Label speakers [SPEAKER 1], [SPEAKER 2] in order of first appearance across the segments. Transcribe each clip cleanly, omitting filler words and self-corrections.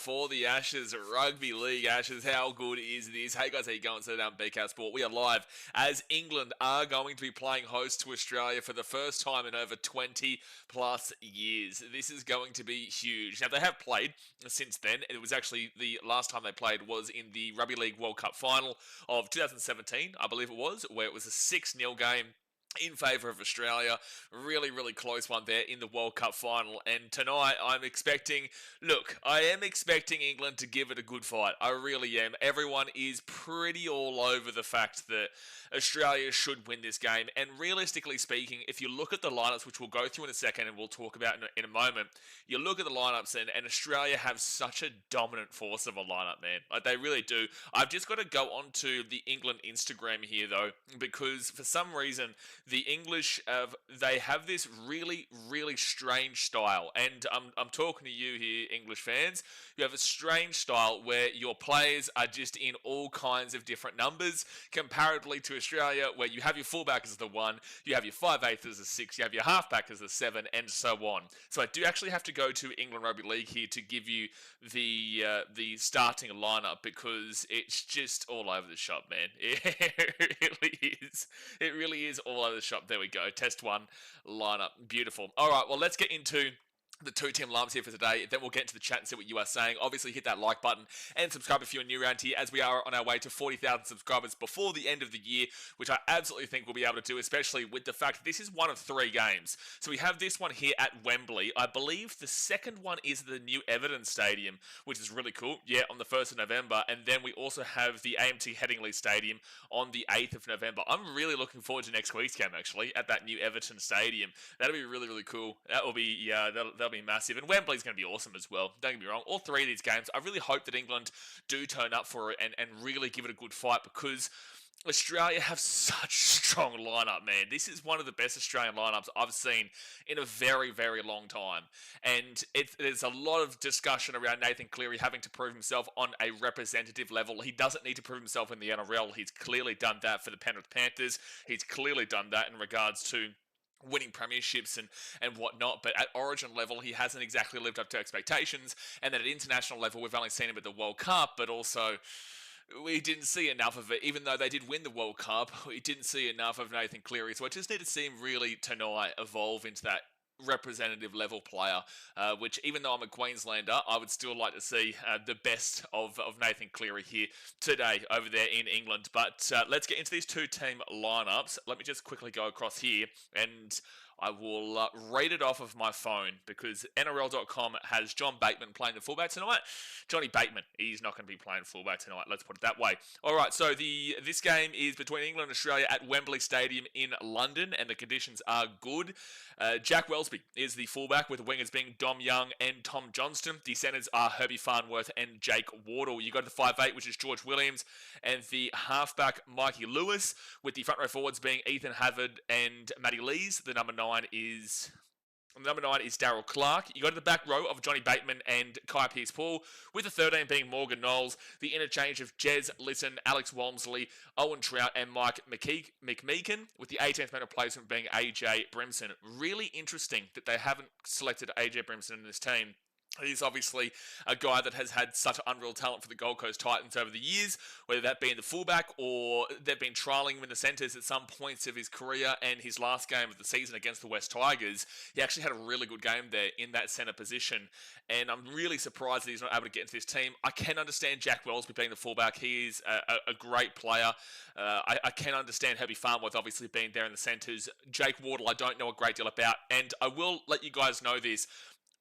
[SPEAKER 1] for the Ashes Rugby League. Ashes, how good is this? Hey guys, how you going? So down BK Sport. We are live as England are going to be playing host to Australia for the first time in over 20 plus years. This is going to be huge. Now, they have played since then. It was actually the last time they played was in the Rugby League World Cup final of 2017, I believe it was, where it was a 6-0 game in favour of Australia. Really, really close one there in the World Cup final. And tonight, I am expecting England to give it a good fight. I really am. Everyone is pretty all over the fact that Australia should win this game. And realistically speaking, if you look at the lineups, which we'll go through in a second and we'll talk about in a moment, you look at the lineups and Australia have such a dominant force of a lineup, man. Like, they really do. I've just got to go onto the England Instagram here, though, because for some reason, the English, they have this really, really strange style. And I'm talking to you here, English fans. You have a strange style where your players are just in all kinds of different numbers, comparatively to Australia, where you have your fullback as the 1, you have your 5/8 as a 6, you have your halfback as a 7, and so on. So I do actually have to go to England Rugby League here to give you the starting lineup, because it's just all over the shop, man. It really is. It really is all over the shop. There we go. Test 1 lineup. Beautiful. All right, well, let's get into the 2-team lineups here for today. Then we'll get into the chat and see what you are saying. Obviously, hit that like button and subscribe if you're new around here, as we are on our way to 40,000 subscribers before the end of the year, which I absolutely think we'll be able to do, especially with the fact that this is one of 3 games. So we have this one here at Wembley. I believe the second one is the new Everton Stadium, which is really cool. Yeah, on the 1st of November. And then we also have the AMT Headingley Stadium on the 8th of November. I'm really looking forward to next week's game, actually, at that new Everton Stadium. That'll be really, really cool. That will be, that'll be massive. And Wembley's going to be awesome as well. Don't get me wrong. All 3 of these games, I really hope that England do turn up for it and really give it a good fight, because Australia have such strong lineup, man. This is one of the best Australian lineups I've seen in a very, very long time. And there's a lot of discussion around Nathan Cleary having to prove himself on a representative level. He doesn't need to prove himself in the NRL. He's clearly done that for the Penrith Panthers. He's clearly done that in regards to winning premierships and whatnot, but at Origin level, he hasn't exactly lived up to expectations, and then at international level, we've only seen him at the World Cup, but also we didn't see enough of it. Even though they did win the World Cup, we didn't see enough of Nathan Cleary, so I just need to see him really tonight evolve into that representative level player, which, even though I'm a Queenslander, I would still like to see the best of Nathan Cleary here today over there in England. But let's get into these 2-team lineups. Let me just quickly go across here, and I will read it off of my phone, because NRL.com has John Bateman playing the fullback tonight. Johnny Bateman, he's not going to be playing fullback tonight, let's put it that way. All right, so this game is between England and Australia at Wembley Stadium in London, and the conditions are good. Jack Welsby is the fullback, with the wingers being Dom Young and Tom Johnston. The centres are Herbie Farnworth and Jake Wardle. You go to the 5'8", which is George Williams, and the halfback, Mikey Lewis, with the front row forwards being Ethan Havard and Matty Lees. The number 9 is Darryl Clark. You go to the back row of Johnny Bateman and Kai Pearce-Paul, with the 13 being Morgan Knowles. The interchange of Jez Lisson, Alex Walmsley, Owen Trout, and Mike McMeekin, with the 18th man replacement being AJ Brimson. Really interesting that they haven't selected AJ Brimson in this team. He's obviously a guy that has had such unreal talent for the Gold Coast Titans over the years, whether that be in the fullback or they've been trialling him in the centres at some points of his career. And his last game of the season against the West Tigers, he actually had a really good game there in that centre position. And I'm really surprised that he's not able to get into this team. I can understand Jack Welsby being the fullback. He is a great player. I can understand Herbie Farnworth obviously being there in the centres. Jake Wardle, I don't know a great deal about. And I will let you guys know this.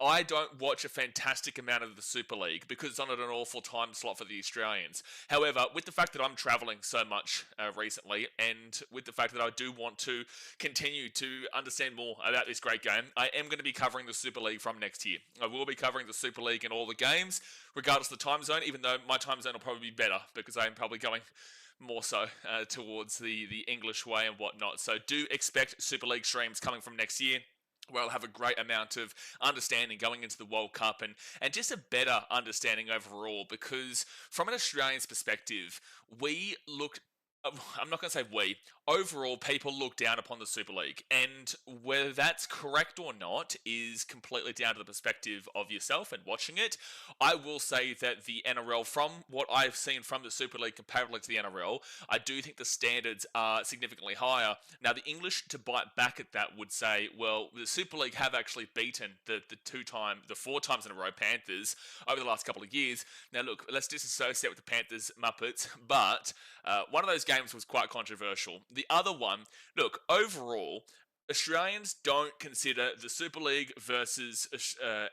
[SPEAKER 1] I don't watch a fantastic amount of the Super League, because it's on at an awful time slot for the Australians. However, with the fact that I'm travelling so much recently, and with the fact that I do want to continue to understand more about this great game, I am going to be covering the Super League from next year. I will be covering the Super League in all the games, regardless of the time zone, even though my time zone will probably be better, because I am probably going more so towards the English way and whatnot. So do expect Super League streams coming from next year, where I'll have a great amount of understanding going into the World Cup and just a better understanding overall, because from an Australian's perspective, we look I'm not going to say we. Overall, people look down upon the Super League, and whether that's correct or not is completely down to the perspective of yourself and watching it. I will say that the NRL, from what I've seen from the Super League comparatively to the NRL, I do think the standards are significantly higher. Now, the English, to bite back at that, would say, well, the Super League have actually beaten the 4 times in a row Panthers over the last couple of years. Now, look, let's disassociate with the Panthers Muppets, but one of those games was quite controversial. The other one, look, overall, Australians don't consider the Super League versus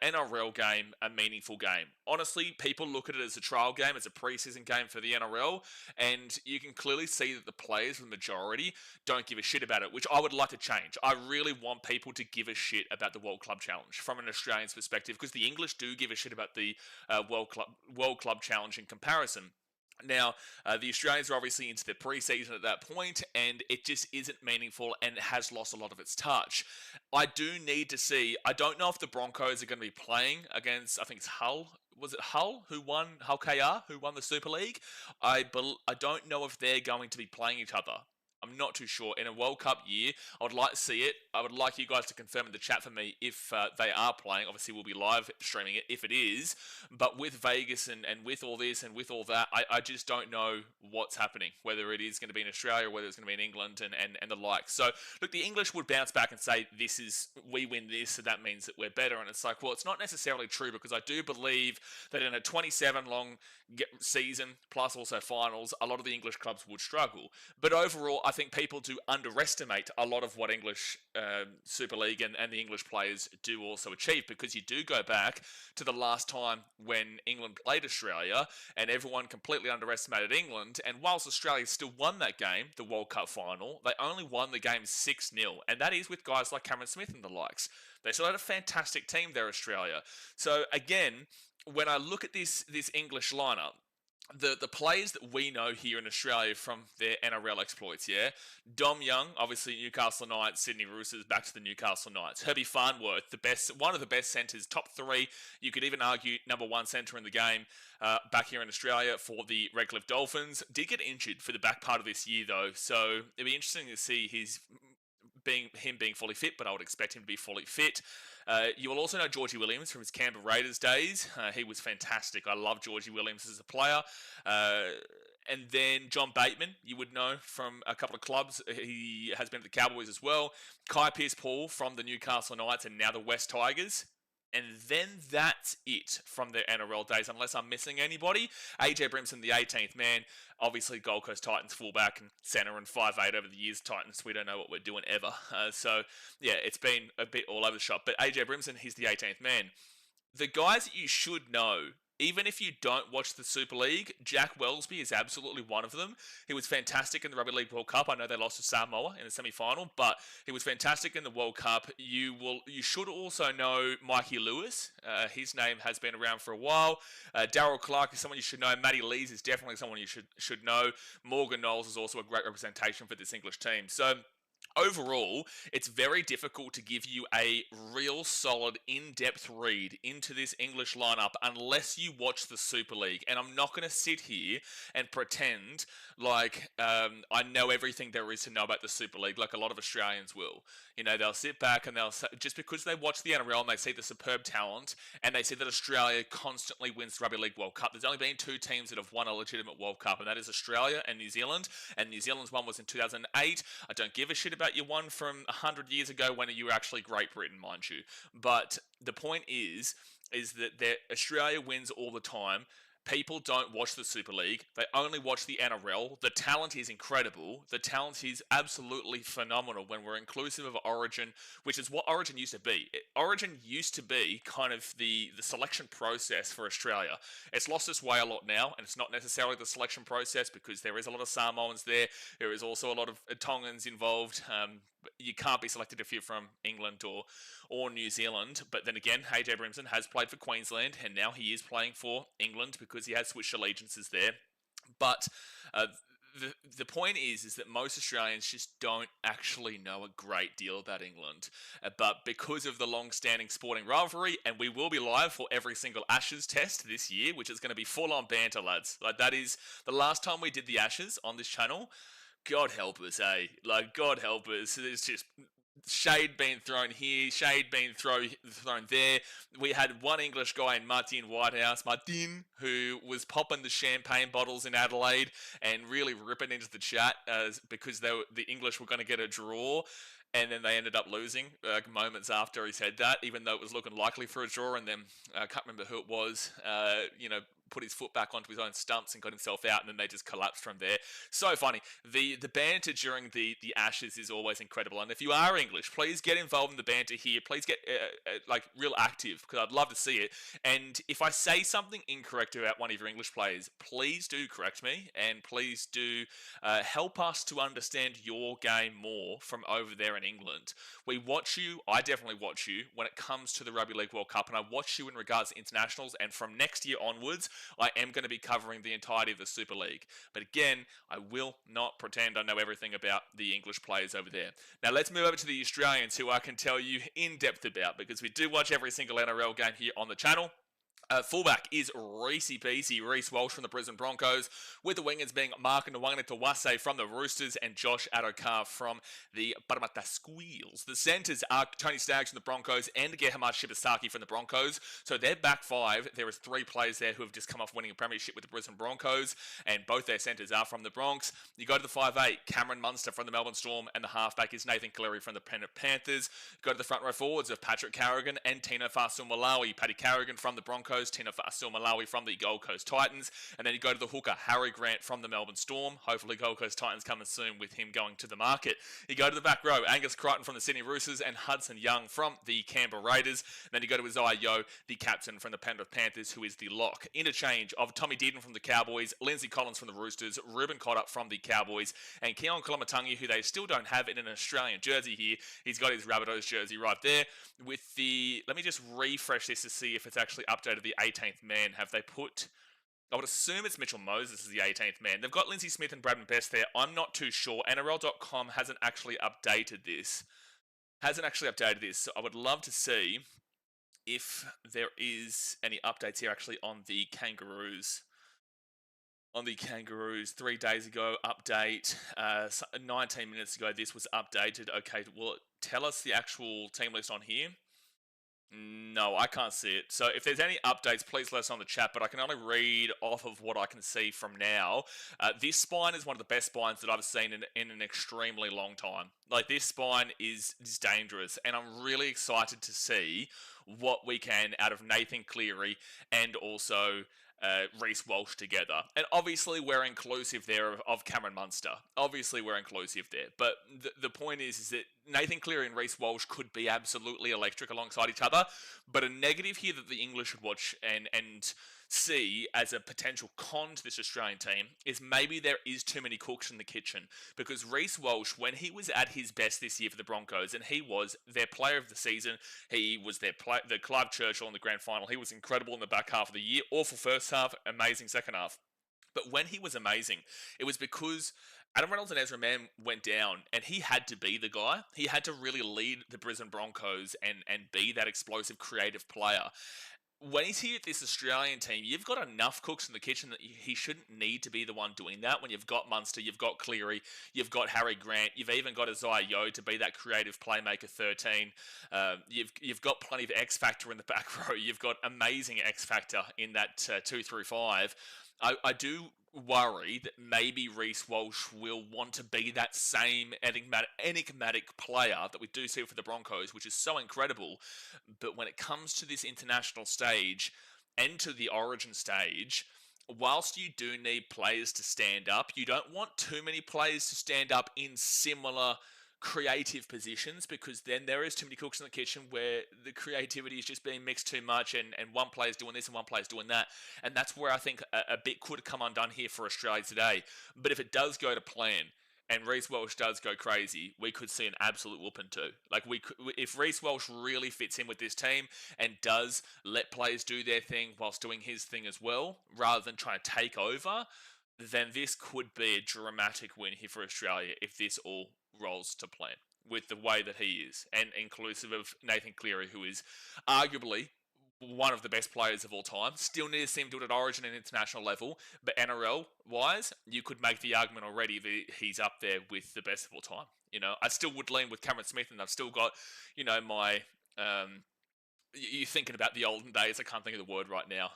[SPEAKER 1] NRL game a meaningful game. Honestly, people look at it as a trial game, as a preseason game for the NRL, and you can clearly see that the players, the majority, don't give a shit about it, which I would like to change. I really want people to give a shit about the World Club Challenge from an Australian's perspective, because the English do give a shit about the World Club Challenge in comparison. Now, the Australians are obviously into their preseason at that point, and it just isn't meaningful and has lost a lot of its touch. I do need to see, I don't know if the Broncos are going to be playing against, I think it's Hull. Was it Hull who won, Hull KR, who won the Super League? I don't know if they're going to be playing each other. I'm not too sure. In a World Cup year, I would like to see it. I would like you guys to confirm in the chat for me if they are playing. Obviously, we'll be live streaming it if it is. But with Vegas and with all this and with all that, I just don't know what's happening, whether it is going to be in Australia or whether it's going to be in England and the like. So, look, the English would bounce back and say, we win this, so that means that we're better. And it's like, well, it's not necessarily true, because I do believe that in a 27-long season, plus also finals, a lot of the English clubs would struggle. But overall, I think people do underestimate a lot of what English Super League and the English players do also achieve, because you do go back to the last time when England played Australia and everyone completely underestimated England, and whilst Australia still won that game, the World Cup final, they only won the game 6-0, and that is with guys like Cameron Smith and the likes. They still had a fantastic team there, Australia. So again, when I look at this English lineup, the players that we know here in Australia from their NRL exploits, yeah? Dom Young, obviously Newcastle Knights, Sydney Roosters, back to the Newcastle Knights. Herbie Farnworth, one of the best centres, top 3. You could even argue number 1 centre in the game back here in Australia for the Redcliffe Dolphins. Did get injured for the back part of this year, though, so it'd be interesting to see him being fully fit, but I would expect him to be fully fit. You will also know Georgie Williams from his Canberra Raiders days. He was fantastic. I love Georgie Williams as a player. And then John Bateman, you would know from a couple of clubs. He has been at the Cowboys as well. Kai Pearce-Paul from the Newcastle Knights and now the West Tigers. And then that's it from their NRL days, unless I'm missing anybody. AJ Brimson, the 18th man, obviously Gold Coast Titans fullback and centre and 5'8" over the years. Titans, we don't know what we're doing ever. So, yeah, it's been a bit all over the shop. But AJ Brimson, he's the 18th man. The guys that you should know, even if you don't watch the Super League, Jack Wellesby is absolutely one of them. He was fantastic in the Rugby League World Cup. I know they lost to Samoa in the semi-final, but he was fantastic in the World Cup. You should also know Mikey Lewis. His name has been around for a while. Darryl Clark is someone you should know. Matty Lees is definitely someone you should know. Morgan Knowles is also a great representation for this English team. So, overall, it's very difficult to give you a real solid in-depth read into this English lineup unless you watch the Super League. And I'm not going to sit here and pretend like I know everything there is to know about the Super League, like a lot of Australians will. You know, they'll sit back and they'll say, just because they watch the NRL and they see the superb talent and they see that Australia constantly wins the Rugby League World Cup. There's only been 2 teams that have won a legitimate World Cup, and that is Australia and New Zealand. And New Zealand's one was in 2008. I don't give a shit about your one from 100 years ago when you were actually Great Britain, mind you. But the point is that Australia wins all the time. People don't watch the Super League. They only watch the NRL. The talent is incredible. The talent is absolutely phenomenal when we're inclusive of Origin, which is what Origin used to be. Origin used to be kind of the selection process for Australia. It's lost its way a lot now, and it's not necessarily the selection process because there is a lot of Samoans there. There is also a lot of Tongans involved. You can't be selected if you're from England or New Zealand. But then again, AJ Brimson has played for Queensland, and now he is playing for England because he has switched allegiances there. But the point is that most Australians just don't actually know a great deal about England. But because of the long-standing sporting rivalry, and we will be live for every single Ashes test this year, which is going to be full-on banter, lads. Like, that is the last time we did the Ashes on this channel. God help us, eh? Like, God help us. There's just shade being thrown here, shade being thrown there. We had one English guy in Martin, who was popping the champagne bottles in Adelaide and really ripping into the chat because the English were going to get a draw. And then they ended up losing moments after he said that, even though it was looking likely for a draw. And then I can't remember who it was, put his foot back onto his own stumps and got himself out, and then they just collapsed from there. So funny. The banter during the Ashes is always incredible. And if you are English, please get involved in the banter here. Please get like real active, because I'd love to see it. And if I say something incorrect about one of your English players, please do correct me, and please do help us to understand your game more from over there in England. We watch you. I definitely watch you when it comes to the Rugby League World Cup, and I watch you in regards to internationals. And from next year onwards, I am going to be covering the entirety of the Super League. But again, I will not pretend I know everything about the English players over there. Now let's move over to the Australians, who I can tell you in depth about, because we do watch every single NRL game here on the channel. Fullback is Reese Walsh from the Brisbane Broncos, with the wingers being Mark Nwangane-Tawase from the Roosters and Josh Adokar from the Parramatta Squeals. The centres are Tony Staggs from the Broncos and Gehamad Shibasaki from the Broncos. So their back five, there is three players there who have just come off winning a premiership with the Brisbane Broncos, and both their centres are from the Bronx. You go to the 5'8", Cameron Munster from the Melbourne Storm, and the halfback is Nathan Cleary from the Penrith Panthers. Go to the front row forwards of Patrick Carrigan and Tino Fa'asuamaleaui. Paddy Carrigan from the Broncos, Tino Fa'asuamaleaui from the Gold Coast Titans, and then you go to the hooker, Harry Grant from the Melbourne Storm. Hopefully Gold Coast Titans coming soon with him going to the market. You go to the back row, Angus Crichton from the Sydney Roosters and Hudson Young from the Canberra Raiders. And then you go to Isaiah Yeo, the captain from the Penrith Panthers, who is the lock. Interchange of Tommy Dearden from the Cowboys, Lindsay Collins from the Roosters, Ruben Cotter from the Cowboys, and Keon Koloamatangi, who they still don't have in an Australian jersey here. He's got his Rabbitohs jersey right there with the... Let me just refresh this to see if it's actually updated the 18th man. Have they put... I would assume it's Mitchell Moses as the 18th man. They've got Lindsay Smith and Bradman Best there. I'm not too sure. NRL.com hasn't actually updated this. So I would love to see if there is any updates here actually on the Kangaroos. 3 days ago, update. 19 minutes ago, this was updated. Okay, will it tell us the actual team list on here? No, I can't see it. So if there's any updates, please let us know in the chat, but I can only read off of what I can see from now. This spine is one of the best spines that I've seen in an extremely long time. Like, this spine is dangerous, and I'm really excited to see what we can out of Nathan Cleary and also Reese Walsh together. And obviously we're inclusive there of Cameron Munster. Obviously we're inclusive there. But the point is that Nathan Cleary and Reese Walsh could be absolutely electric alongside each other. But a negative here that the English should watch and see as a potential con to this Australian team is maybe there is too many cooks in the kitchen, because Reese Walsh, when he was at his best this year for the Broncos, and he was their player of the season, he was the Clive Churchill in the grand final, he was incredible in the back half of the year, awful first half, amazing second half. But when he was amazing, it was because Adam Reynolds and Ezra Mann went down, and he had to be the guy. He had to really lead the Brisbane Broncos and be that explosive, creative player. When he's here at this Australian team, you've got enough cooks in the kitchen that he shouldn't need to be the one doing that. When you've got Munster, you've got Cleary, you've got Harry Grant, you've even got Isaiah Yeo to be that creative playmaker 13. You've got plenty of X factor in the back row. You've got amazing X factor in that 2-3-5. I do worry that maybe Reese Walsh will want to be that same enigmatic player that we do see for the Broncos, which is so incredible. But when it comes to this international stage and to the origin stage, whilst you do need players to stand up, you don't want too many players to stand up in similar creative positions, because then there is too many cooks in the kitchen where the creativity is just being mixed too much, and one player's doing this and one player's doing that. And that's where I think a bit could come undone here for Australia today. But if it does go to plan and Reese Walsh does go crazy, we could see an absolute whooping too. Like, if Reese Walsh really fits in with this team and does let players do their thing whilst doing his thing as well, rather than trying to take over, then this could be a dramatic win here for Australia if this all rolls to plan with the way that he is, and inclusive of Nathan Cleary, who is arguably one of the best players of all time. Still need to see him do it at Origin and international level, but NRL wise, you could make the argument already that he's up there with the best of all time. I still would lean with Cameron Smith, and I've still got, my you're thinking about the olden days. I can't think of the word right now,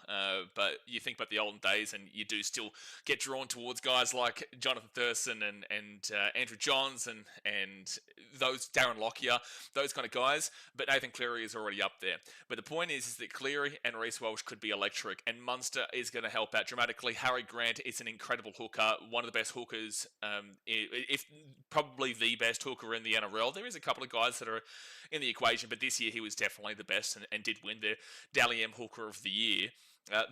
[SPEAKER 1] but you think about the olden days, and you do still get drawn towards guys like Jonathan Thurston and Andrew Johns and those Darren Lockyer, those kind of guys. But Nathan Cleary is already up there. But the point is that Cleary and Reece Walsh could be electric, and Munster is going to help out dramatically. Harry Grant is an incredible hooker, one of the best hookers, if probably the best hooker in the NRL. There is a couple of guys that are in the equation, but this year he was definitely the best and did win the Dally M Hooker of the Year.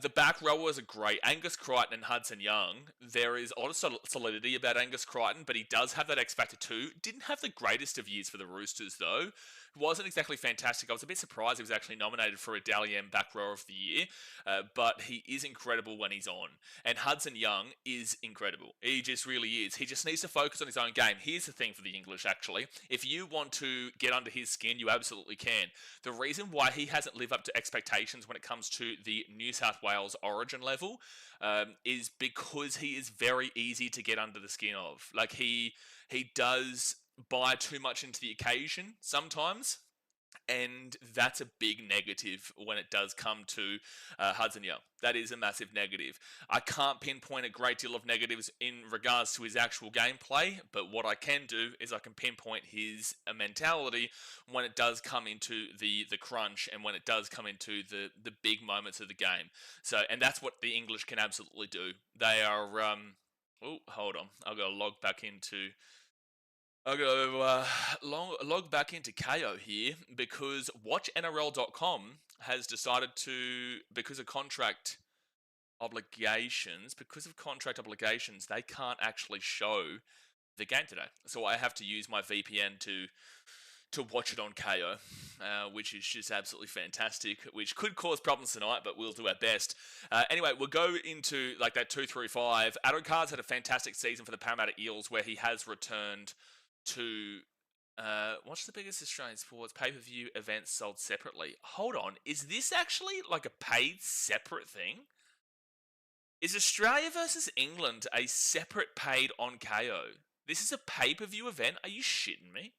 [SPEAKER 1] The back rowers are great. Angus Crichton and Hudson Young. There is a lot of solidity about Angus Crichton, but he does have that X factor too. Didn't have the greatest of years for the Roosters though. Wasn't exactly fantastic. I was a bit surprised he was actually nominated for a Dally M back rower of the year, but he is incredible when he's on. And Hudson Young is incredible. He just really is. He just needs to focus on his own game. Here's the thing for the English, actually. If you want to get under his skin, you absolutely can. The reason why he hasn't lived up to expectations when it comes to the New South Wales Origin level is because he is very easy to get under the skin of. Like, he does buy too much into the occasion sometimes, and that's a big negative when it does come to Hudson Young. That is a massive negative. I can't pinpoint a great deal of negatives in regards to his actual gameplay, but what I can do is I can pinpoint his mentality when it does come into the crunch and when it does come into the big moments of the game. So, and that's what the English can absolutely do. They are... oh, hold on. I'll go log back into... I'll go log back into KO here because WatchNRL.com has decided to, because of contract obligations, they can't actually show the game today. So I have to use my VPN to watch it on KO, which is just absolutely fantastic, which could cause problems tonight, but we'll do our best. Anyway, we'll go into like that 2-3-5. Addo-Carr's had a fantastic season for the Parramatta Eels where he has returned to what's the biggest Australian sports pay-per-view event sold separately? Hold on, is this actually like a paid separate thing? Is Australia versus England a separate paid on KO? This is a pay-per-view event? Are you shitting me?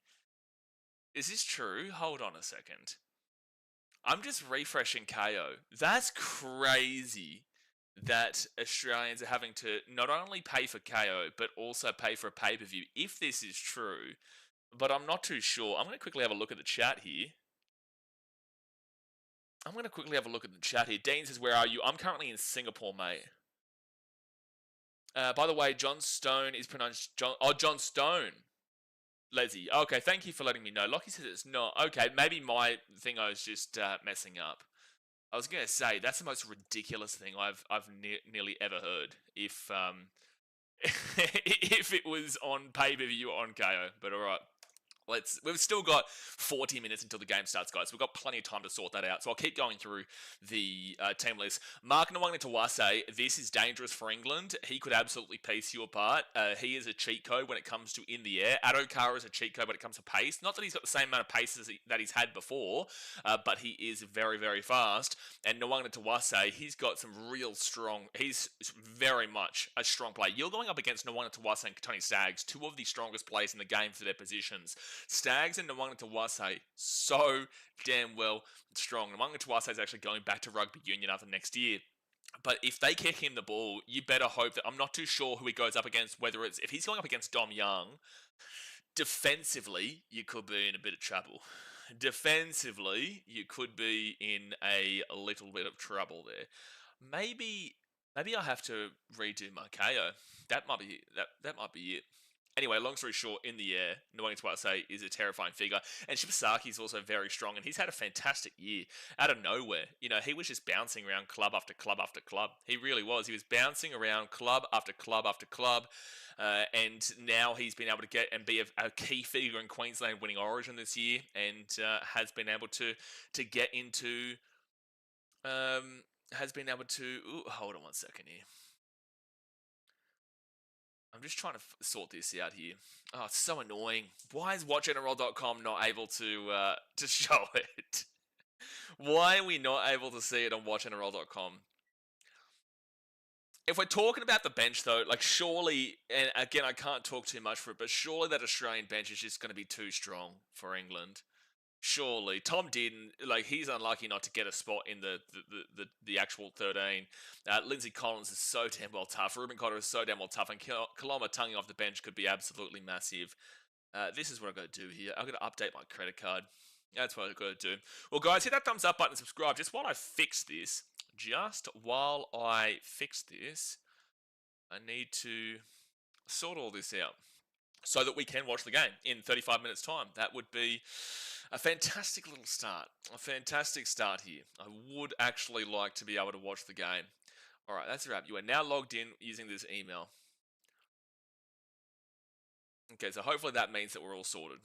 [SPEAKER 1] Is this true? Hold on a second. I'm just refreshing KO. That's crazy that Australians are having to not only pay for KO, but also pay for a pay-per-view, if this is true. But I'm not too sure. I'm going to quickly have a look at the chat here. Dean says, where are you? I'm currently in Singapore, mate. By the way, John Stone is pronounced John... Oh, John Stone. Leslie. Okay, thank you for letting me know. Lockie says it's not. Okay, maybe my thing I was just messing up. I was going to say, that's the most ridiculous thing I've nearly ever heard. If if it was on pay-per-view on KO. But all right. We've still got 40 minutes until the game starts, guys. We've got plenty of time to sort that out. So I'll keep going through the team list. Mark Nawaqanitawase, this is dangerous for England. He could absolutely piece you apart. He is a cheat code when it comes to in the air. Addo-Carr is a cheat code when it comes to pace. Not that he's got the same amount of pace that he's had before, but he is very, very fast. And Nawaqanitawase, he's got some real strong... He's very much a strong player. You're going up against Nawaqanitawase and Tony Staggs, two of the strongest players in the game for their positions. Staggs and Nawaqanitawase so damn well strong. Nawaqanitawase is actually going back to rugby union after next year. But if they kick him the ball, you better hope that... I'm not too sure who he goes up against, whether it's... If he's going up against Dom Young, defensively, you could be in a bit of trouble. Defensively, you could be in a little bit of trouble there. Maybe I have to redo my KO. That might be it. Anyway, long story short, in the air, Nawaqanitawase is a terrifying figure. And Shibasaki is also very strong, and he's had a fantastic year. Out of nowhere, he was just bouncing around club after club after club. He really was. He was bouncing around club after club after club. And now he's been able to get and be a key figure in Queensland winning Origin this year, and has been able to get into... Ooh, hold on one second here. I'm just trying to sort this out here. Oh, it's so annoying. Why is WatchNRL.com not able to show it? Why are we not able to see it on watchnrl.com? If we're talking about the bench, though, like surely, and again, I can't talk too much for it, but surely that Australian bench is just going to be too strong for England. Surely, Tom didn't like. He's unlucky not to get a spot in the actual 13. Lindsay Collins is so damn well tough. Ruben Cotter is so damn well tough, and Kaloma tonguing off the bench could be absolutely massive. This is what I've got to do here. I've got to update my credit card. That's what I've got to do. Well, guys, hit that thumbs up button and subscribe. Just while I fix this, I need to sort all this out so that we can watch the game in 35 minutes' time. That would be a fantastic little start. A fantastic start here. I would actually like to be able to watch the game. All right, that's a wrap. You are now logged in using this email. Okay, so hopefully that means that we're all sorted.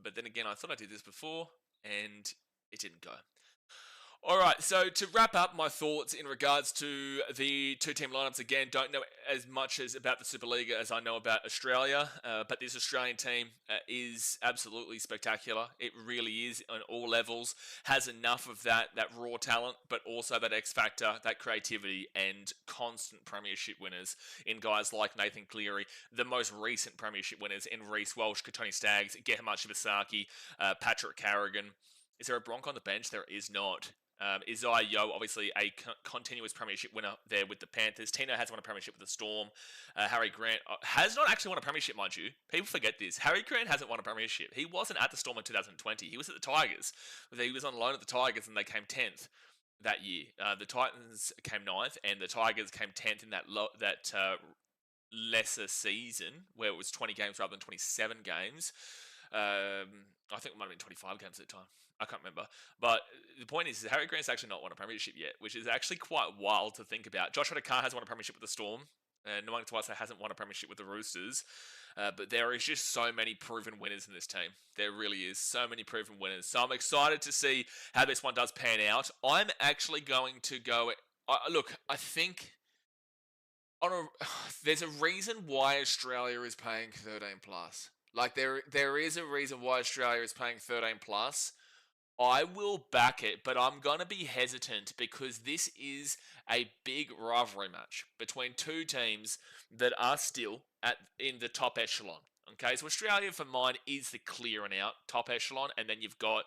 [SPEAKER 1] But then again, I thought I did this before, and it didn't go. All right, so to wrap up my thoughts in regards to the two-team lineups, again, don't know as much as about the Superliga as I know about Australia, but this Australian team is absolutely spectacular. It really is on all levels, has enough of that raw talent, but also that X factor, that creativity, and constant premiership winners in guys like Nathan Cleary, the most recent premiership winners in Reece Walsh, Katoni Staggs, Gehamat Shibasaki, Patrick Carrigan. Is there a Bronc on the bench? There is not. Isaiah Yeo, obviously a continuous premiership winner there with the Panthers. Tino has won a premiership with the Storm. Harry Grant has not actually won a premiership, mind you. People forget this. Harry Grant hasn't won a premiership. He wasn't at the Storm in 2020. He was at the Tigers. He was on loan at the Tigers and they came 10th that year. The Titans came 9th and the Tigers came 10th in that lesser season where it was 20 games rather than 27 games. I think it might have been 25 games at the time. I can't remember. But the point is Harry Grant's actually not won a premiership yet, which is actually quite wild to think about. Josh Adokar has won a premiership with the Storm. And Nwanga Tawasa hasn't won a premiership with the Roosters. But there is just so many proven winners in this team. There really is. So many proven winners. So I'm excited to see how this one does pan out. I'm actually going to go... look, I think... there's a reason why Australia is paying 13 plus. Like there is a reason why Australia is paying 13 plus. I will back it, but I'm going to be hesitant because this is a big rivalry match between two teams that are still in the top echelon. Okay, so Australia for mine is the clear and out top echelon, and then you've got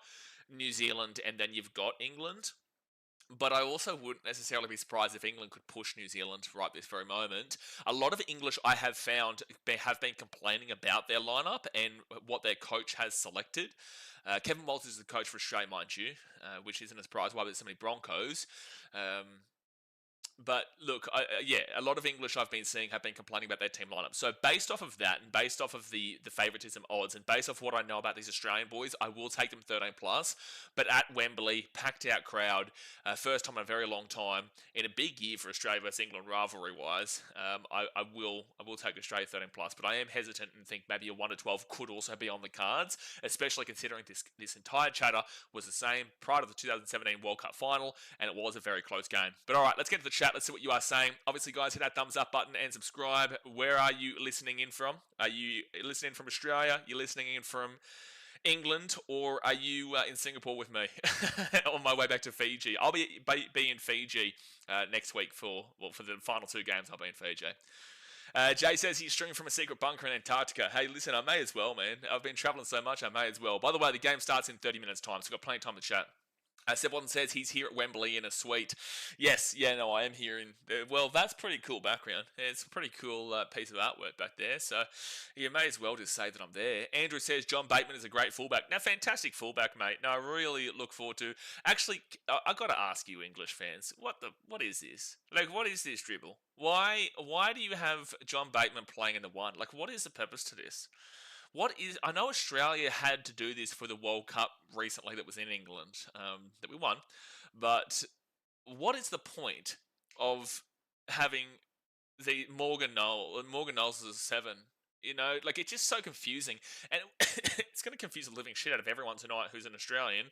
[SPEAKER 1] New Zealand, and then you've got England. But I also wouldn't necessarily be surprised if England could push New Zealand right this very moment. A lot of English I have found have been complaining about their lineup and what their coach has selected. Kevin Walters is the coach for Australia, mind you, which isn't a surprise why there's so many Broncos. But look, a lot of English I've been seeing have been complaining about their team lineup. So based off of that, and based off of the favouritism odds, and based off what I know about these Australian boys, I will take them 13 plus. But at Wembley, packed out crowd, first time in a very long time, in a big year for Australia versus England rivalry wise, I will take Australia 13 plus. But I am hesitant and think maybe a 1 to 12 could also be on the cards, especially considering this entire chatter was the same prior to the 2017 World Cup final, and it was a very close game. But all right, let's get to the chat. Let's see what you are saying. Obviously, guys, hit that thumbs up button and subscribe. Where are you listening in from? Are you listening from Australia? You're listening in from England, or are you in Singapore with me on my way back to Fiji? I'll be in Fiji next week for the final two games. I'll be in Fiji. Jay says he's streaming from a secret bunker in Antarctica. Hey, listen, I may as well, man. I've been traveling so much, I may as well. By the way, the game starts in 30 minutes' time, so we've got plenty of time to chat. Sebon says he's here at Wembley in a suite. Yes, I am here in... well, that's pretty cool background. It's a pretty cool piece of artwork back there, so you may as well just say that I'm there. Andrew says John Bateman is a great fullback. Now, fantastic fullback, mate. No, I really look forward to... Actually, I've got to ask you, English fans, what is this? Like, what is this dribble? Why do you have John Bateman playing in the one? Like, what is the purpose to this? I know Australia had to do this for the World Cup recently that was in England, that we won, but what is the point of having the Morgan Knowles as a 7? You know, like, it's just so confusing, and it's going to confuse the living shit out of everyone tonight who's an Australian,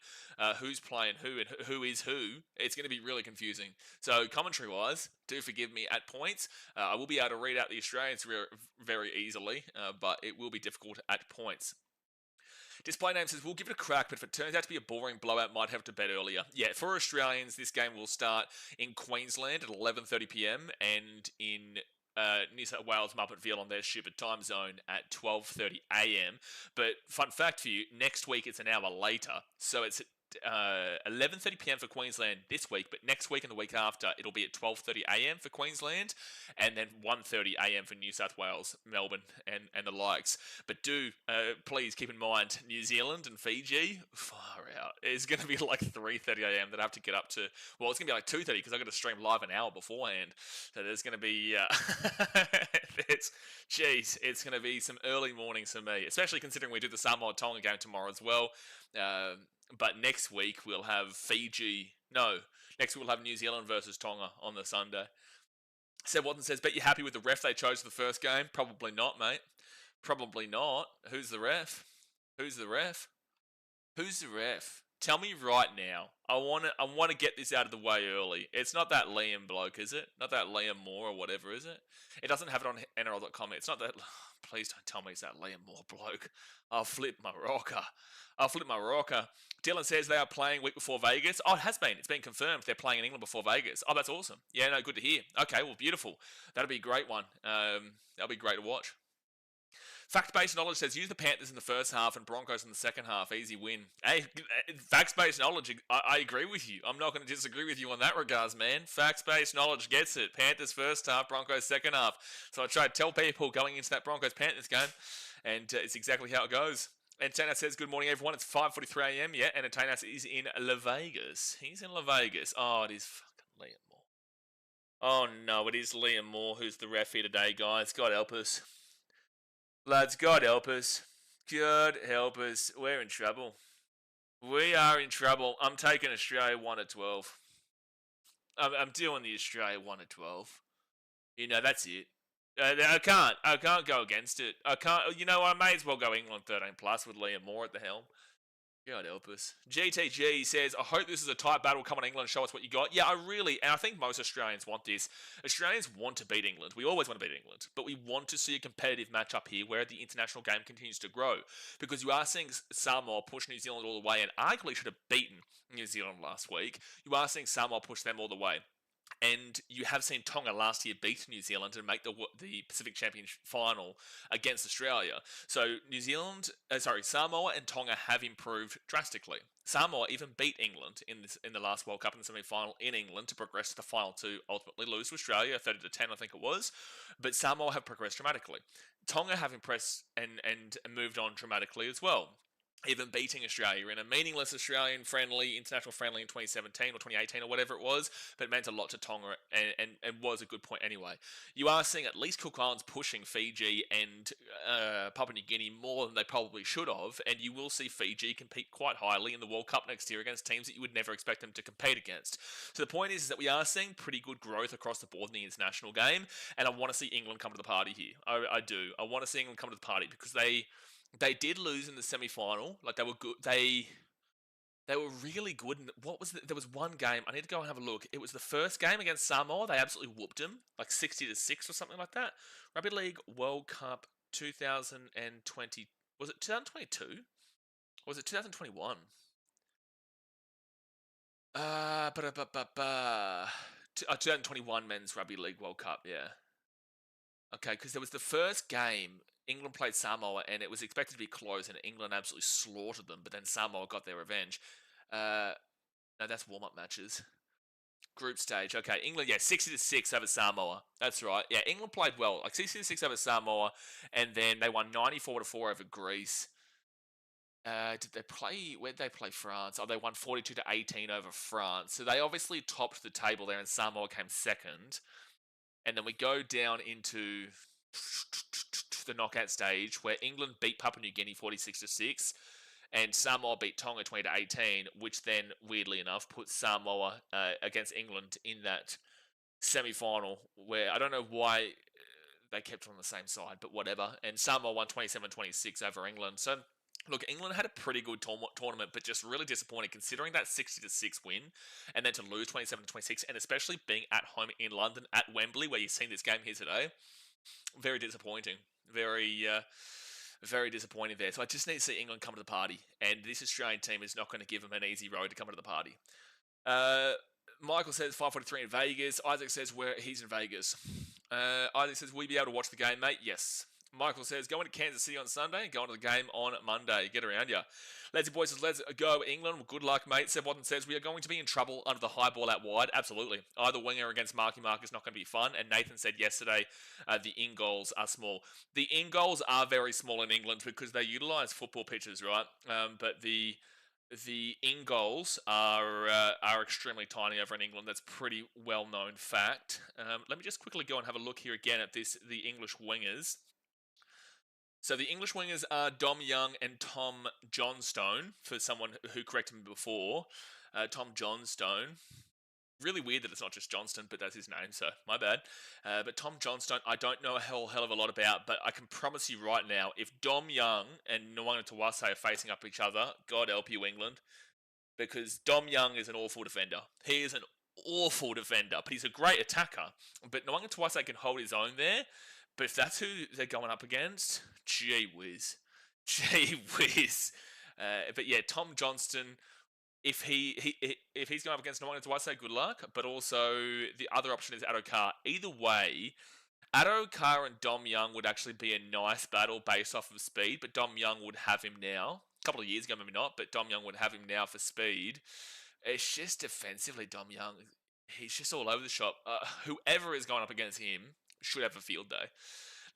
[SPEAKER 1] who's playing who and who is who. It's going to be really confusing. So, commentary-wise, do forgive me at points. I will be able to read out the Australians very easily, but it will be difficult at points. Display name says, we'll give it a crack, but if it turns out to be a boring blowout, might have to bet earlier. Yeah, for Australians, this game will start in Queensland at 11:30 p.m. and in New South Wales, Muppetville on their stupid time zone at 12:30 a.m. But fun fact for you, next week it's an hour later. So it's 11:30 p.m. for Queensland this week, but next week and the week after, it'll be at 12:30 a.m. for Queensland, and then 1:30 a.m. for New South Wales, Melbourne, and the likes. But do please keep in mind, New Zealand and Fiji, far out. It's going to be like 3:30 a.m. that I have to get up to. Well, it's going to be like 2:30 because I've got to stream live an hour beforehand. So there's going to be it's going to be some early mornings for me, especially considering we do the Samoa Tonga game tomorrow as well. But next week we'll have next week we'll have New Zealand versus Tonga on the Sunday. Seb Watson says, bet you're happy with the ref they chose for the first game? Probably not, mate. Probably not. Who's the ref? Who's the ref? Who's the ref? Tell me right now. I want to get this out of the way early. It's not that Liam bloke, is it? Not that Liam Moore or whatever, is it? It doesn't have it on NRL.com. It's not that... Please don't tell me it's that Liam Moore bloke. I'll flip my rocker. Dylan says they are playing week before Vegas. Oh, it has been. It's been confirmed. They're playing in England before Vegas. Oh, that's awesome. Yeah, no, good to hear. Okay, well, beautiful. That'll be a great one. That'll be great to watch. Fact-based knowledge says use the Panthers in the first half and Broncos in the second half. Easy win. Hey, facts-based knowledge, I agree with you. I'm not going to disagree with you on that regards, man. Facts-based knowledge gets it. Panthers first half, Broncos second half. So I try to tell people going into that Broncos-Panthers game, and it's exactly how it goes. Entertainer says, good morning, everyone. It's 5:43 a.m. Yeah, Entertainer is in Las Vegas. He's in Las Vegas. Oh, it is fucking Liam Moore. Oh, no, it is Liam Moore who's the ref here today, guys. God help us. Lads, God help us. God help us. We're in trouble. We are in trouble. I'm taking Australia 1-12. I'm doing the Australia 1-12. You know, that's it. I can't go against it. I can't. You know, I may as well go England 13+ with Liam Moore at the helm. God help us. GTG says, I hope this is a tight battle. Come on, England, show us what you got. Yeah, and I think most Australians want this. Australians want to beat England. We always want to beat England. But we want to see a competitive matchup here where the international game continues to grow. Because you are seeing Samoa push New Zealand all the way and arguably should have beaten New Zealand last week. You are seeing Samoa push them all the way. And you have seen Tonga last year beat New Zealand and make the Pacific Championship final against Australia. So Samoa and Tonga have improved drastically. Samoa even beat England in the last World Cup in the semi-final in England to progress to the final to ultimately lose to Australia, 30-10 I think it was. But Samoa have progressed dramatically. Tonga have impressed and moved on dramatically as well. Even beating Australia in a meaningless international friendly in 2017 or 2018 or whatever it was, but it meant a lot to Tonga and was a good point anyway. You are seeing at least Cook Islands pushing Fiji and Papua New Guinea more than they probably should have, and you will see Fiji compete quite highly in the World Cup next year against teams that you would never expect them to compete against. So the point is that we are seeing pretty good growth across the board in the international game, and I want to see England come to the party here. I do. I want to see England come to the party because they did lose in the semi-final. Like, they were good. They were really good. And there was one game. I need to go and have a look. It was the first game against Samoa. They absolutely whooped them, like 60-6 or something like that. Rugby League World Cup 2020. Was it 2022? Or was it 2021? 2021 Men's Rugby League World Cup. Yeah. Okay, because there was the first game. England played Samoa, and it was expected to be close, and England absolutely slaughtered them, but then Samoa got their revenge. No, that's warm-up matches. Group stage. Okay, England, 60-6 over Samoa. That's right. Yeah, England played well. Like, 60-6 over Samoa, and then they won 94-4 over Greece. Did they play France? Oh, they won 42-18 over France. So they obviously topped the table there, and Samoa came second. And then we go down into the knockout stage where England beat Papua New Guinea 46-6 and Samoa beat Tonga 20-18, which then, weirdly enough, puts Samoa against England in that semi-final where I don't know why they kept on the same side, but whatever. And Samoa won 27-26 over England. So, look, England had a pretty good tournament, but just really disappointing considering that 60-6 win and then to lose 27-26, and especially being at home in London at Wembley, where you've seen this game here today. Very disappointing. Very Very disappointing there. So I just need to see England come to the party, and this Australian team is not going to give them an easy road to come to the party. Uh, Michael says 5:43 in Vegas. Isaac says where he's in Vegas. Isaac says, will you be able to watch the game, mate? Yes. Michael says, going to Kansas City on Sunday, going to the game on Monday. Get around ya. Lazy Boy says, let's go England. Well, good luck, mate. Seb Watson says, we are going to be in trouble under the high ball out wide. Absolutely. Either winger against Marky Mark is not going to be fun. And Nathan said yesterday, the in goals are small. The in goals are very small in England because they utilise football pitches, right? But the in goals are extremely tiny over in England. That's pretty well known fact. Let me just quickly go and have a look here again at the English wingers. So the English wingers are Dom Young and Tom Johnstone, for someone who corrected me before. Tom Johnstone. Really weird that it's not just Johnston, but that's his name, so my bad. But Tom Johnstone, I don't know a hell of a lot about, but I can promise you right now, if Dom Young and Nwanga Tawase are facing up each other, God help you, England, because Dom Young is an awful defender. He is an awful defender, but he's a great attacker. But Nwanga Tawase can hold his own there, but if that's who they're going up against, gee whiz. Gee whiz. But yeah, Tom Johnston, if he's going up against Nwanga Tawase, good luck. But also, the other option is Addo-Carr. Either way, Addo-Carr and Dom Young would actually be a nice battle based off of speed, but Dom Young would have him now. A couple of years ago, maybe not, but Dom Young would have him now for speed. It's just defensively, Dom Young, he's just all over the shop. Whoever is going up against him should have a field day.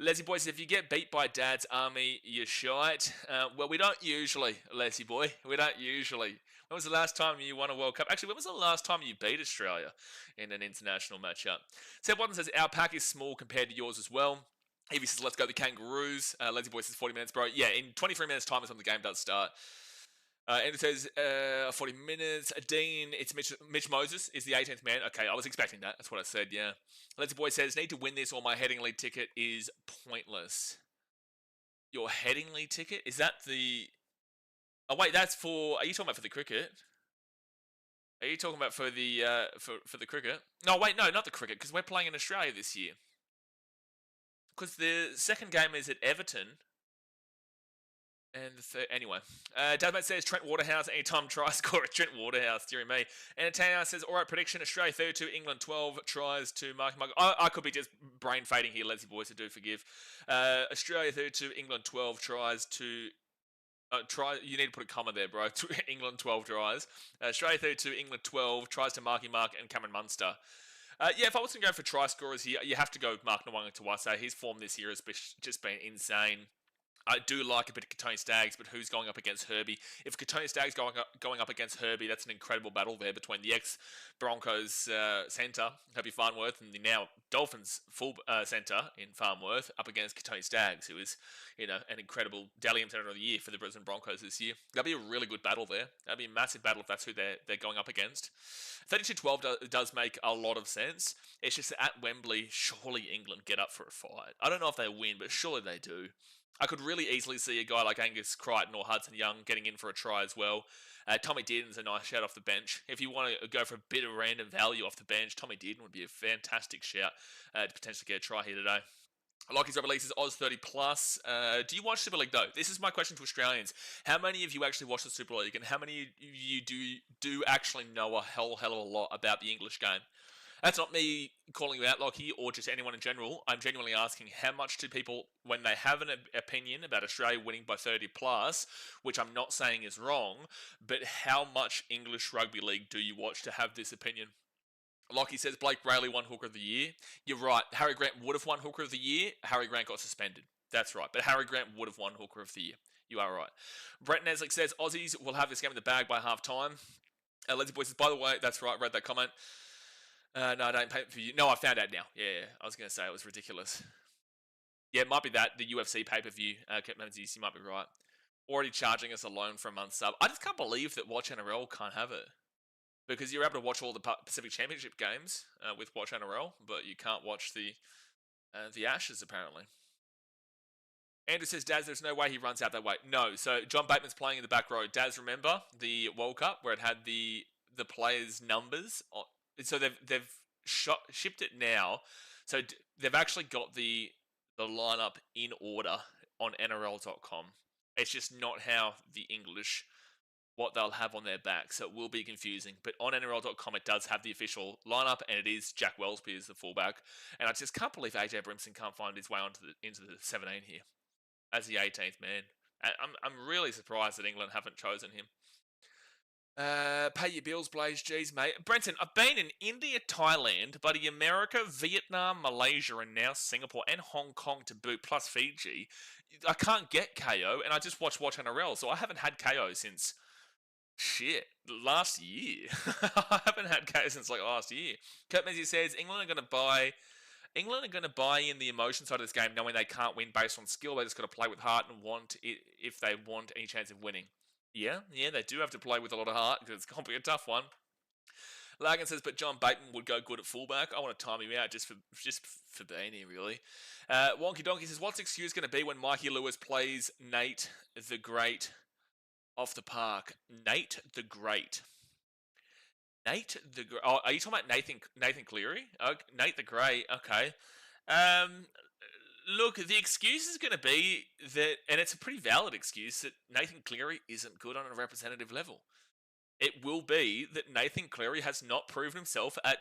[SPEAKER 1] Lazy Boy says, if you get beat by Dad's army, you're shite. Well, we don't usually, Lazy Boy. We don't usually. When was the last time you won a World Cup? Actually, when was the last time you beat Australia in an international matchup? Seb Watson says, our pack is small compared to yours as well. Evie says, let's go the Kangaroos. Lazy Boy says, 40 minutes, bro. Yeah, in 23 minutes' time is when the game does start. Andrew says 40 minutes. Dean, it's Mitch Moses is the 18th man. Okay, I was expecting that. That's what I said, yeah. Lazy Boy says, need to win this or my Headingley ticket is pointless. Your Headingley ticket? Is that the... Oh, wait, that's for... Are you talking about for the cricket? Are you talking about for the for the cricket? No, wait, no, not the cricket, because we're playing in Australia this year. Because the second game is at Everton. And anyway, Dadmate says Trent Waterhouse anytime try scorer. Trent Waterhouse, dearie me. And Tanya says, all right, prediction, Australia 32, England 12, tries to Mark. I could be just brain fading here, Lazy Boys, so do forgive. Australia 32, England 12, tries to... you need to put a comma there, bro. England 12 tries. Australia 32, England 12, tries to Marky Mark and Cameron Munster. Yeah, if I was going to go for try scorers here, you have to go with Mark Nwanga Tawase. His form this year has just been insane. I do like a bit of Katoni Staggs, but who's going up against Herbie? If Katoni Staggs going up against Herbie, that's an incredible battle there between the ex-Broncos centre, Herbie Farnworth, and the now Dolphins full centre in Farnworth up against Katoni Staggs, who is, an incredible Dalian Centre of the Year for the Brisbane Broncos this year. That'd be a really good battle there. That'd be a massive battle if that's who they're going up against. 32-12 does make a lot of sense. It's just that at Wembley, surely England get up for a fight. I don't know if they win, but surely they do. I could really easily see a guy like Angus Crichton or Hudson Young getting in for a try as well. Tommy Dearden's a nice shout off the bench. If you want to go for a bit of random value off the bench, Tommy Dearden would be a fantastic shout to potentially get a try here today. Lockie's Rugby League says Oz 30 plus. Do you watch Super League though? This is my question to Australians. How many of you actually watch the Super League, and how many of you do actually know a hell of a lot about the English game? That's not me calling you out, Lockie, or just anyone in general. I'm genuinely asking how much do people, when they have an opinion about Australia winning by 30 plus, which I'm not saying is wrong, but how much English Rugby League do you watch to have this opinion? Lockie says Blake Brayley won Hooker of the Year. You're right. Harry Grant would have won Hooker of the Year. Harry Grant got suspended. That's right. But Harry Grant would have won Hooker of the Year. You are right. Brett Neslick says Aussies will have this game in the bag by half time. Lazy Boy says, by the way, that's right. Read that comment. No, I don't pay for you. No, I found out now. Yeah, I was going to say it was ridiculous. Yeah, it might be that. The UFC pay-per-view. You might be right. Already charging us a loan for a month sub. I just can't believe that Watch NRL can't have it. Because you're able to watch all the Pacific Championship games with Watch NRL, but you can't watch the Ashes, apparently. Andrew says, Daz, there's no way he runs out that way. No, so John Bateman's playing in the back row. Daz, remember the World Cup where it had the players' numbers on... So they've shipped it now. So they've actually got the lineup in order on NRL.com. It's just not how the English, what they'll have on their back, so it will be confusing. But on NRL.com, it does have the official lineup, and it is Jack Wellsby as the fullback. And I just can't believe AJ Brimson can't find his way into the 17 here as the 18th man. I'm really surprised that England haven't chosen him. Pay your bills, Blaze. Jeez, mate. Brenton, I've been in India, Thailand, bloody America, Vietnam, Malaysia, and now Singapore and Hong Kong to boot, plus Fiji. I can't get KO, and I just watch NRL, so I haven't had KO since last year. I haven't had KO since like last year. Kurt Messi says England are going to buy in the emotion side of this game, knowing they can't win based on skill. They just got to play with heart and want it if they want any chance of winning. Yeah, they do have to play with a lot of heart because it's going to be a tough one. Lagan says, but John Bateman would go good at fullback. I want to time him out just for being here, really. Wonky Donkey says, what's the excuse going to be when Mikey Lewis plays Nate the Great off the park? Nate the Great. Oh, are you talking about Nathan Cleary? Nate the Great. Okay. Look, the excuse is going to be that, and it's a pretty valid excuse, that Nathan Cleary isn't good on a representative level. It will be that Nathan Cleary has not proven himself at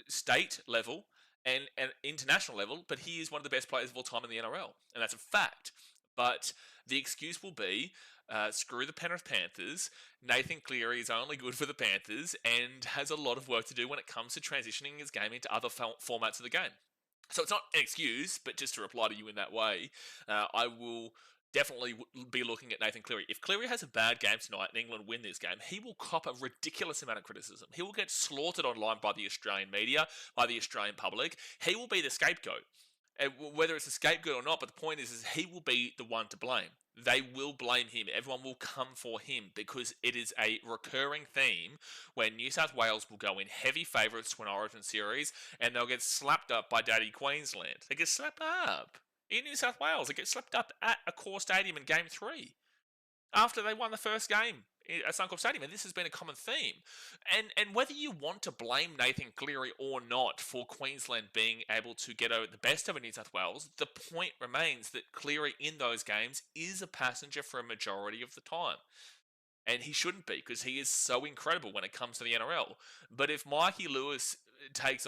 [SPEAKER 1] state level and international level, but he is one of the best players of all time in the NRL, and that's a fact. But the excuse will be, screw the Penrith Panthers, Nathan Cleary is only good for the Panthers and has a lot of work to do when it comes to transitioning his game into other formats of the game. So it's not an excuse, but just to reply to you in that way, I will definitely be looking at Nathan Cleary. If Cleary has a bad game tonight and England win this game, he will cop a ridiculous amount of criticism. He will get slaughtered online by the Australian media, by the Australian public. He will be the scapegoat. Whether it's a scapegoat or not, but the point is he will be the one to blame. They will blame him. Everyone will come for him because it is a recurring theme where New South Wales will go in heavy favourites to an Origin series and they'll get slapped up by Daddy Queensland. They get slapped up in New South Wales. They get slapped up at Accor Stadium in Game 3 after they won the first game at Suncorp Stadium, and this has been a common theme. And whether you want to blame Nathan Cleary or not for Queensland being able to get over the best over New South Wales, the point remains that Cleary in those games is a passenger for a majority of the time. And he shouldn't be, because he is so incredible when it comes to the NRL. But if Mikey Lewis takes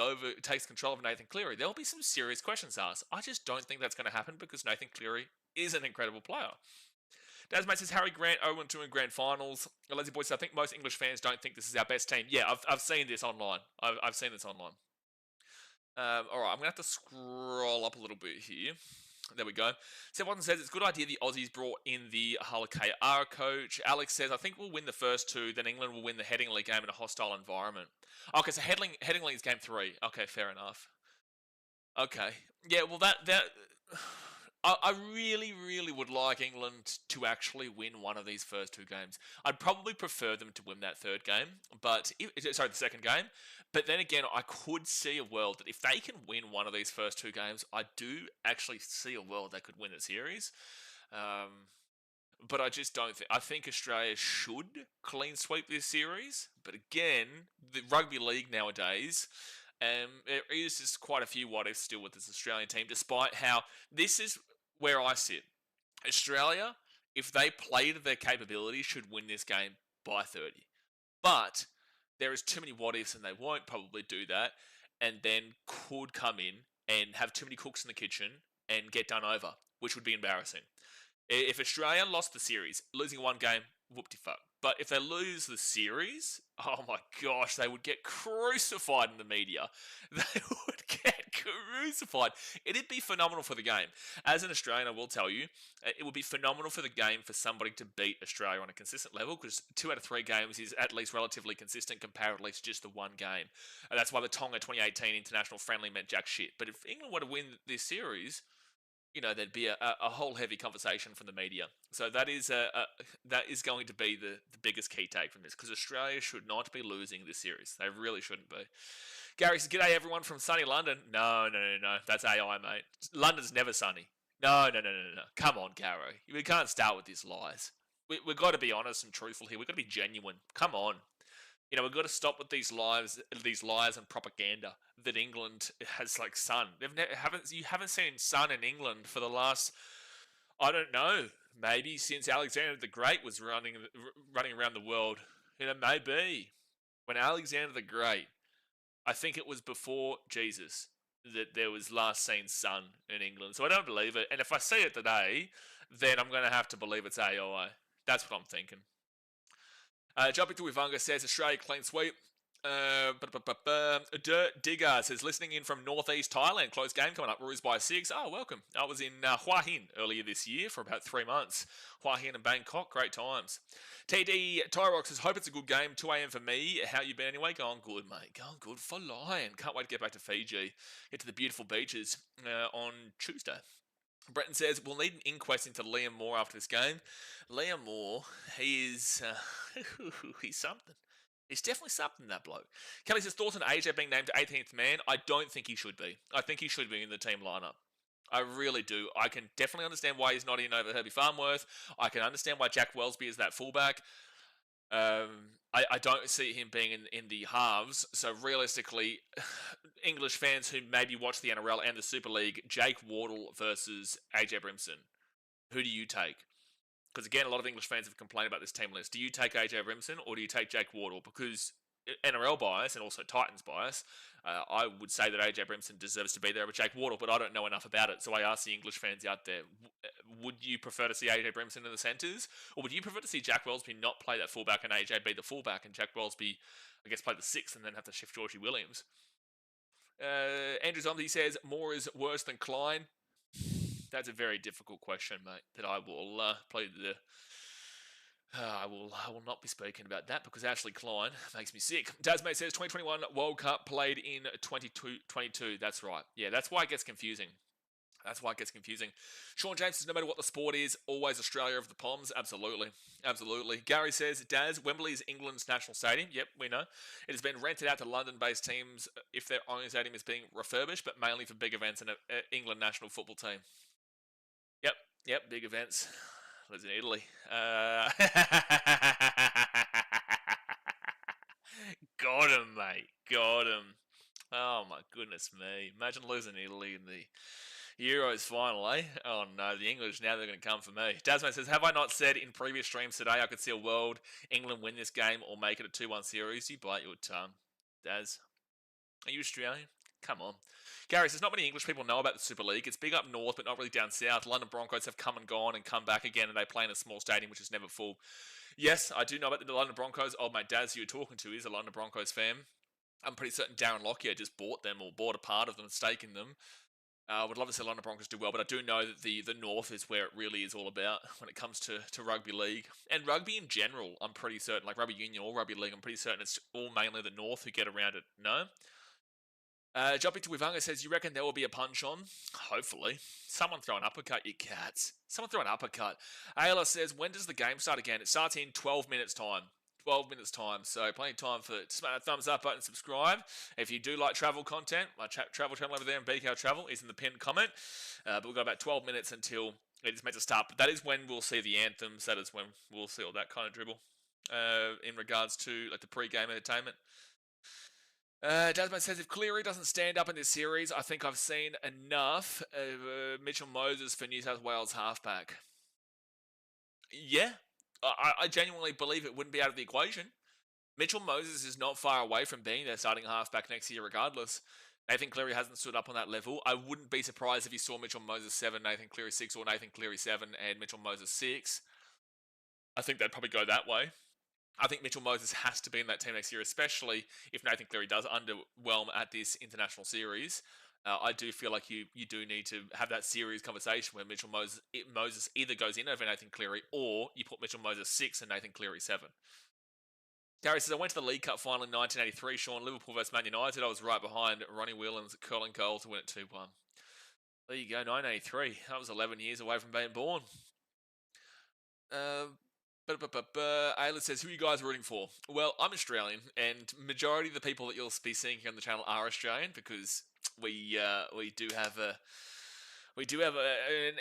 [SPEAKER 1] control of Nathan Cleary, there'll be some serious questions asked. I just don't think that's going to happen because Nathan Cleary is an incredible player. Dasmate says, Harry Grant 0-2 in grand finals. Lazy Boy says, I think most English fans don't think this is our best team. Yeah, I've seen this online. I've seen this online. All right, I'm going to have to scroll up a little bit here. There we go. Seth says, it's a good idea the Aussies brought in the Hull KR coach. Alex says, I think we'll win the first two, then England will win the Headingley game in a hostile environment. Okay, so Headingley is game 3. Okay, fair enough. Okay. Yeah, well, that I really, really would like England to actually win one of these first 2 games. I'd probably prefer them to win that third game, the second game. But then again, I could see a world that if they can win one of these first 2 games, I do actually see a world they could win a series. But I just don't think. I think Australia should clean sweep this series. But again, the rugby league nowadays, there is just quite a few what-ifs still with this Australian team, despite how this is where I sit. Australia, if they play to their capability, should win this game by 30. But there is too many what-ifs, and they won't probably do that, and then could come in and have too many cooks in the kitchen and get done over, which would be embarrassing. If Australia lost the series, losing one game, whoop-de-fuck. But if they lose the series, oh my gosh, they would get crucified in the media. They would get crucified. It'd be phenomenal for the game. As an Australian, I will tell you, it would be phenomenal for the game for somebody to beat Australia on a consistent level, because 2 out of 3 games is at least relatively consistent comparatively to just the one game. And that's why the Tonga 2018 international friendly meant jack shit. But if England were to win this series, there'd be a whole heavy conversation from the media. So that is going to be the biggest key take from this, because Australia should not be losing this series. They really shouldn't be. Gary says, g'day everyone from sunny London. No. That's AI, mate. London's never sunny. No. Come on, Gary. We can't start with these lies. We've got to be honest and truthful here. We've got to be genuine. Come on. We've got to stop with these lies and propaganda that England has sun. You haven't seen sun in England for the last, I don't know. Maybe since Alexander the Great was running around the world. Maybe. When Alexander the Great, I think it was before Jesus, that there was last seen sun in England. So I don't believe it. And if I see it today, then I'm going to have to believe it's AI. That's what I'm thinking. Jumping to Ivanga says Australia clean sweep. Dirt Digger says listening in from northeast Thailand. Close game coming up. Roos by 6. Oh, welcome. I was in Hua Hin earlier this year for about 3 months. Hua Hin and Bangkok. Great times. TD Tyrox says hope it's a good game. 2 a.m. for me. How you been anyway? Going good, mate. Going good for Lion. Can't wait to get back to Fiji. Get to the beautiful beaches on Tuesday. Breton says, we'll need an inquest into Liam Moore after this game. Liam Moore, he is... he's something. He's definitely something, that bloke. Kelly says, thoughts on AJ being named 18th man? I don't think he should be. I think he should be in the team lineup. I really do. I can definitely understand why he's not in over Herbie Farnworth. I can understand why Jack Wellesby is that fullback. I don't see him being in the halves. So realistically, English fans who maybe watch the NRL and the Super League, Jake Wardle versus AJ Brimson. Who do you take? Because again, a lot of English fans have complained about this team list. Do you take AJ Brimson or do you take Jake Wardle? Because NRL bias and also Titans bias, I would say that AJ Brimson deserves to be there with Jake Wardle, but I don't know enough about it. So I ask the English fans out there, would you prefer to see AJ Brimson in the centres? Or would you prefer to see Jack Wellesby not play that fullback and AJ be the fullback and Jack Wellesby, I guess, play the 6 and then have to shift Georgie Williams? Andrew Zombie says, Moore is worse than Klein. That's a very difficult question, mate, that I will play the... I will not be speaking about that because Ashley Klein makes me sick. Dasmate says 2021 World Cup played in 22. That's right. Yeah, that's why it gets confusing. Sean James says no matter what the sport is, always Australia of the Poms. Absolutely. Gary says, Daz, Wembley is England's national stadium. Yep, we know. It has been rented out to London-based teams if their own stadium is being refurbished, but mainly for big events and an England national football team. Yep, big events. Lives in Italy. Got him, mate. Got him. Oh, my goodness me. Imagine losing Italy in the Euros final, eh? Oh, no. The English, now they're going to come for me. Dasman says, have I not said in previous streams today I could see a world England win this game or make it a 2-1 series? You bite your tongue. Daz, are you Australian? Come on. Gary says, not many English people know about the Super League. It's big up north, but not really down south. London Broncos have come and gone and come back again, and they play in a small stadium, which is never full. Yes, I do know about the London Broncos. Old mate Daz, who you're talking to, is a London Broncos fan. I'm pretty certain Darren Lockyer just bought them or bought a part of them, stake in them. Would love to see London Broncos do well, but I do know that the north is where it really is all about when it comes to rugby league. And rugby in general, I'm pretty certain, like rugby union or rugby league, I'm pretty certain it's all mainly the north who get around it. No? Jumping to Ivanga says, you reckon there will be a punch on? Hopefully. Someone throw an uppercut, you cats. Someone throw an uppercut. Ayla says, when does the game start again? It starts in 12 minutes time. 12 minutes time. So plenty of time for smash that thumbs up button, subscribe. If you do like travel content, my travel channel over there in BKRtravel is in the pinned comment. But we've got about 12 minutes until it is meant to start. But that is when we'll see the anthems. That is when we'll see all that kind of dribble in regards to like the pre-game entertainment. Dasman says, if Cleary doesn't stand up in this series, I think I've seen enough of Mitchell Moses for New South Wales halfback. Yeah, I genuinely believe it wouldn't be out of the equation. Mitchell Moses is not far away from being their starting halfback next year regardless. Nathan Cleary hasn't stood up on that level. I wouldn't be surprised if you saw Mitchell Moses 7, Nathan Cleary 6, or Nathan Cleary 7 and Mitchell Moses 6. I think they'd probably go that way. I think Mitchell Moses has to be in that team next year, especially if Nathan Cleary does underwhelm at this international series. I do feel like you do need to have that series conversation where Mitchell Moses either goes in over Nathan Cleary or you put Mitchell Moses 6 and Nathan Cleary 7. Gary says, I went to the League Cup final in 1983, Sean, Liverpool versus Man United. I was right behind Ronnie Whelan's curling goal to win it 2-1. There you go, 1983. I was 11 years away from being born. Ayla says, who are you guys rooting for? Well, I'm Australian, and majority of the people that you'll be seeing here on the channel are Australian because we do have an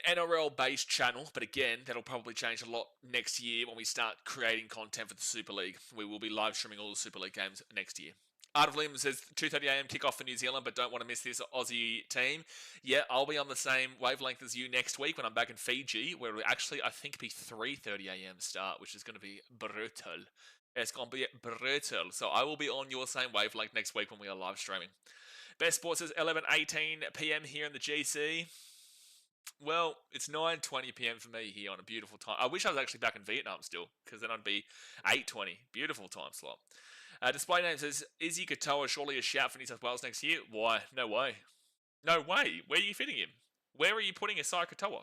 [SPEAKER 1] NRL-based channel, but again, that'll probably change a lot next year when we start creating content for the Super League. We will be live streaming all the Super League games next year. Art of Liam says 2:30 a.m. kickoff for New Zealand, but don't want to miss this Aussie team. Yeah, I'll be on the same wavelength as you next week when I'm back in Fiji, where it'll actually, I think, be 3:30 a.m. start, which is going to be brutal. It's going to be brutal. So I will be on your same wavelength next week when we are live streaming. Best Sports says 11:18 p.m. here in the GC. Well, it's 9:20 p.m. for me here on a beautiful time. I wish I was actually back in Vietnam still, because then I'd be 8:20. Beautiful time slot. Display name says, Izzy Katoa surely a shout for New South Wales next year? Why? No way. No way. Where are you fitting him? Where are you putting Isaiah Katoa?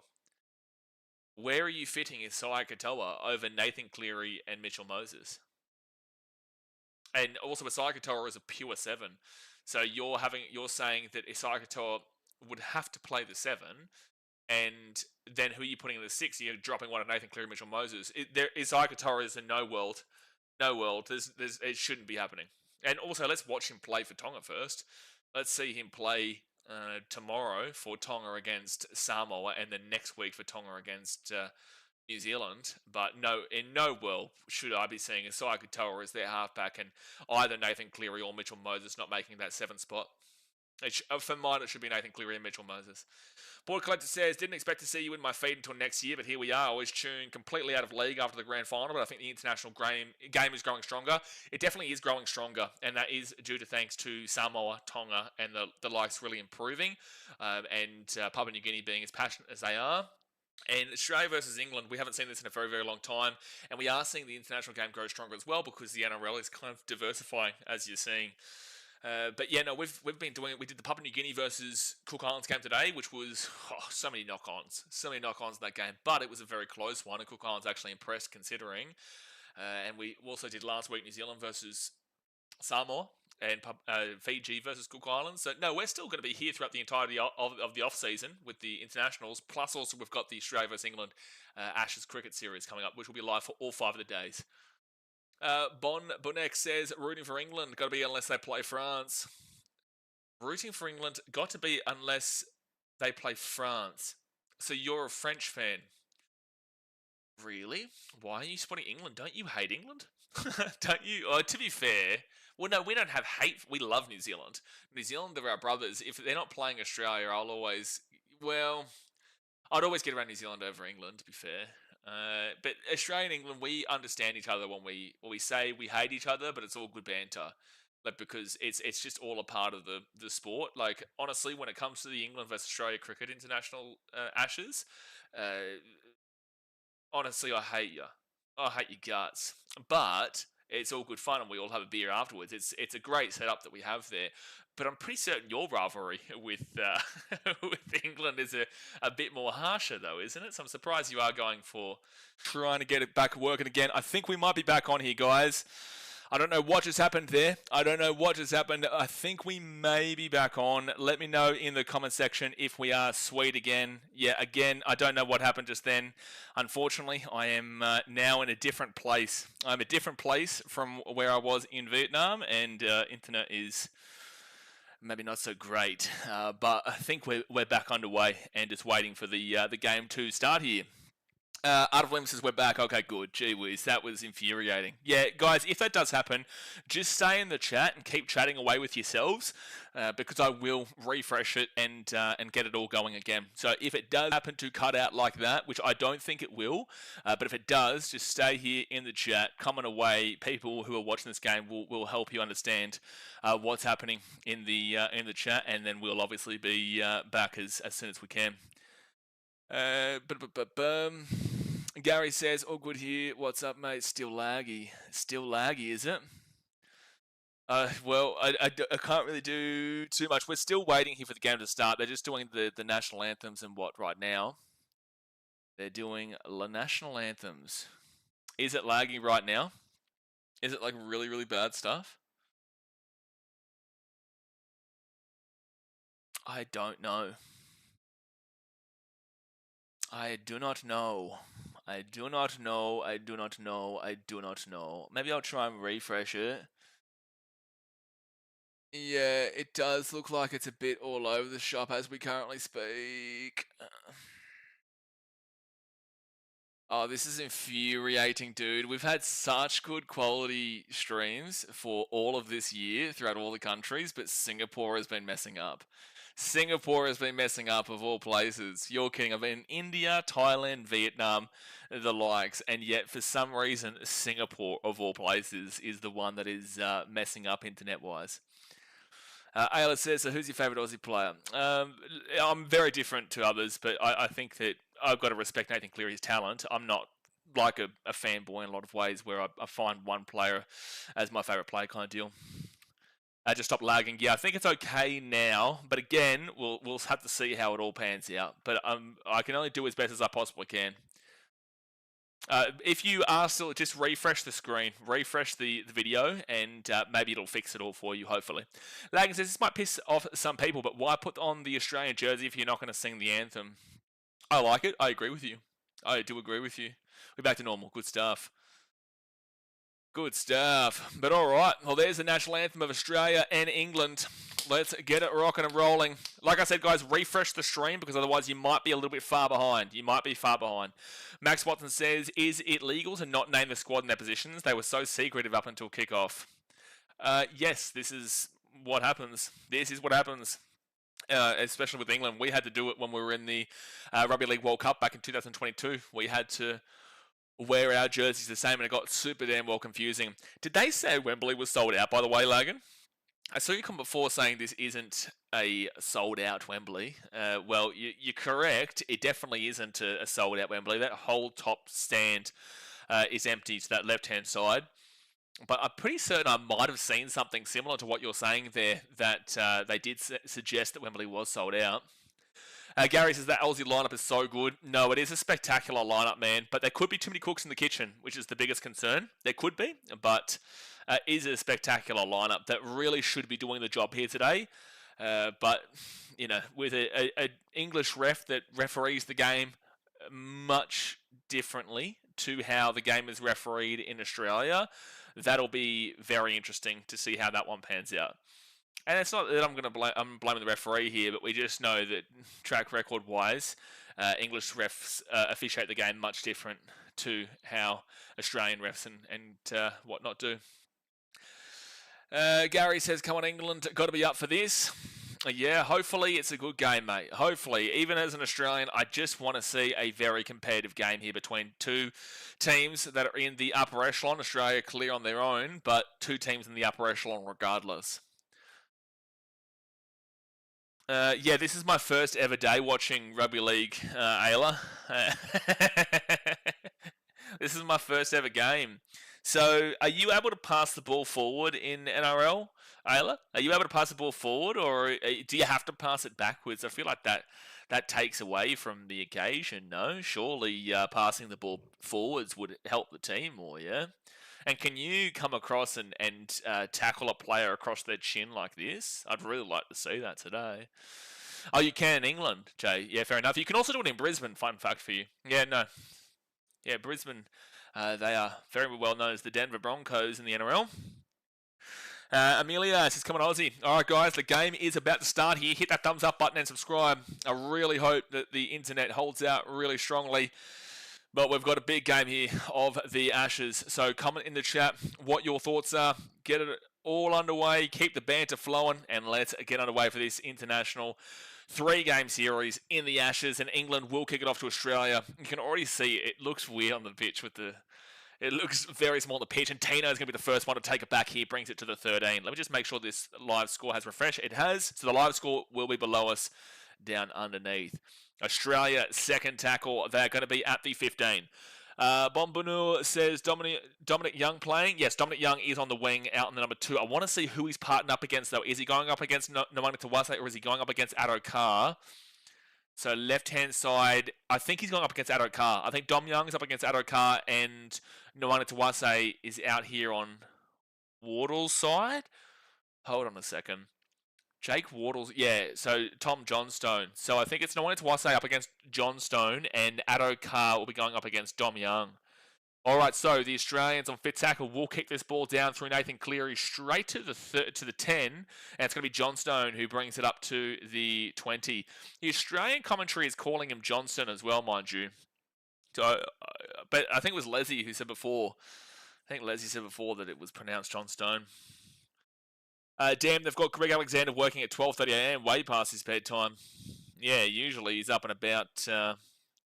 [SPEAKER 1] Where are you fitting Isaiah Katoa over Nathan Cleary and Mitchell Moses? And also Isaiah Katoa is a pure 7. So you're saying that Isaiah Katoa would have to play the 7, and then who are you putting in the 6? You're dropping one of Nathan Cleary, Mitchell Moses. Isaiah Katoa is a no world. No world. It shouldn't be happening. And also, let's watch him play for Tonga first. Let's see him play tomorrow for Tonga against Samoa, and then next week for Tonga against New Zealand. But no, in no world should I be seeing Isaiah Katoa as their halfback, and either Nathan Cleary or Mitchell Moses not making that 7 spot. For mine, it should be Nathan Cleary and Mitchell Moses. Board Collector says, didn't expect to see you in my feed until next year, but here we are. I was tuned completely out of league after the grand final, but I think the international game is growing stronger. It definitely is growing stronger, and that is due to thanks to Samoa, Tonga, and the likes really improving, and Papua New Guinea being as passionate as they are. And Australia versus England, we haven't seen this in a very, very long time, and we are seeing the international game grow stronger as well because the NRL is kind of diversifying, as you're seeing. But yeah, no, we've been doing it. We did the Papua New Guinea versus Cook Islands game today, which was so many knock-ons in that game. But it was a very close one, and Cook Islands actually impressed considering. And we also did last week New Zealand versus Samoa and Fiji versus Cook Islands. So no, we're still going to be here throughout the entirety of the off season with the internationals. Plus, also we've got the Australia versus England Ashes cricket series coming up, which will be live for all 5 of the days. Bonek says, rooting for England, got to be unless they play France. Rooting for England, got to be unless they play France. So you're a French fan. Really? Why are you supporting England? Don't you hate England? Don't you? Oh, to be fair, well, no, we don't have hate. We love New Zealand. New Zealand are our brothers. If they're not playing Australia, I'd always get around New Zealand over England, to be fair. But Australia and England, we understand each other when we say we hate each other, but it's all good banter. Like, because it's just all a part of the sport. Like, honestly, when it comes to the England versus Australia cricket international Ashes, honestly, I hate you. I hate your guts. But it's all good fun, and we all have a beer afterwards. It's a great setup that we have there. But I'm pretty certain your rivalry with with England is a bit more harsher, though, isn't it? So I'm surprised you are going for trying to get it back working again. I think we might be back on here, guys. I don't know what just happened there. I think we may be back on. Let me know in the comment section if we are sweet again. Yeah, again, I don't know what happened just then. Unfortunately, I am now in a different place. I'm a different place from where I was in Vietnam, and internet is maybe not so great. But I think we're back underway and just waiting for the game to start here. Art of Lim says we're back. Okay, good. Gee whiz, that was infuriating. Yeah, guys, if that does happen, just stay in the chat and keep chatting away with yourselves, because I will refresh it and get it all going again. So if it does happen to cut out like that, which I don't think it will, but if it does, just stay here in the chat, comment away. People who are watching this game will help you understand what's happening in the chat, and then we'll obviously be back as soon as we can. Gary says, all good here. What's up, mate? Still laggy, is it? Well, I can't really do too much. We're still waiting here for the game to start. They're just doing the national anthems and what right now? They're doing the national anthems. Is it laggy right now? Is it like really, really bad stuff? I don't know. I do not know. Maybe I'll try and refresh it. Yeah, it does look like it's a bit all over the shop as we currently speak. Oh, this is infuriating, dude. We've had such good quality streams for all of this year throughout all the countries, but Singapore has been messing up. Singapore has been messing up of all places. You're kidding. I've been in India, Thailand, Vietnam, the likes, and yet for some reason, Singapore of all places is the one that is messing up internet-wise. Ayla says, so who's your favourite Aussie player? I'm very different to others, but I think that I've got to respect Nathan Cleary's talent. I'm not like a fanboy in a lot of ways where I find one player as my favourite player kind of deal. Just stop lagging. Yeah, I think it's okay now, but again, we'll have to see how it all pans out. But I can only do as best as I possibly can. If you are still, just refresh the screen, refresh the video, and maybe it'll fix it all for you, hopefully. Lagan says, this might piss off some people, but why put on the Australian jersey if you're not going to sing the anthem? I like it. I agree with you. I do agree with you. We're back to normal. Good stuff. Good stuff. But all right. Well, there's the national anthem of Australia and England. Let's get it rocking and rolling. Like I said, guys, refresh the stream because otherwise you might be a little bit far behind. You might be far behind. Max Watson says, is it legal to not name the squad in their positions? They were so secretive up until kickoff. Yes, this is what happens. This is what happens. Especially with England. We had to do it when we were in the Rugby League World Cup back in 2022. We had to wear our jerseys the same and it got super damn well confusing. Did they say Wembley was sold out, by the way, Logan? I saw you come before saying this isn't a sold-out Wembley. Well, you're correct. It definitely isn't a sold-out Wembley. That whole top stand is empty to that left-hand side. But I'm pretty certain I might have seen something similar to what you're saying there, that they did suggest that Wembley was sold out. Gary says that Aussie lineup is so good. No, it is a spectacular lineup, man. But there could be too many cooks in the kitchen, which is the biggest concern. There could be, but is a spectacular lineup that really should be doing the job here today. But, you know, with an English ref that referees the game much differently to how the game is refereed in Australia, that'll be very interesting to see how that one pans out. And it's not that I'm blaming the referee here, but we just know that track record-wise, English refs officiate the game much different to how Australian refs and whatnot do. Gary says, come on, England, got to be up for this. Yeah, hopefully it's a good game, mate. Hopefully. Even as an Australian, I just want to see a very competitive game here between two teams that are in the upper echelon. Australia clear on their own, but two teams in the upper echelon regardless. Yeah, this is my first ever day watching Rugby League, Ayla. This is my first ever game. So, are you able to pass the ball forward in NRL, Ayla? Are you able to pass the ball forward, or do you have to pass it backwards? I feel like that takes away from the occasion, no? Surely passing the ball forwards would help the team more, yeah? And can you come across and tackle a player across their chin like this? I'd really like to see that today. Oh, you can in England, Jay. Yeah, fair enough. You can also do it in Brisbane, fun fact for you. Yeah, no. Yeah, Brisbane, they are very well known as the Denver Broncos in the NRL. Amelia says, come on, Aussie. All right, guys, the game is about to start here. Hit that thumbs up button and subscribe. I really hope that the internet holds out really strongly. But we've got a big game here of the Ashes. So comment in the chat what your thoughts are. Get it all underway. Keep the banter flowing. And let's get underway for this international 3-game series in the Ashes. And England will kick it off to Australia. You can already see it looks weird on the pitch with the... It looks very small on the pitch. And Tino is going to be the first one to take it back here. Brings it to the 13. Let me just make sure this live score has refreshed. It has. So the live score will be below us down underneath. Australia, second tackle. They're going to be at the 15. Bombunu says Dominic Young playing. Yes, Dominic Young is on the wing, out in the number 2. I want to see who he's partnered up against, though. Is he going up against Nwanga Tawase or is he going up against Addo Carr? So left-hand side, I think he's going up against Addo Carr. I think Dom Young is up against Addo Carr and Nwanga Tawase is out here on Wardle's side. Hold on a second. Jake Wardle's, yeah, so Tom Johnstone. So I think it's Nwanga Tawase up against Johnstone and Addo Carr will be going up against Dom Young. All right, so the Australians on fit tackle will kick this ball down through Nathan Cleary straight to the 10, and it's going to be Johnstone who brings it up to the 20. The Australian commentary is calling him Johnson as well, mind you. But I think it was Leslie who said before. I think Leslie said before that it was pronounced John Stone. Damn, they've got Greg Alexander working at 12:30 a.m. way past his bedtime. Yeah, usually he's up and about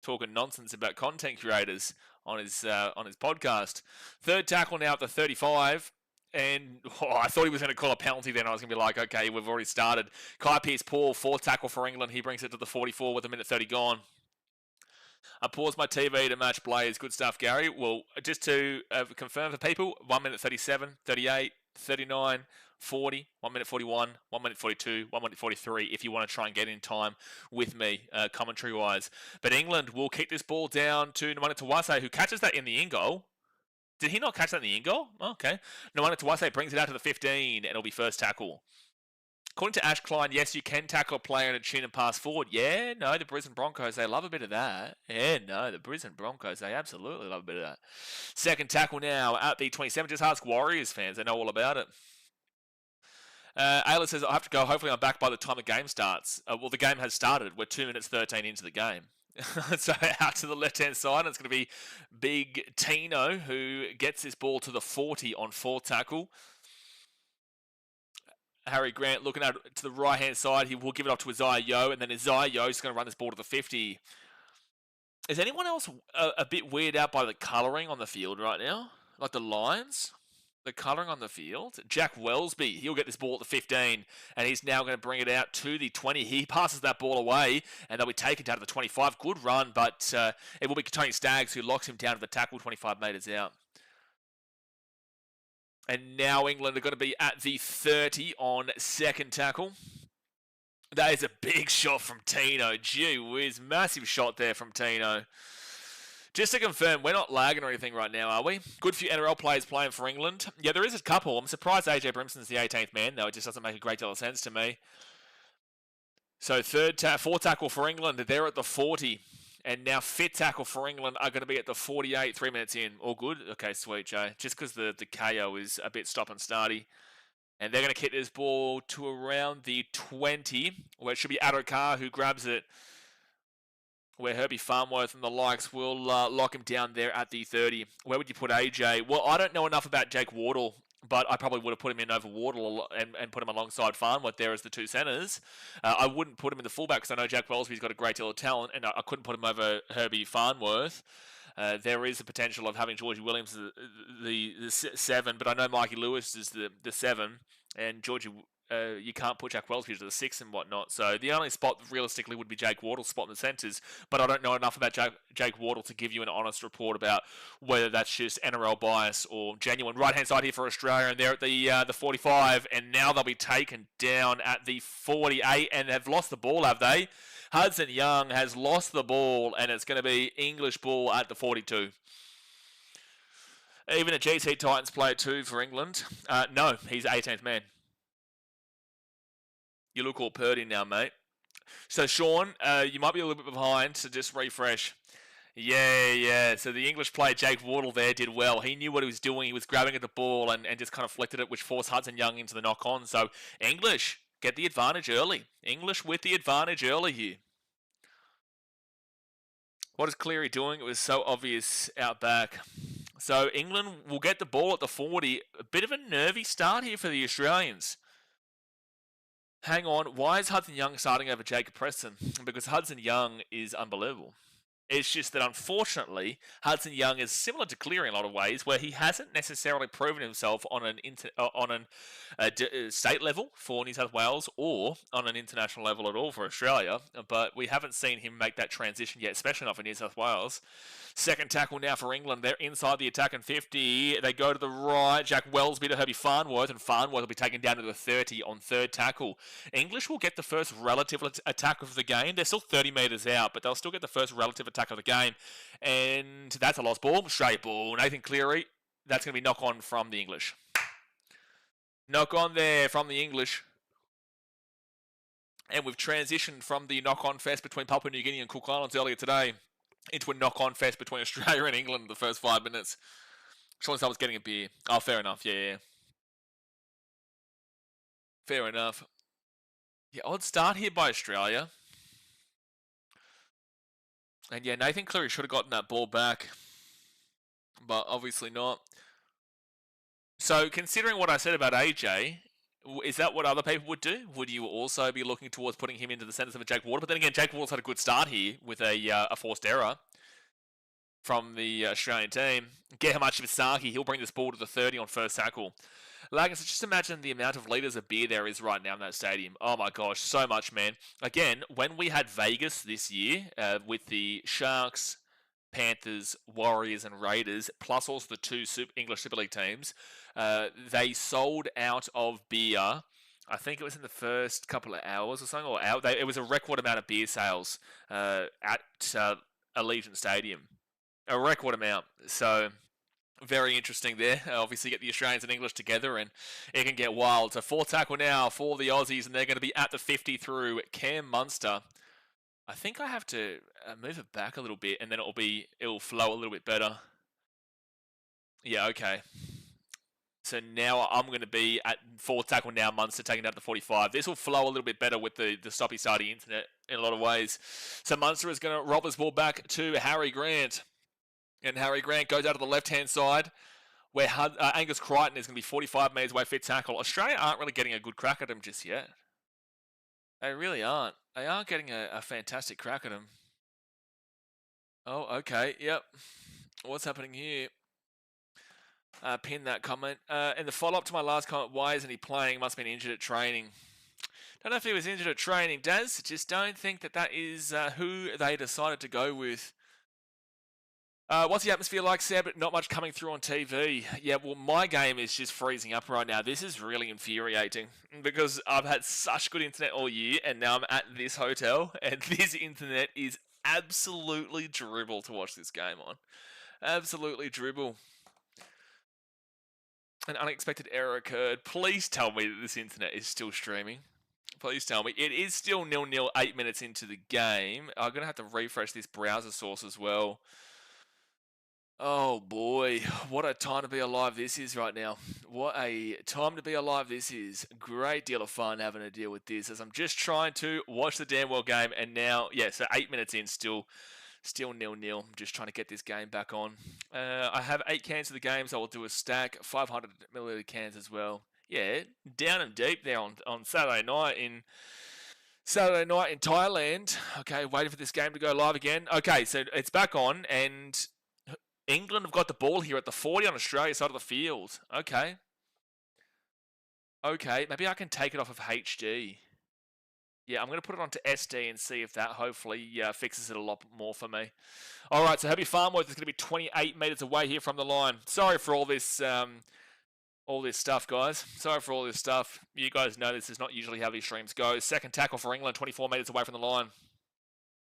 [SPEAKER 1] talking nonsense about content creators on his podcast. Third tackle now at the 35. And I thought he was going to call a penalty then. I was going to be like, okay, we've already started. Kai Pearce-Paul, fourth tackle for England. He brings it to the 44 with a minute 30 gone. I paused my TV to match Blaze. Good stuff, Gary. Well, just to confirm for people, 1 minute 37, 38, 39, 40, 1 minute 41, 1 minute 42, 1 minute 43 if you want to try and get in time with me, commentary-wise. But England will kick this ball down to Nwani Tawase, who catches that in the in-goal. Did he not catch that in the in-goal? Okay. Nwani Tawase brings it out to the 15, and it'll be first tackle. According to Ash Klein, yes, you can tackle a player in a chin and pass forward. Yeah, no, the Brisbane Broncos, they love a bit of that. Yeah, no, the Brisbane Broncos, they absolutely love a bit of that. Second tackle now at the 27. Just ask Warriors fans. They know all about it. Ayla says, I have to go. Hopefully I'm back by the time the game starts. Well, the game has started. We're 2 minutes 13 into the game. So out to the left-hand side, it's going to be Big Tino who gets this ball to the 40 on fourth tackle. Harry Grant looking out to the right-hand side. He will give it up to Isaiah Yeo, and then Isaiah Yeo is going to run this ball to the 50. Is anyone else a bit weirded out by the colouring on the field right now? Like the lines? The colouring on the field? Jack Wellesby, he'll get this ball at the 15, and he's now going to bring it out to the 20. He passes that ball away, and they'll be taken down to the 25. Good run, but it will be Tony Staggs who locks him down to the tackle 25 metres out. And now England are going to be at the 30 on second tackle. That is a big shot from Tino. Gee whiz, massive shot there from Tino. Just to confirm, we're not lagging or anything right now, are we? Good few NRL players playing for England. Yeah, there is a couple. I'm surprised AJ Brimson's the 18th man, though. It just doesn't make a great deal of sense to me. So fourth tackle for England. They're at the 40. And now fifth tackle for England are going to be at the 48, 3 minutes in. All good? Okay, sweet, Joe. Just because the KO is a bit stop and starty. And they're going to kick this ball to around the 20, where it should be Adokar who grabs it, where Herbie Farnworth and the likes will lock him down there at the 30. Where would you put AJ? Well, I don't know enough about Jake Wardle, but I probably would have put him in over Wardle and put him alongside Farnworth there as the two centres. I wouldn't put him in the fullback because I know Jack Wellesby's got a great deal of talent, and I couldn't put him over Herbie Farnworth. There is the potential of having Georgie Williams the 7, but I know Mikey Lewis is the 7, and Georgie, you can't put Jack Wellesby to the 6 and whatnot. So the only spot realistically would be Jake Wardle's spot in the centres, but I don't know enough about Jake Wardle to give you an honest report about whether that's just NRL bias or genuine. Right-hand side here for Australia, and they're at the 45, and now they'll be taken down at the 48, and they've lost the ball, have they? Hudson Young has lost the ball, and it's going to be English ball at the 42. Even a GC Titans player 2 for England. No, he's 18th man. You look all purdy now, mate. So, Sean, you might be a little bit behind, so just refresh. Yeah. So the English player, Jake Wardle, there did well. He knew what he was doing. He was grabbing at the ball and just kind of flicked it, which forced Hudson Young into the knock-on. So, English get the advantage early. English with the advantage early here. What is Cleary doing? It was so obvious out back. So England will get the ball at the 40. A bit of a nervy start here for the Australians. Hang on. Why is Hudson Young starting over Jacob Preston? Because Hudson Young is unbelievable. It's just that, unfortunately, Hudson Young is similar to Cleary in a lot of ways, where he hasn't necessarily proven himself on a state level for New South Wales or on an international level at all for Australia. But we haven't seen him make that transition yet, especially not for New South Wales. Second tackle now for England. They're inside the attack in 50. They go to the right. Jack Wellesby to Herbie Farnworth, and Farnworth will be taken down to the 30 on third tackle. English will get the first relative attack of the game. They're still 30 metres out, but they'll still get the first relative attack of the game. And that's a lost ball. Straight ball. Nathan Cleary. That's going to be knock on from the English. Knock on there from the English. And we've transitioned from the knock-on fest between Papua New Guinea and Cook Islands earlier today into a knock-on fest between Australia and England in the first 5 minutes. Sean was getting a beer. Oh, fair enough. Yeah. Fair enough. Yeah, odd start here by Australia. And yeah, Nathan Cleary should have gotten that ball back, but obviously not. So considering what I said about AJ, is that what other people would do? Would you also be looking towards putting him into the centre of a Jake Water? But then again, Jake Water's had a good start here with a forced error from the Australian team. Gehamachi Misaki, he'll bring this ball to the 30 on first tackle. Lagans, just imagine the amount of litres of beer there is right now in that stadium. Oh my gosh, so much, man. Again, when we had Vegas this year with the Sharks, Panthers, Warriors, and Raiders, plus also the two English Super League teams, they sold out of beer. I think it was in the first couple of hours or something, it was a record amount of beer sales at Allegiant Stadium. A record amount. So very interesting there. Obviously, get the Australians and English together, and it can get wild. So, fourth tackle now for the Aussies, and they're going to be at the 50 through Cam Munster. I think I have to move it back a little bit, and then it'll flow a little bit better. Yeah, okay. So now I'm going to be at fourth tackle now, Munster taking it out to 45. This will flow a little bit better with the stoppy-starty internet in a lot of ways. So Munster is going to rob this ball back to Harry Grant. And Harry Grant goes out to the left-hand side where Angus Crichton is going to be 45 metres away, fit tackle. Australia aren't really getting a good crack at him just yet. They really aren't. They aren't getting a fantastic crack at him. Oh, okay. Yep. What's happening here? Pin that comment. And the follow-up to my last comment, why isn't he playing? Must have been injured at training. Don't know if he was injured at training, Daz. Just don't think that is who they decided to go with. What's the atmosphere like, Seb? Not much coming through on TV. Yeah, well, my game is just freezing up right now. This is really infuriating because I've had such good internet all year, and now I'm at this hotel, and this internet is absolutely dribble to watch this game on. Absolutely dribble. An unexpected error occurred. Please tell me that this internet is still streaming. Please tell me. It is still 0-0, 8 minutes into the game. I'm going to have to refresh this browser source as well. Oh boy, what a time to be alive this is right now. What a time to be alive this is. Great deal of fun having to deal with this as I'm just trying to watch the damn well game, and now, yeah, so 8 minutes in, still 0-0. I'm just trying to get this game back on. I have 8 cans of the game, so I'll do a stack, 500 milliliter cans as well. Yeah, down and deep there on Saturday night in Thailand. Okay, waiting for this game to go live again. Okay, so it's back on, and England have got the ball here at the 40 on Australia's side of the field. Okay. Okay, maybe I can take it off of HD. Yeah, I'm going to put it onto SD and see if that hopefully fixes it a lot more for me. All right, so Happy Farmworth is going to be 28 metres away here from the line. Sorry for all this stuff, guys. Sorry for all this stuff. You guys know this is not usually how these streams go. Second tackle for England, 24 metres away from the line.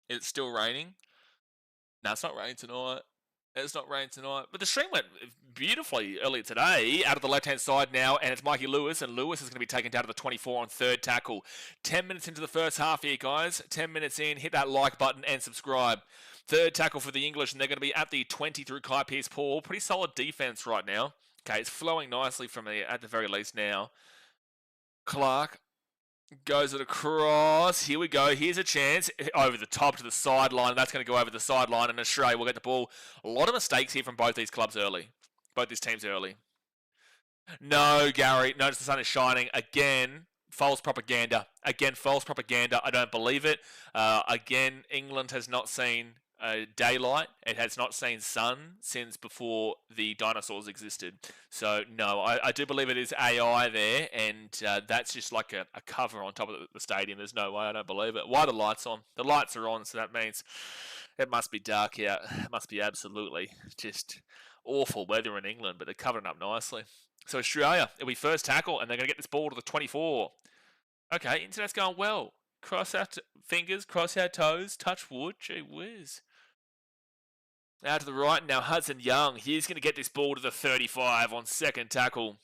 [SPEAKER 1] It's still raining. No, it's not raining tonight. It's not raining tonight. But the stream went beautifully earlier today. Out of the left-hand side now, and it's Mikey Lewis, and Lewis is going to be taken down to the 24 on third tackle. 10 minutes into the first half here, guys. 10 minutes in. Hit that like button and subscribe. Third tackle for the English, and they're going to be at the 20 through Kai Pearce-Paul. Pretty solid defense right now. Okay, it's flowing nicely from at the very least now. Clark goes it across. Here we go. Here's a chance. Over the top to the sideline. That's going to go over the sideline, and Australia will get the ball. A lot of mistakes here from both these clubs early. Both these teams early. No, Gary. Notice the sun is shining. Again, false propaganda. Again, false propaganda. I don't believe it. Again, England has not seen daylight. It has not seen sun since before the dinosaurs existed. So no, I do believe it is AI there, and that's just like a cover on top of the stadium. There's no way. I don't believe it. Why are the lights on? The lights are on, so that means it must be dark out. It must be absolutely just awful weather in England, but they're covering up nicely. So Australia, it'll be first tackle, and they're going to get this ball to the 24. Okay, internet's going well. Cross our fingers, cross our toes, touch wood. Gee whiz. Now to the right, now Hudson Young. He's going to get this ball to the 35 on second tackle.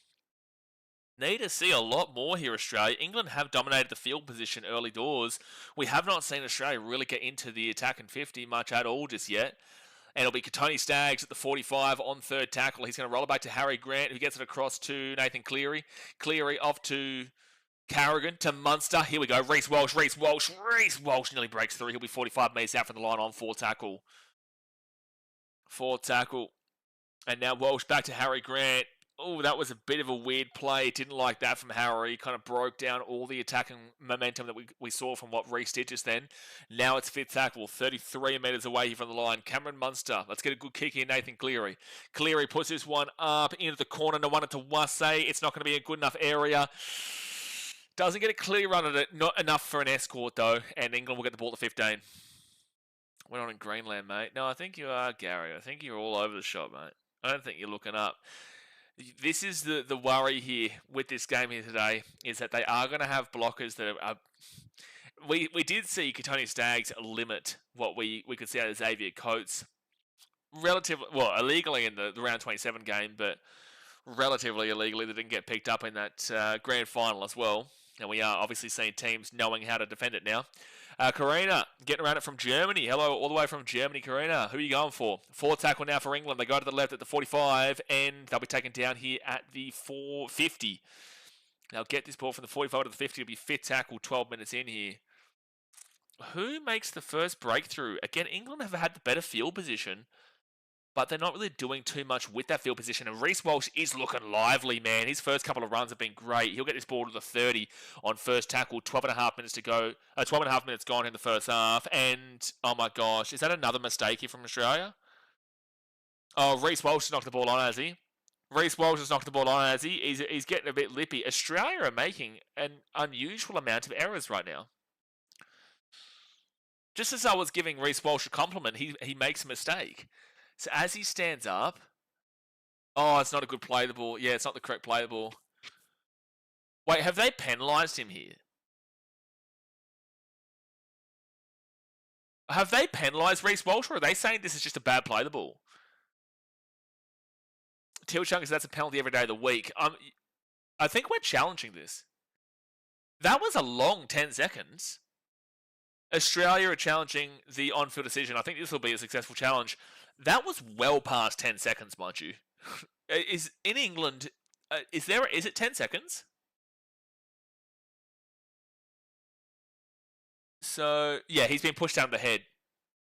[SPEAKER 1] Need to see a lot more here, Australia. England have dominated the field position early doors. We have not seen Australia really get into the attack in 50 much at all just yet. And it'll be Tony Staggs at the 45 on third tackle. He's going to roll it back to Harry Grant, who gets it across to Nathan Cleary. Cleary off to Carrigan to Munster. Here we go. Reece Walsh nearly breaks through. He'll be 45 metres out from the line on 4 tackle. 4 tackle. And now Walsh back to Harry Grant. Oh, that was a bit of a weird play. Didn't like that from Harry. He kind of broke down all the attacking momentum that we saw from what Reece did just then. Now it's 5th tackle, 33 metres away here from the line. Cameron Munster. Let's get a good kick here, Nathan Cleary. Cleary puts this one up into the corner. No one to Wassay. It's not going to be a good enough area. Doesn't get a clear run at it. Not enough for an escort, though. And England will get the ball to 15. We're not in Greenland, mate. No, I think you are, Gary. I think you're all over the shop, mate. I don't think you're looking up. This is the worry here with this game here today, is that they are going to have blockers that are... We did see Katoni Staggs limit what we could see out of Xavier Coates relatively... Well, illegally in the round 27 game, but relatively illegally. They didn't get picked up in that grand final as well. And we are obviously seeing teams knowing how to defend it now. Karina, getting around it from Germany. Hello, all the way from Germany, Karina. Who are you going for? 4 tackle now for England. They go to the left at the 45, and they'll be taken down here at the 450. They'll get this ball from the 45 to the 50. It'll be 5th tackle, 12 minutes in here. Who makes the first breakthrough? Again, England have had the better field position, but they're not really doing too much with that field position. And Reece Walsh is looking lively, man. His first couple of runs have been great. He'll get this ball to the 30 on first tackle. 12.5 minutes to go. 12.5 minutes gone in the first half. And, oh my gosh, is that another mistake here from Australia? Oh, Reece Walsh has knocked the ball on, has he? Reece Walsh has knocked the ball on, has he? He's getting a bit lippy. Australia are making an unusual amount of errors right now. Just as I was giving Reece Walsh a compliment, he makes a mistake. So as he stands up... Oh, it's not a good play the ball. Yeah, it's not the correct play the ball. Wait, have they penalised him here? Have they penalised Reece Walsh, or are they saying this is just a bad play the ball? Teal Chunk says that's a penalty every day of the week. I think we're challenging this. That was a long 10 seconds. Australia are challenging the on-field decision. I think this will be a successful challenge. That was well past 10 seconds, mind you. Is in England, is it 10 seconds? So, yeah, he's been pushed down the head.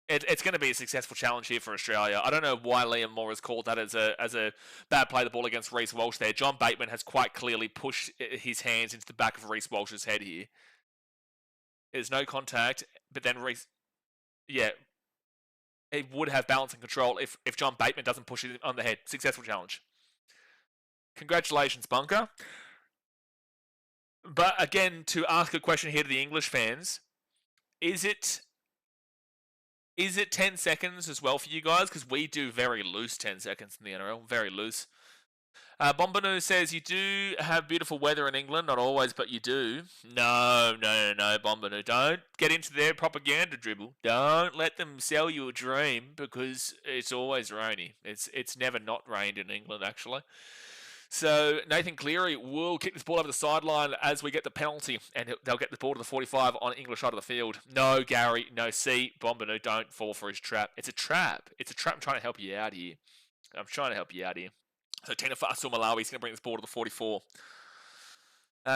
[SPEAKER 1] It's going to be a successful challenge here for Australia. I don't know why Liam Moore has called that as a bad play the ball against Reece Walsh there. John Bateman has quite clearly pushed his hands into the back of Reece Walsh's head here. There's no contact, but then Reece... Yeah, it would have balance and control if John Bateman doesn't push it on the head. Successful challenge. Congratulations, Bunker. But again, to ask a question here to the English fans, is it 10 seconds as well for you guys? Because we do very loose 10 seconds in the NRL. Very loose. Bombanu says, you do have beautiful weather in England. Not always, but you do. No, Bombanu. Don't get into their propaganda dribble. Don't let them sell you a dream, because it's always rainy. It's never not rained in England, actually. So Nathan Cleary will kick this ball over the sideline as we get the penalty, and they'll get the ball to the 45 on English side of the field. No, Gary. No, see, Bombanu, don't fall for his trap. It's a trap. It's a trap. I'm trying to help you out here. So Tina Fasul Malawi's going to bring this ball to the 44.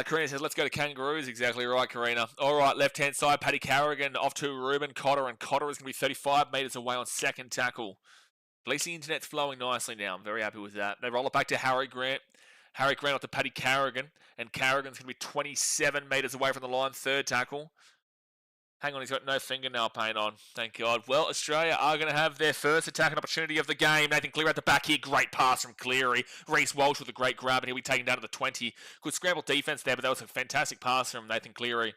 [SPEAKER 1] Karina says, let's go to Kangaroos. Exactly right, Karina. All right, left-hand side, Paddy Carrigan off to Ruben Cotter, and Cotter is going to be 35 metres away on second tackle. At least the internet's flowing nicely now. I'm very happy with that. They roll it back to Harry Grant. Harry Grant off to Paddy Carrigan, and Carrigan's going to be 27 metres away from the line, third tackle. Hang on, he's got no fingernail paint on. Thank God. Well, Australia are going to have their first attacking opportunity of the game. Nathan Cleary at the back here. Great pass from Cleary. Reece Walsh with a great grab, and he'll be taken down to the 20. Good scramble defence there, but that was a fantastic pass from Nathan Cleary.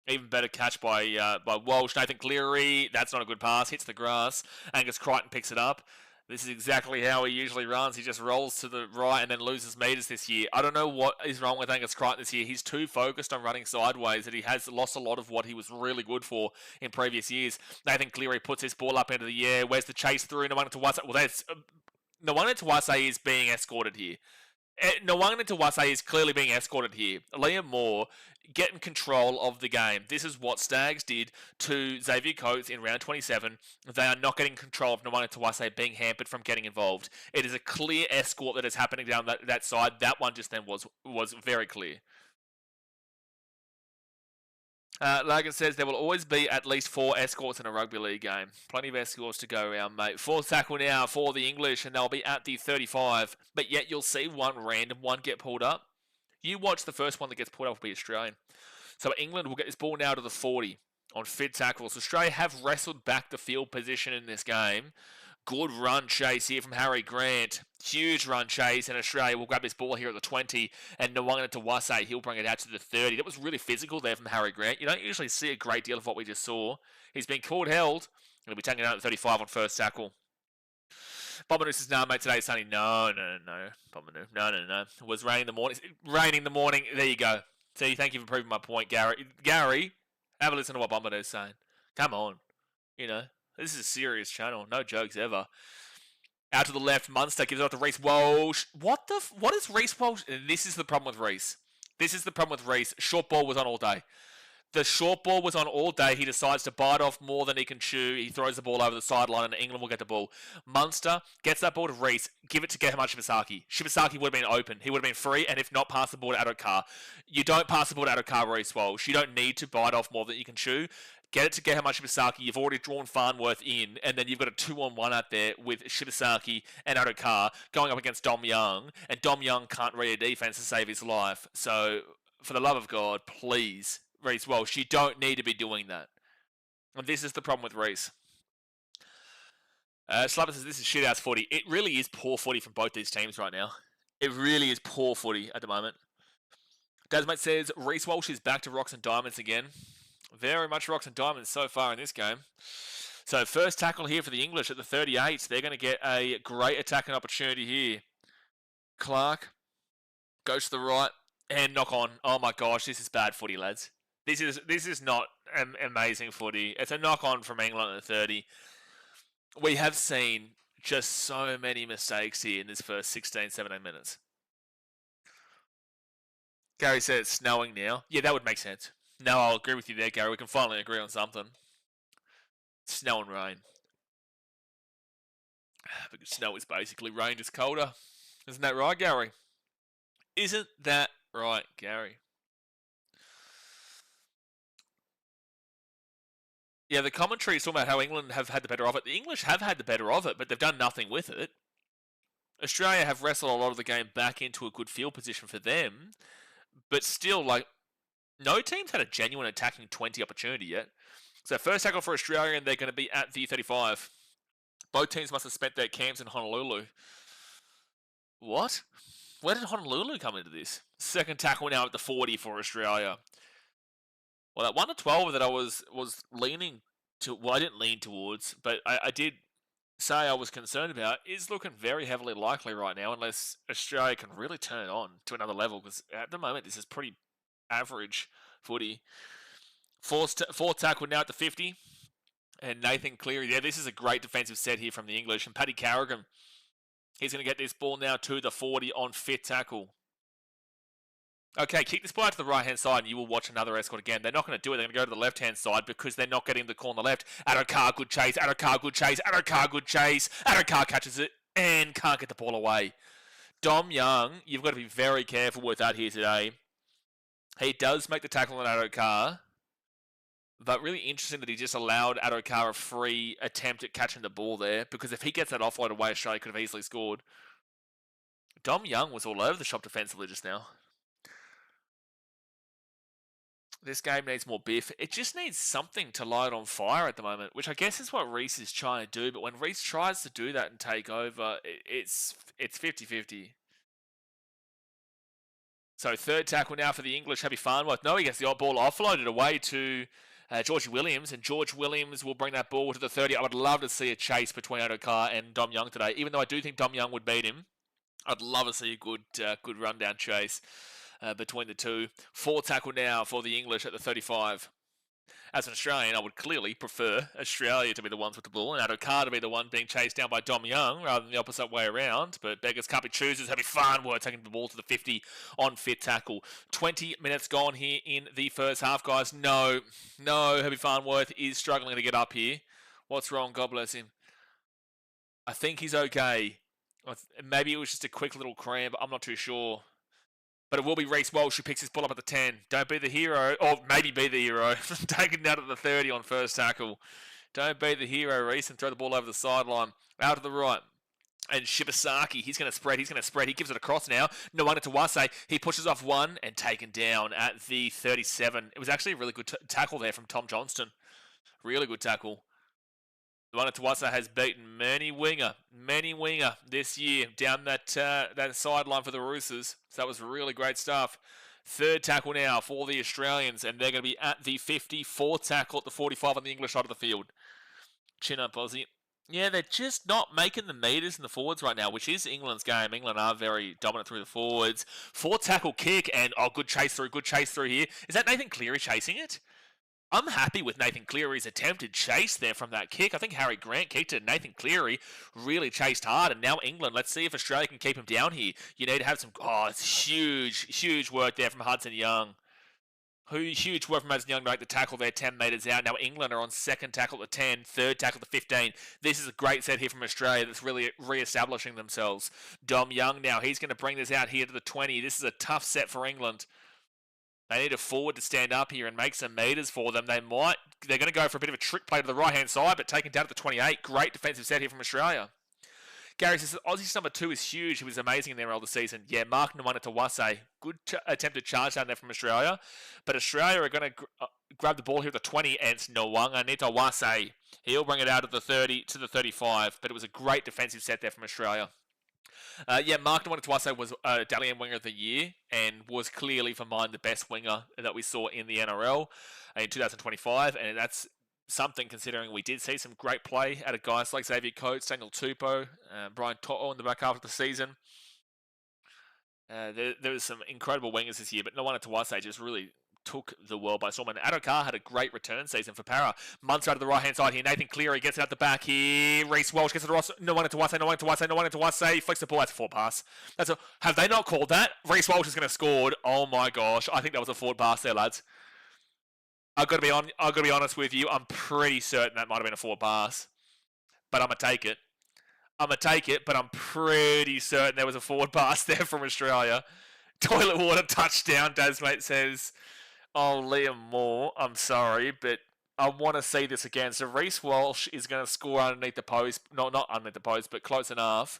[SPEAKER 1] Even better catch by Walsh. Nathan Cleary, that's not a good pass. Hits the grass. Angus Crichton picks it up. This is exactly how he usually runs. He just rolls to the right and then loses meters this year. I don't know what is wrong with Angus Crichton this year. He's too focused on running sideways that he has lost a lot of what he was really good for in previous years. Nathan Cleary puts his ball up into the air. Where's the chase through? Nwanga Tawase. Well, Nwanga Tawase is being escorted here. Nwanga Tawase is clearly being escorted here. Liam Moore getting control of the game. This is what Stags did to Xavier Coates in round 27. They are not getting control of Nwanga Tawase being hampered from getting involved. It is a clear escort that is happening down that side. That one just then was very clear. Logan says there will always be at least 4 escorts in a rugby league game. Plenty of escorts to go around, mate. Fourth tackle now for the English, and they'll be at the 35. But yet you'll see one random one get pulled up. You watch the first one that gets pulled up will be Australian. So England will get this ball now to the 40 on fit tackles. Australia have wrestled back the field position in this game. Good run chase here from Harry Grant. Huge run chase, and Australia will grab this ball here at the 20, and Nwanga Tawase, he'll bring it out to the 30. That was really physical there from Harry Grant. You don't usually see a great deal of what we just saw. He's been called held. He'll be taking it out at the 35 on first tackle. Bombanoo says, "No, mate, today's sunny." No. Bombanoo, no. It was raining in the morning. Raining in the morning. There you go. See, thank you for proving my point, Gary. Gary, have a listen to what Bombanoo's saying. Come on. You know, this is a serious channel. No jokes ever. Out to the left, Munster gives it off to Reece Walsh. What is Reece Walsh? This is the problem with Reece. Short ball was on all day. The short ball was on all day. He decides to bite off more than he can chew. He throws the ball over the sideline, and England will get the ball. Munster gets that ball to Reece. Give it to Gehama Shibasaki. Shibasaki would have been open. He would have been free, and if not, pass the ball to Addo-Carr. You don't pass the ball to Addo-Carr, Reece Walsh. You don't need to bite off more than you can chew. Get it to Gehama Shibasaki. You've already drawn Farnworth in, and then you've got a 2-on-1 out there with Shibasaki and Addo-Carr going up against Dom Young, and Dom Young can't read a defense to save his life. So, for the love of God, please, Reece Walsh, you don't need to be doing that. And this is the problem with Reece. Slubber says this is shithouse footy. It really is poor footy from both these teams right now. It really is poor footy at the moment. Dasmate says Reece Walsh is back to rocks and diamonds again. Very much rocks and diamonds so far in this game. So first tackle here for the English at the 38. They're going to get a great attacking opportunity here. Clark goes to the right and knock on. Oh my gosh, this is bad footy, lads. This is not amazing footy. It's a knock on from England at the 30. We have seen just so many mistakes here in this first 16, 17 minutes. Gary said it's snowing now. Yeah, that would make sense. No, I'll agree with you there, Gary. We can finally agree on something. Snow and rain. Because snow is basically rain, just colder. Isn't that right, Gary? Isn't that right, Gary? Yeah, the commentary is talking about how England have had the better of it. The English have had the better of it, but they've done nothing with it. Australia have wrestled a lot of the game back into a good field position for them, but still, like, no team's had a genuine attacking 20 opportunity yet. So first tackle for Australia, and they're going to be at the 35. Both teams must have spent their camps in Honolulu. What? Where did Honolulu come into this? Second tackle now at the 40 for Australia. Well, that 1 to 12 that I was leaning to, well, I didn't lean towards, but I did say I was concerned about, is looking very heavily likely right now, unless Australia can really turn it on to another level, because at the moment this is pretty average footy. Fourth tackle now at the 50, and Nathan Cleary there. This is a great defensive set here from the English, and Paddy Carrigan, he's going to get this ball now to the 40 on fit tackle. Okay, kick this ball out to the right-hand side, and you will watch another escort again. They're not going to do it. They're going to go to the left-hand side because they're not getting the call on the left. Addo-Carr, good chase. Addo-Carr, good chase. Addo-Carr, good chase. Addo-Carr catches it and can't get the ball away. Dom Young, you've got to be very careful with that here today. He does make the tackle on Addo-Carr, but really interesting that he just allowed Addo-Carr a free attempt at catching the ball there, because if he gets that offload away, Australia could have easily scored. Dom Young was all over the shop defensively just now. This game needs more biff. It just needs something to light on fire at the moment, which I guess is what Reece is trying to do. But when Reece tries to do that and take over, it's 50-50. So third tackle now for the English. Happy Farnworth. No, he gets the ball offloaded away to George Williams, and George Williams will bring that ball to the 30. I would love to see a chase between Addo-Carr and Dom Young today, even though I do think Dom Young would beat him. I'd love to see a good rundown chase between the two. Fourth tackle now for the English at the 35. As an Australian, I would clearly prefer Australia to be the ones with the ball and Addo-Carr to be the one being chased down by Dom Young rather than the opposite way around. But beggars can't be choosers. Happy Farnworth taking the ball to the 50 on fit tackle. 20 minutes gone here in the first half, guys. No, Happy Farnworth is struggling to get up here. What's wrong? God bless him. I think he's okay. Maybe it was just a quick little cramp. I'm not too sure. But it will be Reece Walsh who picks his ball up at the 10. Don't be the hero, or maybe be the hero. Taken down at the 30 on first tackle. Don't be the hero, Reece, and throw the ball over the sideline. Out to the right. And Shibasaki, he's going to spread. He gives it across now. Nwanga Tawase, he pushes off one and taken down at the 37. It was actually a really good tackle there from Tom Johnston. Really good tackle. Nwanga Tawase has beaten many winger this year down that sideline for the Roosters. So that was really great stuff. Third tackle now for the Australians, and they're going to be at the 50. Fourth tackle at the 45 on the English side of the field. Chin up, Aussie. Yeah, they're just not making the meters in the forwards right now, which is England's game. England are very dominant through the forwards. Fourth tackle kick, and good chase through here. Is that Nathan Cleary chasing it? I'm happy with Nathan Cleary's attempted chase there from that kick. I think Harry Grant kicked it. Nathan Cleary really chased hard, and now England. Let's see if Australia can keep him down here. You need to have some... Oh, it's huge work there from Hudson Young. Huge work from Hudson Young to make the tackle there 10 metres out. Now England are on second tackle at the 10, third tackle at the 15. This is a great set here from Australia that's really re-establishing themselves. Dom Young now, he's going to bring this out here to the 20. This is a tough set for England. They need a forward to stand up here and make some metres for them. They're going to go for a bit of a trick play to the right-hand side, but taken down at the 28. Great defensive set here from Australia. Gary says, Aussie's number 2 is huge. He was amazing in their role this season. Yeah, Mark Nwanga Tawase. Good attempted charge down there from Australia. But Australia are going to grab the ball here at the 20, and it's Nwanga Tawase. He'll bring it out of the 30 to the 35. But it was a great defensive set there from Australia. Mark Nwanga Tawase was Dally M Winger of the Year and was clearly, for mine, the best winger that we saw in the NRL in 2025. And that's something considering we did see some great play out of guys like Xavier Coates, Daniel Tupou, Brian To'o in the back half of the season. There was some incredible wingers this year, but Nwanga Tawase just really took the world by storm. And Adokar had a great return season for Para. Munster out of the right-hand side here. Nathan Cleary gets it out the back here. Reece Walsh gets it to Ross. Nwanga Tawase. Flicks the ball. That's a forward pass. Have they not called that? Reece Walsh is going to score. Oh my gosh. I think that was a forward pass there, lads. I've got to be honest with you. I'm pretty certain that might have been a forward pass. But I'm going to take it. But I'm pretty certain there was a forward pass there from Australia. Toilet water touchdown, Dasmate says. Oh, Liam Moore, I'm sorry, but I want to see this again. So Reece Walsh is going to score underneath the post. No, not underneath the post, but close enough.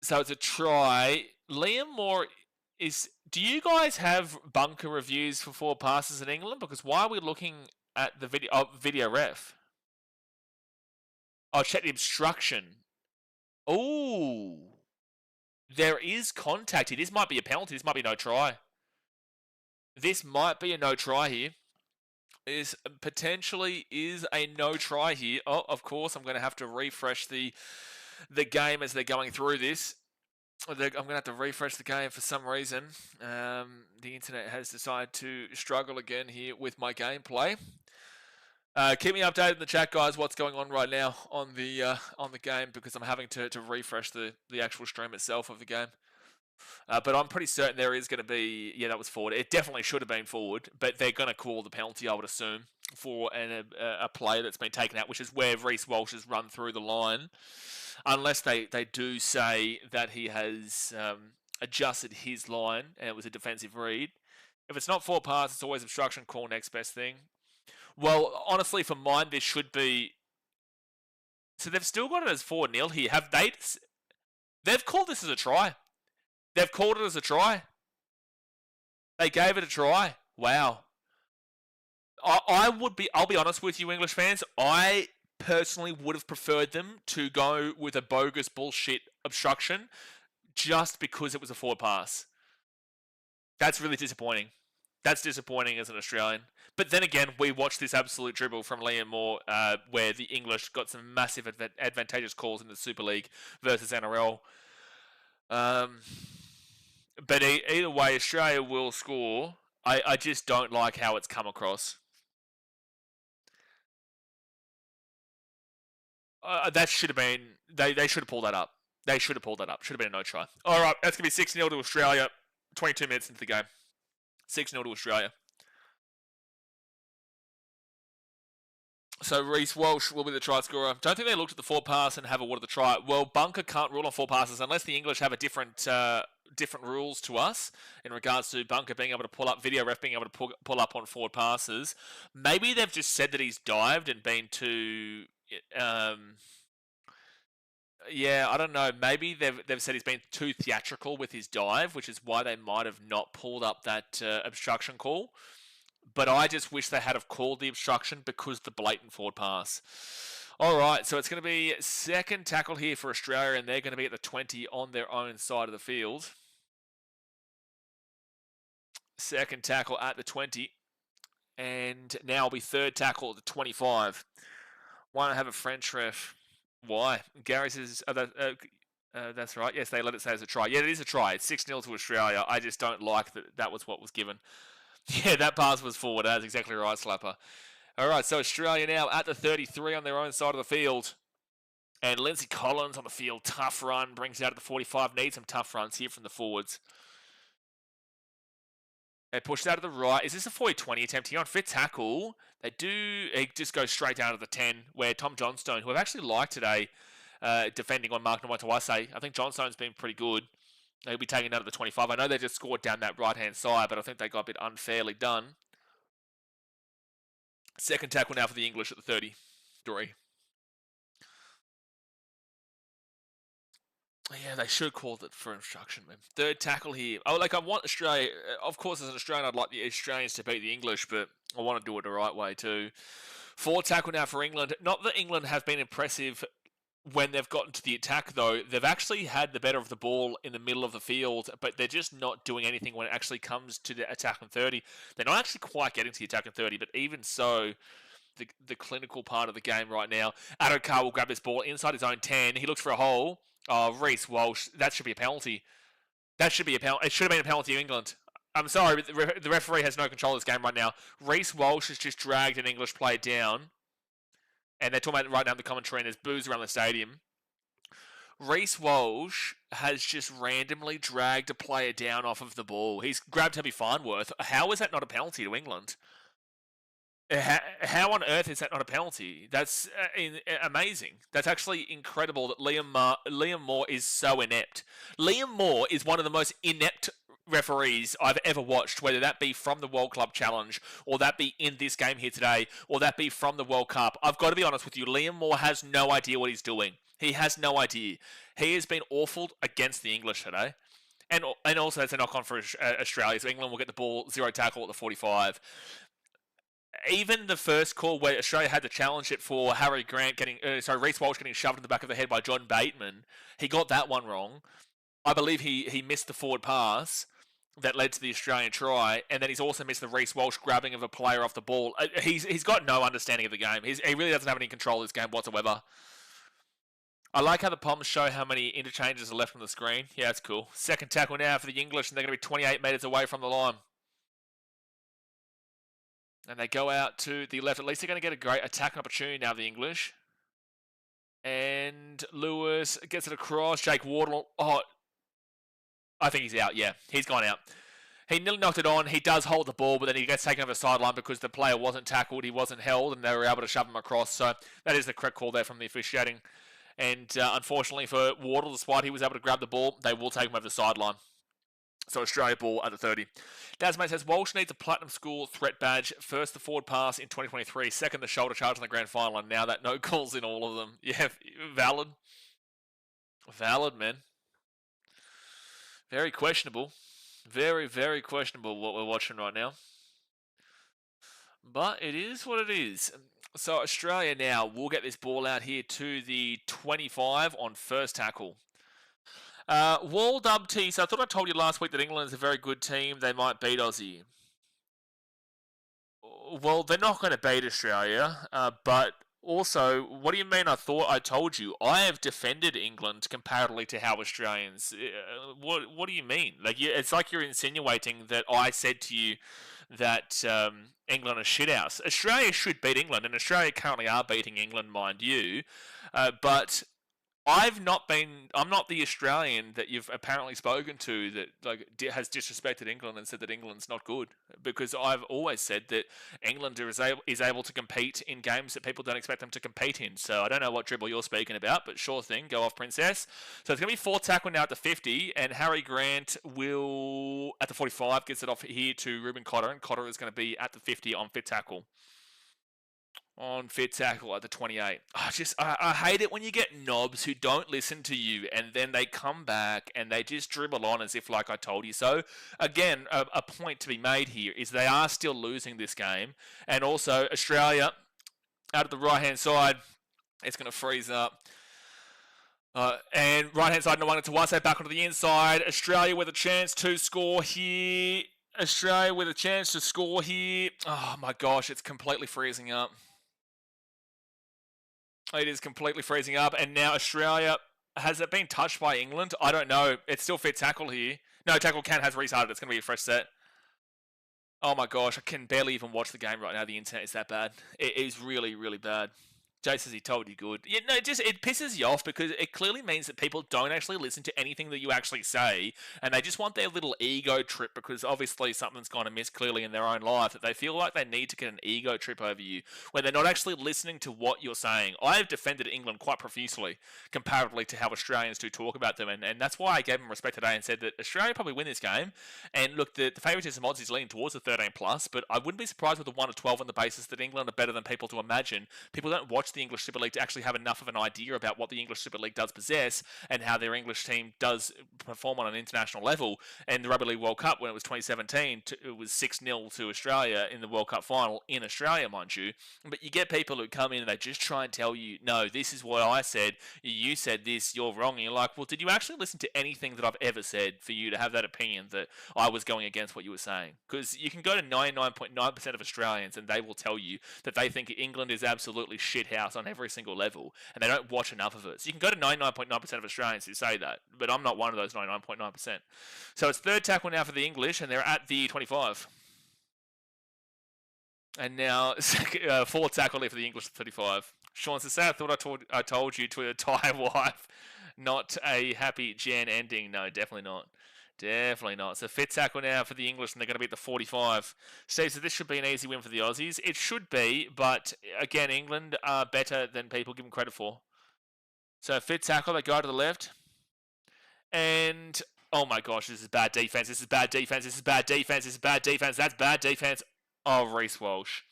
[SPEAKER 1] So it's a try. Liam Moore is... Do you guys have bunker reviews for forward passes in England? Because why are we looking at the video ref? Oh, check the obstruction. Oh, there is contact here. This might be a penalty. This might be no try. This might be a no try here. This potentially is a no try here. Oh, of course, I'm going to have to refresh the game as they're going through this. I'm going to have to refresh the game for some reason. The internet has decided to struggle again here with my gameplay. Keep me updated in the chat, guys. What's going on right now on the game, because I'm having to refresh the actual stream itself of the game. But I'm pretty certain there is going to be... Yeah, that was forward. It definitely should have been forward, but they're going to call the penalty, I would assume, for a play that's been taken out, which is where Reece Walsh has run through the line. Unless they do say that he has adjusted his line and it was a defensive read. If it's not forward pass, it's always obstruction, call next best thing. Well, honestly, for mine, this should be... So they've still got it as 4-0 here. Have they... They've called this as a try. They've called it as a try. They gave it a try. Wow. I'll be honest with you, English fans. I personally would have preferred them to go with a bogus bullshit obstruction just because it was a forward pass. That's really disappointing. That's disappointing as an Australian. But then again, we watched this absolute dribble from Liam Moore where the English got some massive advantageous calls in the Super League versus NRL. But either way, Australia will score. I just don't like how it's come across. That should have been... They should have pulled that up. They should have pulled that up. Should have been a no try. All right, that's going to be 6-0 to Australia. 22 minutes into the game. 6-0 to Australia. So Reece Walsh will be the try scorer. Don't think they looked at the forward pass and have awarded the try. Well, bunker can't rule on forward passes unless the English have a different different rules to us in regards to Bunker being able to pull up, video ref being able to pull up on forward passes. Maybe they've just said that he's dived and been too... yeah, I don't know. Maybe they've said he's been too theatrical with his dive, which is why they might have not pulled up that obstruction call. But I just wish they had have called the obstruction because the blatant forward pass. All right, so it's going to be second tackle here for Australia, and they're going to be at the 20 on their own side of the field. Second tackle at the 20. And now will be third tackle at the 25. Want to have a French ref. Why? Gary says, that's right. Yes, they let it say it's a try. Yeah, it is a try. It's 6-0 to Australia. I just don't like that was what was given. Yeah, that pass was forward. That's exactly right, Slapper. All right, so Australia now at the 33 on their own side of the field. And Lindsay Collins on the field. Tough run. Brings it out at the 45. Needs some tough runs here from the forwards. They push it out to the right. Is this a 40-20 attempt here on fit tackle? They do. It just goes straight down to the 10, where Tom Johnstone, who I've actually liked today, defending on Mark Nawatawase. I think Johnstone's been pretty good. They'll be taking out of the 25. I know they just scored down that right-hand side, but I think they got a bit unfairly done. Second tackle now for the English at the 33. Yeah, they should call it for instruction, man. Third tackle here. Oh, like I want Australia. Of course, as an Australian, I'd like the Australians to beat the English, but I want to do it the right way too. Fourth tackle now for England. Not that England have been impressive when they've gotten to the attack, though. They've actually had the better of the ball in the middle of the field, but they're just not doing anything when it actually comes to the attack on 30. They're not actually quite getting to the attack on 30, but even so, the clinical part of the game right now. Adokar will grab this ball inside his own 10. He looks for a hole. Oh, Reece Walsh. That should be a penalty. That should be a penalty. It should have been a penalty to England. I'm sorry, but the referee has no control of this game right now. Reece Walsh has just dragged an English player down. And they're talking about right now in the commentary, and there's boos around the stadium. Reece Walsh has just randomly dragged a player down off of the ball. He's grabbed Toby Farnworth. How is that not a penalty to England? How on earth is that not a penalty? That's amazing. That's actually incredible that Liam Moore is so inept. Liam Moore is one of the most inept referees I've ever watched, whether that be from the World Club Challenge, or that be in this game here today, or that be from the World Cup. I've got to be honest with you, Liam Moore has no idea what he's doing. He has no idea. He has been awful against the English today. And also, it's a knock-on for Australia, so England will get the ball, zero tackle at the 45. Even the first call where Australia had to challenge it for Harry Grant Reece Walsh getting shoved in the back of the head by John Bateman, he got that one wrong. I believe he missed the forward pass that led to the Australian try, and then he's also missed the Reece Walsh grabbing of a player off the ball. He's got no understanding of the game. He really doesn't have any control of this game whatsoever. I like how the Poms show how many interchanges are left on the screen. Yeah, that's cool. Second tackle now for the English, and they're going to be 28 metres away from the line. And they go out to the left. At least they're going to get a great attacking opportunity now, the English. And Lewis gets it across. Jake Wardle. Oh, I think he's out. Yeah, he's gone out. He nearly knocked it on. He does hold the ball, but then he gets taken over the sideline because the player wasn't tackled. He wasn't held, and they were able to shove him across. So that is the correct call there from the officiating. And unfortunately for Wardle, despite he was able to grab the ball, they will take him over the sideline. So Australia ball at the 30. Dasmate says, Walsh needs a Platinum School threat badge. First, the forward pass in 2023. Second, the shoulder charge in the grand final. And now that no calls in all of them. Yeah, valid. Valid, man. Very questionable. Very, very questionable what we're watching right now. But it is what it is. So Australia now will get this ball out here to the 25 on first tackle. Wall Dub T, so I thought I told you last week that England is a very good team. They might beat Aussie. Well, they're not going to beat Australia, but also, what do you mean I thought I told you? I have defended England comparatively to how Australians... What do you mean? It's like you're insinuating that I said to you that England are shithouse. Australia should beat England, and Australia currently are beating England, mind you, but... I'm not the Australian that you've apparently spoken to that has disrespected England and said that England's not good, because I've always said that England is able to compete in games that people don't expect them to compete in. So I don't know what dribble you're speaking about, but sure thing, go off, princess. So it's going to be 4 tackle now at the 50, and Harry Grant will at the 45 gets it off here to Ruben Cotter, and Cotter is going to be at the 50 on fit tackle. On fit tackle at the 28. I hate it when you get knobs who don't listen to you and then they come back and they just dribble on as if like I told you so. Again, a point to be made here is they are still losing this game. And also Australia out of the right-hand side, it's going to freeze up. And right-hand side, Nwanga Tawase back onto the inside. Australia with a chance to score here. Australia with a chance to score here. Oh my gosh, it's completely freezing up. It is completely freezing up, and now Australia, has it been touched by England? I don't know. It's still fit tackle here. No, tackle has restarted. It's going to be a fresh set. Oh my gosh, I can barely even watch the game right now. The internet is that bad. It is really, really bad. Jay says he told you good. Yeah, no, it pisses you off because it clearly means that people don't actually listen to anything that you actually say, and they just want their little ego trip because obviously something's gone amiss clearly in their own life, that they feel like they need to get an ego trip over you when they're not actually listening to what you're saying. I have defended England quite profusely comparatively to how Australians do talk about them, and that's why I gave them respect today and said that Australia probably win this game. And look, the favouritism odds is leaning towards the 13 plus, but I wouldn't be surprised with a 1 to 12 on the basis that England are better than people to imagine. People don't watch the English Super League to actually have enough of an idea about what the English Super League does possess and how their English team does perform on an international level. And the Rugby League World Cup, when it was 2017, it was 6-0 to Australia in the World Cup final in Australia, mind you. But you get people who come in and they just try and tell you, no, this is what I said, you said this, you're wrong. And you're like, well, did you actually listen to anything that I've ever said for you to have that opinion that I was going against what you were saying? Because you can go to 99.9% of Australians and they will tell you that they think England is absolutely shithouse on every single level, and they don't watch enough of it. So you can go to 99.9% of Australians who say that, but I'm not one of those 99.9%. So it's third tackle now for the English, and they're at the 25. And now fourth tackle for the English at 35. Sean says, I thought I told you to a Thai wife, not a happy Jan ending. No, definitely not. Definitely not. So fifth tackle now for the English, and they're going to be at the 45. Steve says this should be an easy win for the Aussies. It should be, but again, England are better than people give them credit for. So fifth tackle, they go to the left. And, oh my gosh, this is bad defense. This is bad defense. This is bad defense. This is bad defense. That's bad defense. Oh, Reece Walsh.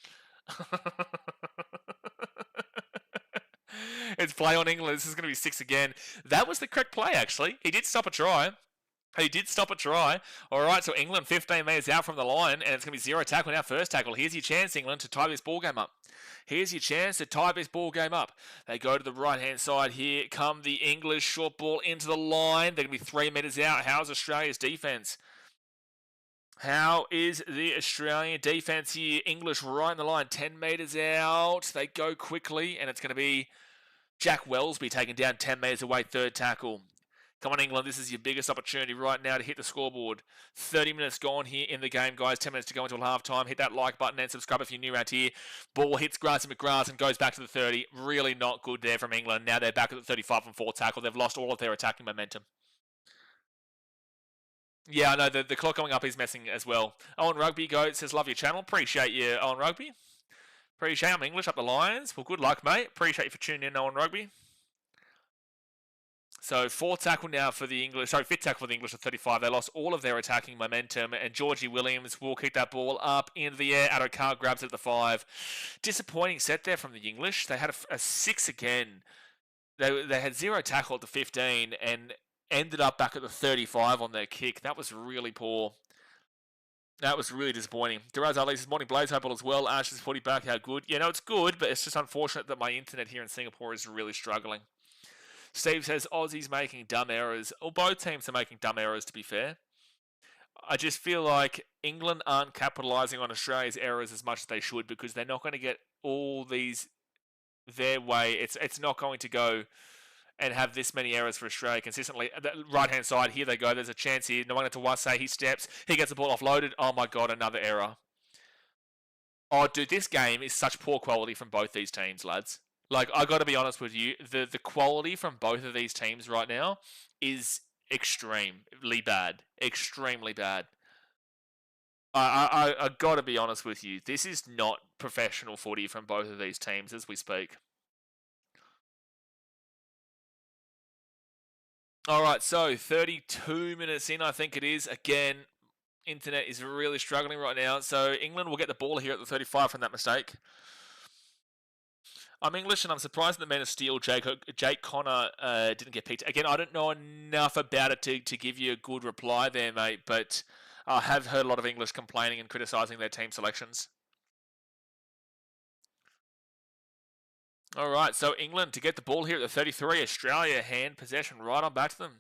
[SPEAKER 1] It's play on England. This is going to be 6 again. That was the correct play, actually. He did stop a try. All right, so England 15 metres out from the line, and it's going to be 0 tackle now, first tackle. Here's your chance, England, to tie this ball game up. They go to the right-hand side here. Come the English, short ball into the line. They're going to be 3 metres out. How's Australia's defence? How is the Australian defence here? English right in the line, 10 metres out. They go quickly, and it's going to be Jack Wellsby taken down 10 metres away, third tackle. Come on, England. This is your biggest opportunity right now to hit the scoreboard. 30 minutes gone here in the game, guys. 10 minutes to go until half-time. Hit that like button and subscribe if you're new around here. Ball hits Grassy McGrath and goes back to the 30. Really not good there from England. Now they're back at the 35 from 4 tackle. They've lost all of their attacking momentum. Yeah, I know. The clock going up is messing as well. Owen Rugby says, love your channel. Appreciate you, Owen Rugby. Appreciate I'm English up the Lions. Well, good luck, mate. Appreciate you for tuning in, Owen Rugby. So fifth tackle for the English at 35. They lost all of their attacking momentum, and Georgie Williams will kick that ball up into the air. Adokar grabs it at the 5. Disappointing set there from the English. They had a 6 again. They had 0 tackle at the 15 and ended up back at the 35 on their kick. That was really poor. That was really disappointing. Daraz Ali says, morning Blaze, hope all as well. Ash is 40 back, how good? Yeah, no, it's good, but it's just unfortunate that my internet here in Singapore is really struggling. Steve says, Aussies making dumb errors. Well, both teams are making dumb errors, to be fair. I just feel like England aren't capitalising on Australia's errors as much as they should because they're not going to get all these their way. It's not going to go and have this many errors for Australia consistently. The right-hand side, here they go. There's a chance here. Nwanga Tawase, he steps. He gets the ball offloaded. Oh, my God, another error. Oh, dude, this game is such poor quality from both these teams, lads. Like, I got to be honest with you, the quality from both of these teams right now is extremely bad. Extremely bad. I got to be honest with you. This is not professional footy from both of these teams as we speak. All right, so 32 minutes in, I think it is. Again, internet is really struggling right now. So England will get the ball here at the 35 from that mistake. I'm English, and I'm surprised that the Man of Steel, Jake Connor, didn't get picked. Again, I don't know enough about it to give you a good reply there, mate, but I have heard a lot of English complaining and criticising their team selections. All right, so England to get the ball here at the 33. Australia hand possession right on back to them.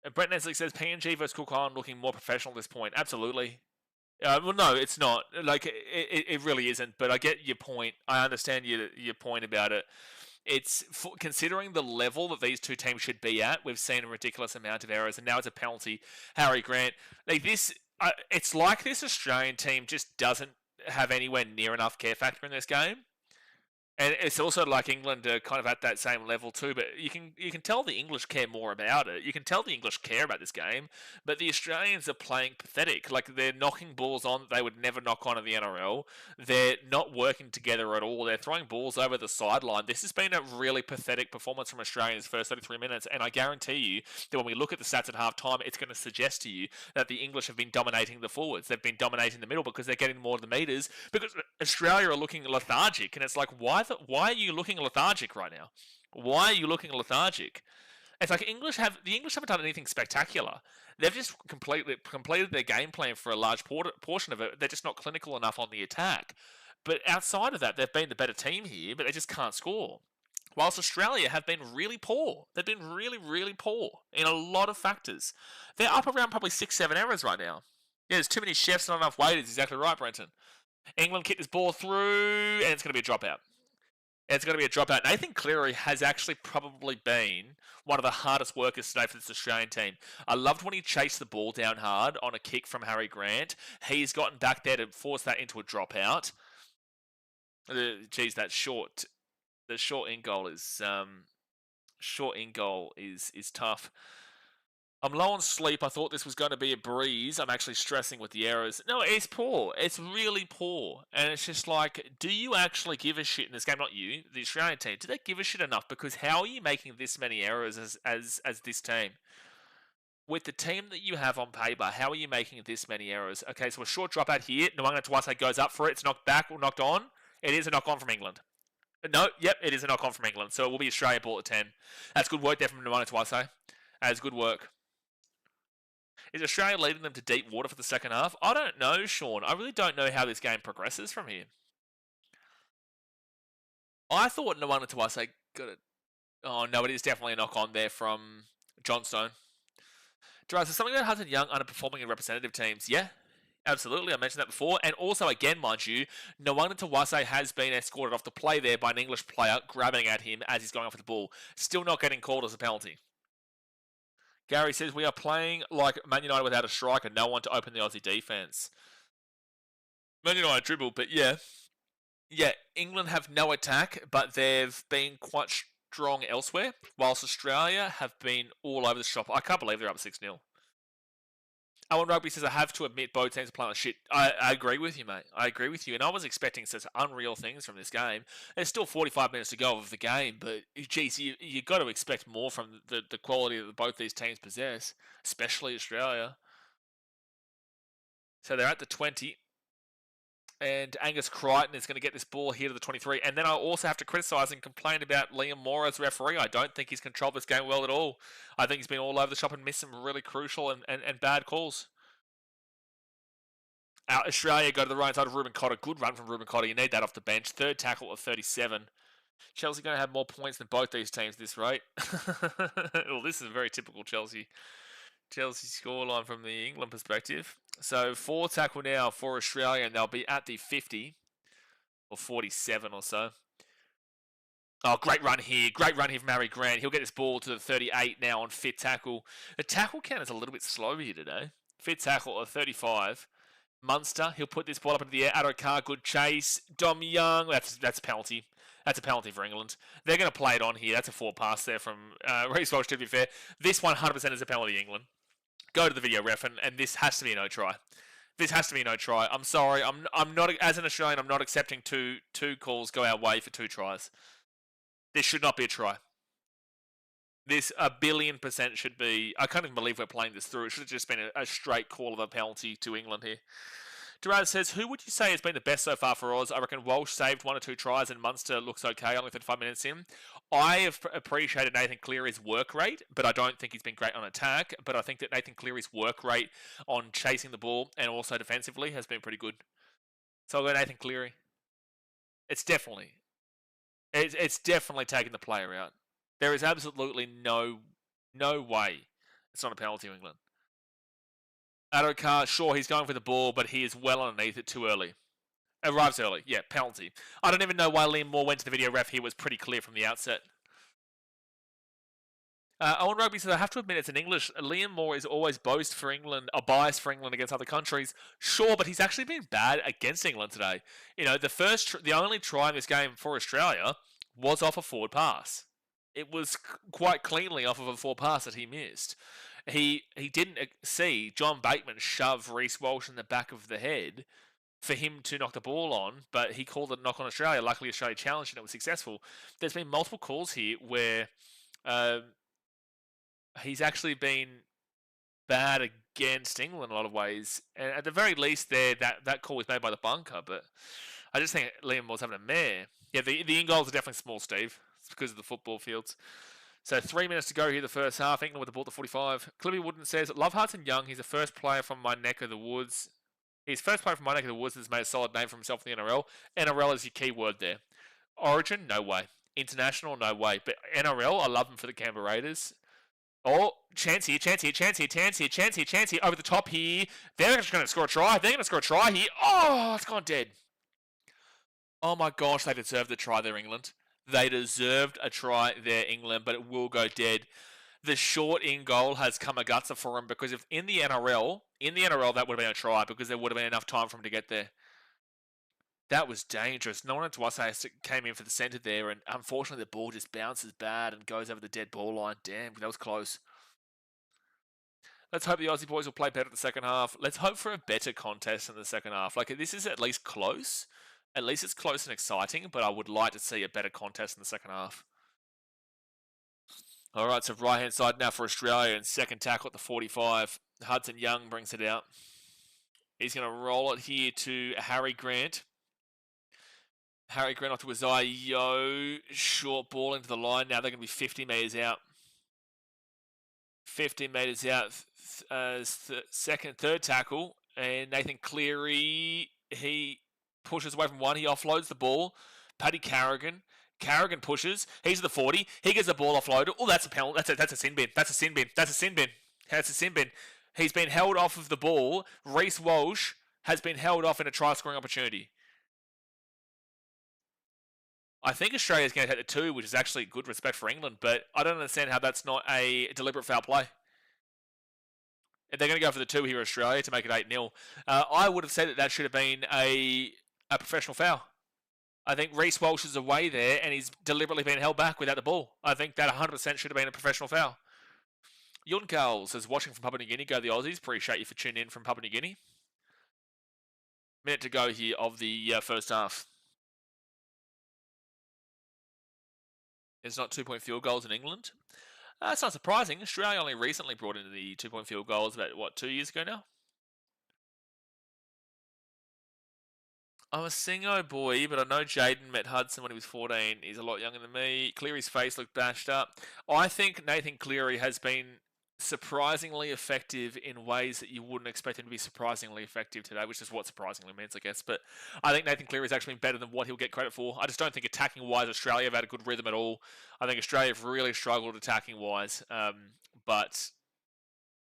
[SPEAKER 1] And Brett Neslick says PNG versus Cook Island looking more professional at this point. Absolutely. Well, no, it's not. Like, it really isn't. But I get your point. I understand your point about it. It's considering the level that these two teams should be at. We've seen a ridiculous amount of errors, and now it's a penalty. Harry Grant, like this, it's like this Australian team just doesn't have anywhere near enough care factor in this game. And it's also like England are kind of at that same level too, but you can tell the English care more about it. You can tell the English care about this game, but the Australians are playing pathetic. Like, they're knocking balls on that they would never knock on in the NRL. They're not working together at all. They're throwing balls over the sideline. This has been a really pathetic performance from Australia's first 33 minutes, and I guarantee you that when we look at the stats at half time, it's going to suggest to you that the English have been dominating the forwards. They've been dominating the middle because they're getting more of the meters, because Australia are looking lethargic, and it's like, why are you looking lethargic right now? Why are you looking lethargic? It's like the English haven't done anything spectacular. They've just completed their game plan for a large portion of it. They're just not clinical enough on the attack. But outside of that, they've been the better team here, but they just can't score. Whilst Australia have been really poor. They've been really, really poor in a lot of factors. They're up around probably 6-7 errors right now. Yeah, there's too many chefs, not enough waiters. Exactly right, Brenton. England kicked this ball through, and it's going to be a dropout. It's going to be a dropout. Nathan Cleary has actually probably been one of the hardest workers today for this Australian team. I loved when he chased the ball down hard on a kick from Harry Grant. He's gotten back there to force that into a dropout. Geez, the short in goal is tough. I'm low on sleep. I thought this was going to be a breeze. I'm actually stressing with the errors. No, it's poor. It's really poor. And it's just like, do you actually give a shit in this game? Not you, the Australian team. Do they give a shit enough? Because how are you making this many errors as this team? With the team that you have on paper, how are you making this many errors? Okay, so a short dropout here. Nwanga Tuase goes up for it. It's knocked back or knocked on. It is a knock on from England. No, yep, it is a knock on from England. So it will be Australia ball at 10. That's good work there from Nwanga Tuase. That's good work. Is Australia leading them to deep water for the second half? I don't know, Sean. I really don't know how this game progresses from here. I thought Nwanga Tuase got it. Oh, no, it is definitely a knock-on there from Johnstone. Gerard, so something about Hudson Young underperforming in representative teams. Yeah, absolutely. I mentioned that before. And also, again, mind you, Nwanga Tuase has been escorted off the play there by an English player grabbing at him as he's going off with the ball. Still not getting called as a penalty. Gary says, we are playing like Man United without a striker, no one to open the Aussie defence. Man United dribble, but yeah. Yeah, England have no attack, but they've been quite strong elsewhere, whilst Australia have been all over the shop. I can't believe they're up 6-0. Owen Rugby says, I have to admit both teams are playing like shit. I agree with you, mate. I agree with you. And I was expecting such unreal things from this game. There's still 45 minutes to go of the game, but geez, you got to expect more from the quality that both these teams possess, especially Australia. So they're at the 20. And Angus Crichton is going to get this ball here to the 23. And then I also have to criticise and complain about Liam Moore as referee. I don't think he's controlled this game well at all. I think he's been all over the shop and missed some really crucial and bad calls. Australia go to the right side of Ruben Cotter. Good run from Ruben Cotter. You need that off the bench. Third tackle of 37. Chelsea going to have more points than both these teams at this rate. Well, this is a very typical Chelsea scoreline from the England perspective. So 4 tackle now for Australia, and they'll be at the 50 or 47 or so. Oh, great run here. Great run here from Harry Grant. He'll get this ball to the 38 now on fit tackle. The tackle count is a little bit slow here today. Fit tackle of 35. Munster, he'll put this ball up into the air. Adokar, good chase. Dom Young, that's a penalty. That's a penalty for England. They're going to play it on here. That's a forward pass there from Reece Walsh, to be fair. This 100% is a penalty, England. Go to the video ref, and this has to be a no try. This has to be a no try. I'm sorry. I'm not, as an Australian, I'm not accepting two calls go our way for 2 tries. This should not be a try. This 1,000,000,000% should be... I can't even believe we're playing this through. It should have just been a straight call of a penalty to England here. Duraz says, who would you say has been the best so far for Oz? I reckon Walsh saved 1 or 2 tries and Munster looks okay, only 35 minutes in. I have appreciated Nathan Cleary's work rate, but I don't think he's been great on attack. But I think that Nathan Cleary's work rate on chasing the ball and also defensively has been pretty good. So I'll go Nathan Cleary. It's definitely taking the player out. There is absolutely no way it's not a penalty to England. Adokar, sure, he's going for the ball, but he is well underneath it too early. Arrives early. Yeah, penalty. I don't even know why Liam Moore went to the video ref. He was pretty clear from the outset. Owen Rugby says, I have to admit it's in English. Liam Moore is always biased for England against other countries. Sure, but he's actually been bad against England today. You know, the only try in this game for Australia was off a forward pass. It was quite cleanly off of a forward pass that he missed. He didn't see John Bateman shove Reece Walsh in the back of the head for him to knock the ball on, but he called it a knock on Australia. Luckily, Australia challenged and it was successful. There's been multiple calls here where he's actually been bad against England in a lot of ways. And at the very least, there that call was made by the bunker, but I just think Liam was having a mare. Yeah, the in-goals are definitely small, Steve. It's because of the football fields. So 3 minutes to go here, the first half. England with the ball to 45. Clippy Wooden says, love Hudson Young. He's the first player from my neck of the woods. He's first player from my neck of the woods that's made a solid name for himself in the NRL. NRL is your key word there. Origin, no way. International, no way. But NRL, I love him for the Canberra Raiders. Oh, chance here. Over the top here. They're just going to score a try. Here. Oh, it's gone dead. Oh my gosh, they deserved the try there, England. They deserved a try there, England, but it will go dead. The short in goal has come a gutser for him because if in the NRL, that would have been a try because there would have been enough time for him to get there. That was dangerous. No one at Tuasa came in for the centre there, and unfortunately the ball just bounces bad and goes over the dead ball line. Damn, that was close. Let's hope the Aussie boys will play better in the second half. Let's hope for a better contest in the second half. Like, this is at least close. At least it's close and exciting, but I would like to see a better contest in the second half. All right, so right-hand side now for Australia, and second tackle at the 45. Hudson Young brings it out. He's going to roll it here to Harry Grant. Harry Grant off to Isaiah. Short ball into the line. Now they're going to be 50 metres out. 50 metres out. Third tackle. And Nathan Cleary, he pushes away from one. He offloads the ball. Paddy Carrigan. Carrigan pushes. He's at the 40. He gets the ball offloaded. Oh, that's a penalty. That's a sin bin. That's a sin bin. He's been held off of the ball. Reece Walsh has been held off in a try-scoring opportunity. I think Australia's going to take the 2, which is actually good respect for England, but I don't understand how that's not a deliberate foul play. And they're going to go for the 2 here, Australia, to make it 8-0. I would have said that should have been a professional foul. I think Reece Walsh is away there, and he's deliberately been held back without the ball. I think that 100% should have been a professional foul. Yun Carl says, watching from Papua New Guinea, go the Aussies. Appreciate you for tuning in from Papua New Guinea. Minute to go here of the first half. There's not 2-point field goals in England. That's not surprising. Australia only recently brought in the 2-point field goals about, 2 years ago now? I'm a Singo boy, but I know Jaden met Hudson when he was 14. He's a lot younger than me. Cleary's face looked bashed up. I think Nathan Cleary has been surprisingly effective in ways that you wouldn't expect him to be surprisingly effective today, which is what surprisingly means, I guess. But I think Nathan Cleary has actually been better than what he'll get credit for. I just don't think attacking-wise Australia have had a good rhythm at all. I think Australia have really struggled attacking-wise. But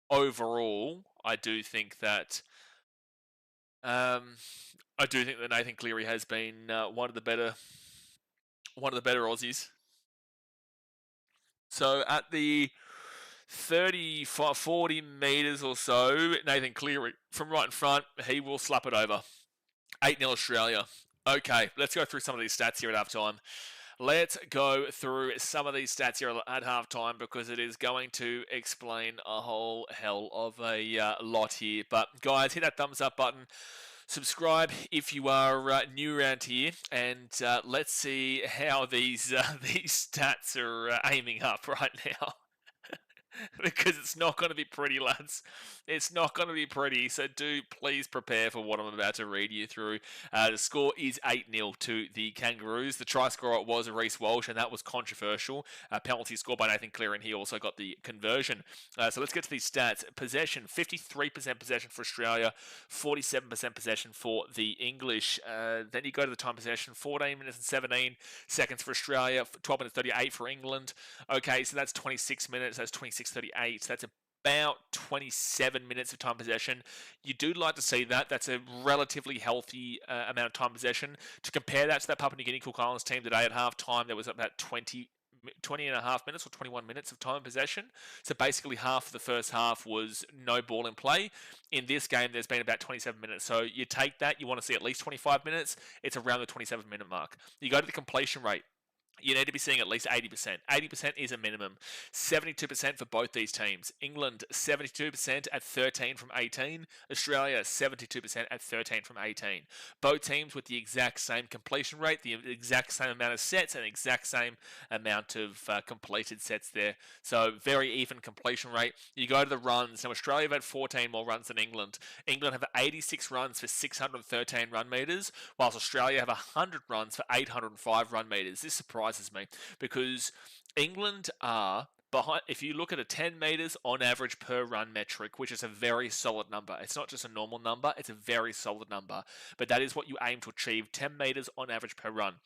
[SPEAKER 1] overall, I do think that Nathan Cleary has been one of the better Aussies. So at the 40 metres or so, Nathan Cleary from right in front, he will slap it over. 8-0 Australia. Okay, let's go through some of these stats here at half time. Let's go through some of these stats here at halftime because it is going to explain a whole hell of a lot here. But guys, hit that thumbs up button. Subscribe if you are new around here, and let's see how these stats are aiming up right now. Because it's not going to be pretty, lads. It's not going to be pretty, so do please prepare for what I'm about to read you through. The score is 8-0 to the Kangaroos. The try scorer was Reece Walsh, and that was controversial. Penalty scored by Nathan Clear, and he also got the conversion. So let's get to these stats. Possession, 53% possession for Australia, 47% possession for the English. Then you go to the time possession, 14 minutes and 17 seconds for Australia, 12 minutes 38 for England. Okay, so that's 26 minutes, that's 26:38. That's about 27 minutes of time possession. You do like to see that. That's a relatively healthy amount of time possession. To compare that to that Papua New Guinea Cook Islands team today at half-time, there was about 20 and a half minutes or 21 minutes of time possession. So basically half of the first half was no ball in play. In this game, there's been about 27 minutes. So you take that, you want to see at least 25 minutes. It's around the 27-minute mark. You go to the completion rate. You need to be seeing at least 80%. 80% is a minimum. 72% for both these teams. England, 72% at 13 from 18. Australia, 72% at 13 from 18. Both teams with the exact same completion rate, the exact same amount of sets, and the exact same amount of completed sets there. So very even completion rate. You go to the runs. Now, Australia have had 14 more runs than England. England have 86 runs for 613 run meters, whilst Australia have 100 runs for 805 run meters. This surprises me because England are behind. If you look at a 10 meters on average per run metric, which is a very solid number, it's not just a normal number, it's a very solid number, but that is what you aim to achieve, 10 meters on average per run.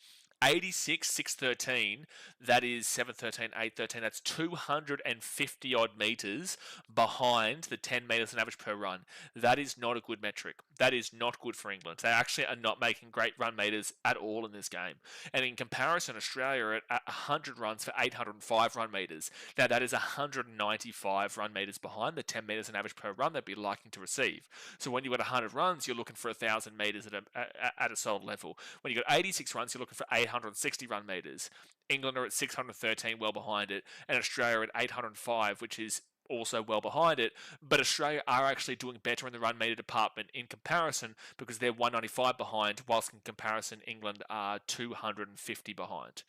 [SPEAKER 1] 86, 613, that is 713, 813, that's 250 odd meters behind the 10 meters on average per run. That is not a good metric. That is not good for England. They actually are not making great run meters at all in this game. And in comparison, Australia are at 100 runs for 805 run meters. Now that is 195 run meters behind the 10 meters on average per run they'd be liking to receive. So when you've got 100 runs, you're looking for 1,000 meters at a solid level. When you've got 86 runs, you're looking for 860 run meters. England are at 613, well behind it, and Australia at 805, which is also well behind it. But Australia are actually doing better in the run meter department in comparison because they're 195 behind, whilst in comparison England are 250 behind.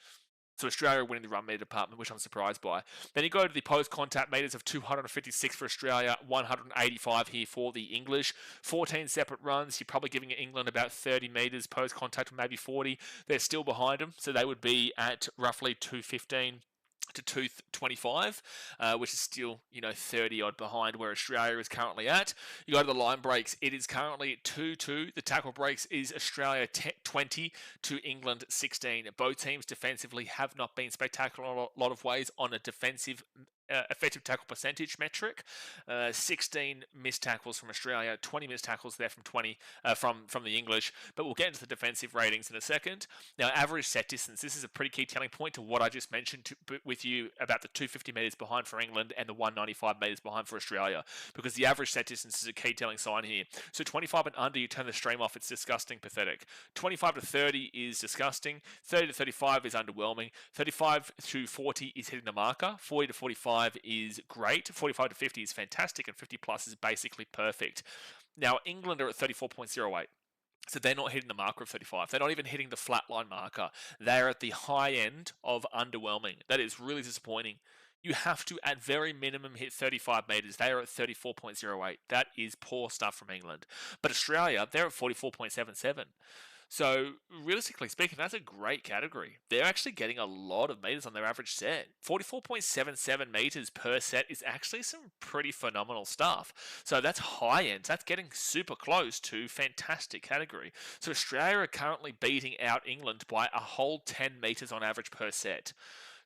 [SPEAKER 1] So Australia are winning the run meter department, which I'm surprised by. Then you go to the post-contact meters of 256 for Australia, 185 here for the English. 14 separate runs. You're probably giving England about 30 meters post-contact, maybe 40. They're still behind them, so they would be at roughly 215 to 225, which is still, 30 odd behind where Australia is currently at. You go to the line breaks, it is currently 2-2. The tackle breaks is Australia 20 to England 16. Both teams defensively have not been spectacular in a lot of ways on a defensive effective tackle percentage metric. 16 missed tackles from Australia, 20 missed tackles there from 20 from the English. But we'll get into the defensive ratings in a second. Now, average set distance. This is a pretty key telling point to what I just mentioned with you about the 250 metres behind for England and the 195 metres behind for Australia, because the average set distance is a key telling sign here. So 25 and under, you turn the stream off. It's disgusting, pathetic. 25 to 30 is disgusting. 30 to 35 is underwhelming. 35 to 40 is hitting the marker. 40 to 45 is great. 45 to 50 is fantastic, and 50 plus is basically perfect. Now, England are at 34.08. So they're not hitting the marker of 35. They're not even hitting the flatline marker. They're at the high end of underwhelming. That is really disappointing. You have to, at very minimum, hit 35 metres. They are at 34.08. That is poor stuff from England. But Australia, they're at 44.77. So, realistically speaking, that's a great category. They're actually getting a lot of meters on their average set. 44.77 meters per set is actually some pretty phenomenal stuff. So, that's high end. That's getting super close to fantastic category. So, Australia are currently beating out England by a whole 10 meters on average per set.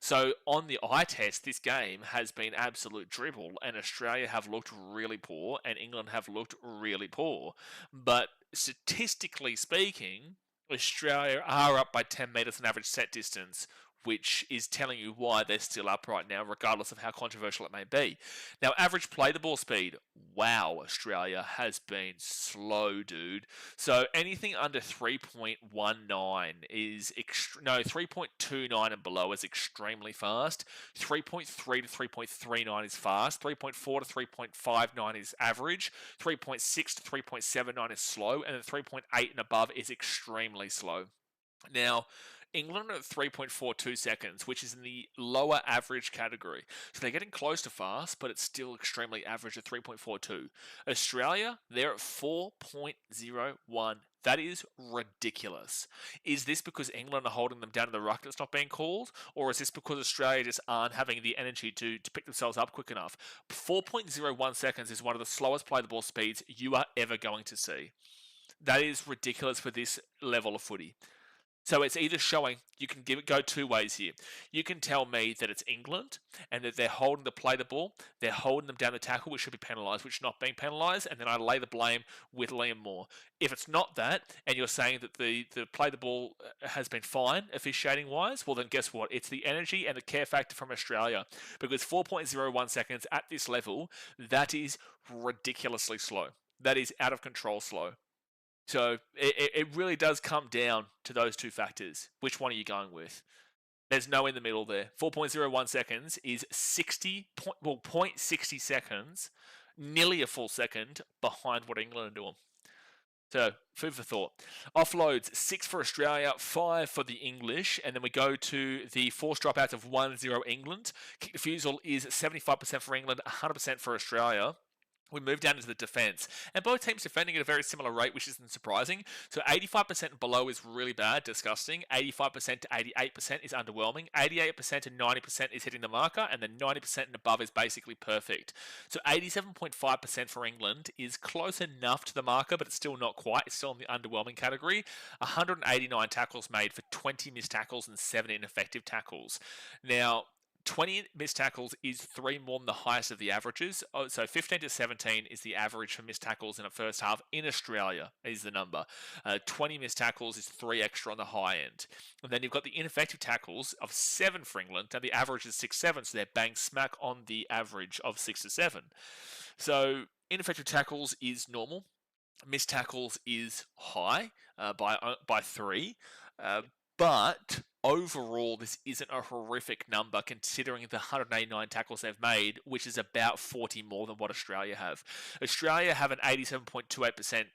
[SPEAKER 1] So on the eye test, this game has been absolute dribble, and Australia have looked really poor, and England have looked really poor. But statistically speaking, Australia are up by 10 metres on average set distance, which is telling you why they're still up right now, regardless of how controversial it may be. Now, average play the ball speed. Wow, Australia has been slow, dude. So anything under 3.19 is 3.29 and below is extremely fast. 3.3 to 3.39 is fast. 3.4 to 3.59 is average. 3.6 to 3.79 is slow, and then 3.8 and above is extremely slow. Now, England are at 3.42 seconds, which is in the lower average category. So they're getting close to fast, but it's still extremely average at 3.42. Australia, they're at 4.01. That is ridiculous. Is this because England are holding them down in the ruck that's not being called? Or is this because Australia just aren't having the energy to pick themselves up quick enough? 4.01 seconds is one of the slowest play the ball speeds you are ever going to see. That is ridiculous for this level of footy. So it's either showing, you can go two ways here. You can tell me that it's England and that they're holding the play the ball, they're holding them down the tackle, which should be penalised, which is not being penalised, and then I lay the blame with Liam Moore. If it's not that, and you're saying that the play the ball has been fine, officiating wise, well then guess what? It's the energy and the care factor from Australia. Because 4.01 seconds at this level, that is ridiculously slow. That is out of control slow. So it really does come down to those two factors. Which one are you going with? There's no in the middle there. 4.01 seconds is 0.60 seconds, nearly a full second behind what England are doing. So, food for thought. Offloads, 6 for Australia, 5 for the English, and then we go to the forced dropouts of 1-0 England. Kick defusal is 75% for England, 100% for Australia. We move down into the defence, and both teams defending at a very similar rate, which isn't surprising. So 85% and below is really bad, disgusting. 85% to 88% is underwhelming. 88% to 90% is hitting the marker, and then 90% and above is basically perfect. So 87.5% for England is close enough to the marker, but it's still not quite. It's still in the underwhelming category. 189 tackles made for 20 missed tackles and 7 ineffective tackles. Now, 20 missed tackles is 3 more than the highest of the averages. So 15 to 17 is the average for missed tackles in a first half. In Australia is the number. 20 missed tackles is 3 extra on the high end. And then you've got the ineffective tackles of 7 for England. Now the average is 6-7, so they're bang smack on the average of 6 to 7. So ineffective tackles is normal. Missed tackles is high by 3. But overall, this isn't a horrific number considering the 189 tackles they've made, which is about 40 more than what Australia have. Australia have an 87.28%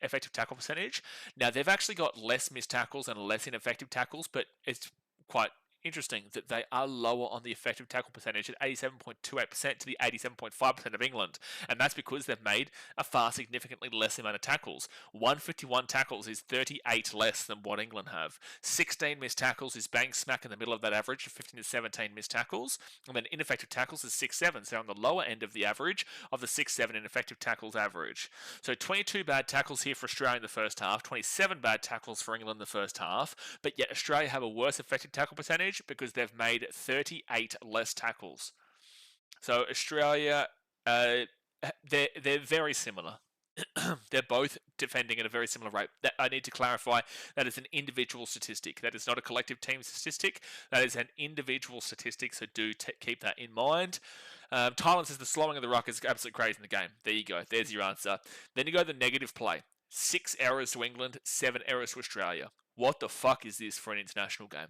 [SPEAKER 1] effective tackle percentage. Now, they've actually got less missed tackles and less ineffective tackles, but it's quite interesting that they are lower on the effective tackle percentage at 87.28% to the 87.5% of England. And that's because they've made a far significantly less amount of tackles. 151 tackles is 38 less than what England have. 16 missed tackles is bang smack in the middle of that average of 15 to 17 missed tackles. And then ineffective tackles is 6-7, so on the lower end of the average of the 6-7 ineffective tackles average. So 22 bad tackles here for Australia in the first half, 27 bad tackles for England in the first half, but yet Australia have a worse effective tackle percentage because they've made 38 less tackles. So Australia, they're very similar. They're both defending at a very similar rate. That I need to clarify, that is an individual statistic. That is not a collective team statistic. That is an individual statistic, so do keep that in mind. Thailand says the slowing of the ruck is absolutely crazy in the game. There you go. There's your answer. Then you go to the negative play. 6 errors to England, 7 errors to Australia. What the fuck is this for an international game?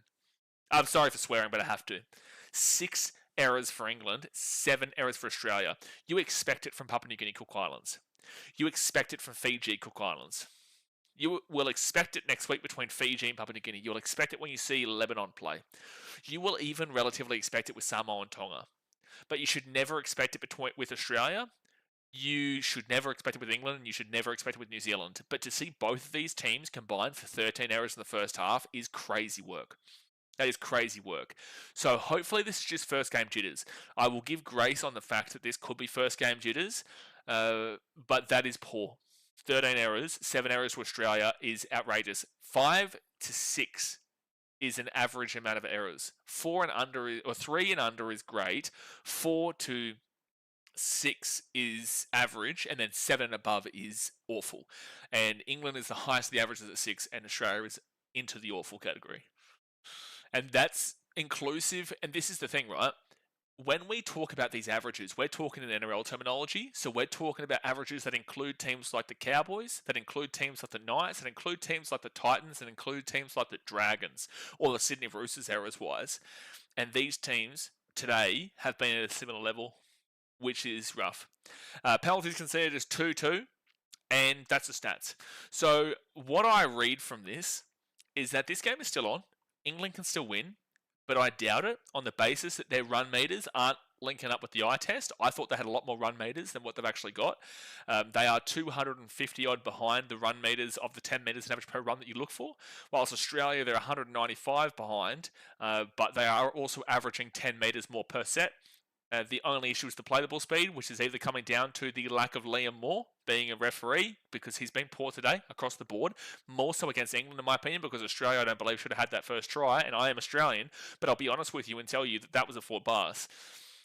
[SPEAKER 1] I'm sorry for swearing, but I have to. 6 errors for England, 7 errors for Australia. You expect it from Papua New Guinea, Cook Islands. You expect it from Fiji, Cook Islands. You will expect it next week between Fiji and Papua New Guinea. You'll expect it when you see Lebanon play. You will even relatively expect it with Samoa and Tonga. But you should never expect it with Australia. You should never expect it with England, and you should never expect it with New Zealand. But to see both of these teams combined for 13 errors in the first half is crazy work. That is crazy work. So hopefully this is just first game jitters. I will give grace on the fact that this could be first game jitters, but that is poor. 13 errors, 7 errors to Australia is outrageous. 5 to 6 is an average amount of errors. 4 and under, or 3 and under is great. 4 to 6 is average, and then 7 and above is awful. And England is the highest of the averages at 6, and Australia is into the awful category. And that's inclusive, and this is the thing, right? When we talk about these averages, we're talking in NRL terminology. So we're talking about averages that include teams like the Cowboys, that include teams like the Knights, that include teams like the Titans, that include teams like the Dragons, or the Sydney Roosters errors-wise. And these teams today have been at a similar level, which is rough. Penalties conceded is 2-2, and that's the stats. So what I read from this is that this game is still on. England can still win, but I doubt it on the basis that their run meters aren't linking up with the eye test. I thought they had a lot more run meters than what they've actually got. They are 250 odd behind the run meters of the 10 meters in average per run that you look for, whilst Australia, they're 195 behind, but they are also averaging 10 meters more per set. The only issue is the play the ball speed, which is either coming down to the lack of Liam Moore being a referee, because he's been poor today across the board, more so against England in my opinion, because Australia I don't believe should have had that first try, and I am Australian, but I'll be honest with you and tell you that that was a forward pass.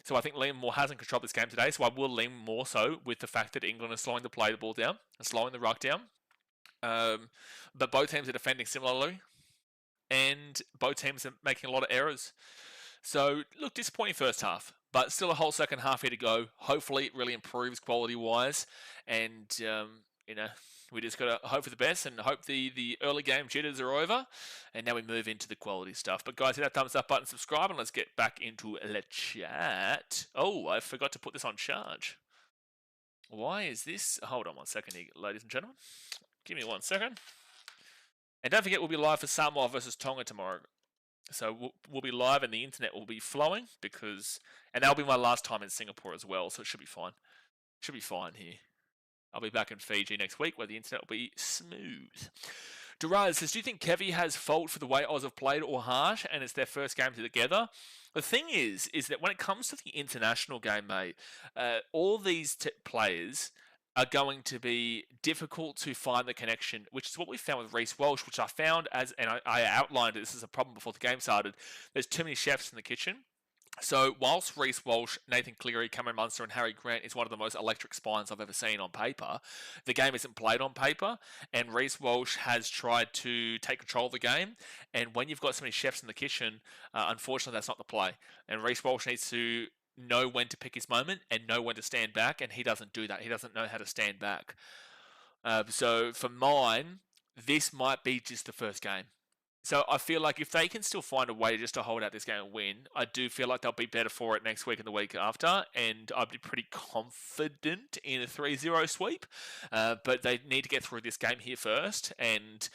[SPEAKER 1] So I think Liam Moore hasn't controlled this game today, so I will lean more so with the fact that England is slowing the play the ball down and slowing the ruck down. But both teams are defending similarly, and both teams are making a lot of errors. So, look, disappointing first half, but still a whole second half here to go. Hopefully, it really improves quality-wise, and, we just got to hope for the best and hope the early game jitters are over, and now we move into the quality stuff. But, guys, hit that thumbs up button, subscribe, and let's get back into the chat. Oh, I forgot to put this on charge. Why is this? Hold on one second here, ladies and gentlemen. Give me 1 second. And don't forget, we'll be live for Samoa versus Tonga tomorrow. So we'll be live and the internet will be flowing and that'll be my last time in Singapore as well, so it should be fine. Should be fine here. I'll be back in Fiji next week where the internet will be smooth. Duraz says, do you think Kevy has fault for the way Oz have played or Harsh and it's their first game together? The thing is that when it comes to the international game, mate, all these players are going to be difficult to find the connection, which is what we found with Reece Walsh, which I found and I outlined this as a problem before the game started. There's too many chefs in the kitchen. So whilst Reece Walsh, Nathan Cleary, Cameron Munster and Harry Grant is one of the most electric spines I've ever seen on paper, the game isn't played on paper, and Reece Walsh has tried to take control of the game, and when you've got so many chefs in the kitchen, unfortunately that's not the play. And Reece Walsh needs to know when to pick his moment and know when to stand back, and he doesn't do that. He doesn't know how to stand back. So for mine, this might be just the first game. So I feel like if they can still find a way just to hold out this game and win, I do feel like they'll be better for it next week and the week after, and I'd be pretty confident in a 3-0 sweep. But they need to get through this game here first, and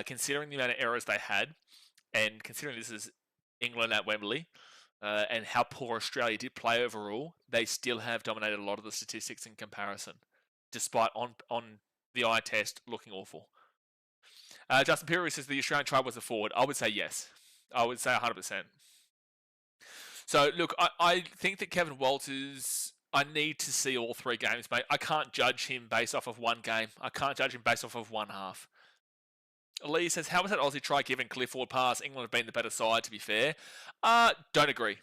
[SPEAKER 1] considering the amount of errors they had, and considering this is England at Wembley, and how poor Australia did play overall, they still have dominated a lot of the statistics in comparison, despite on the eye test looking awful. Justin Perry says the Australian tribe was a forward. I would say yes. I would say 100%. So, look, I think that Kevin Walters, I need to see all three games, mate. I can't judge him based off of one game. I can't judge him based off of one half. Lee says, how was that Aussie try giving clear forward pass? England have been the better side, to be fair. Don't agree.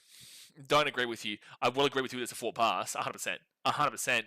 [SPEAKER 1] Don't agree with you. I will agree with you that it's a forward pass, 100%. 100%,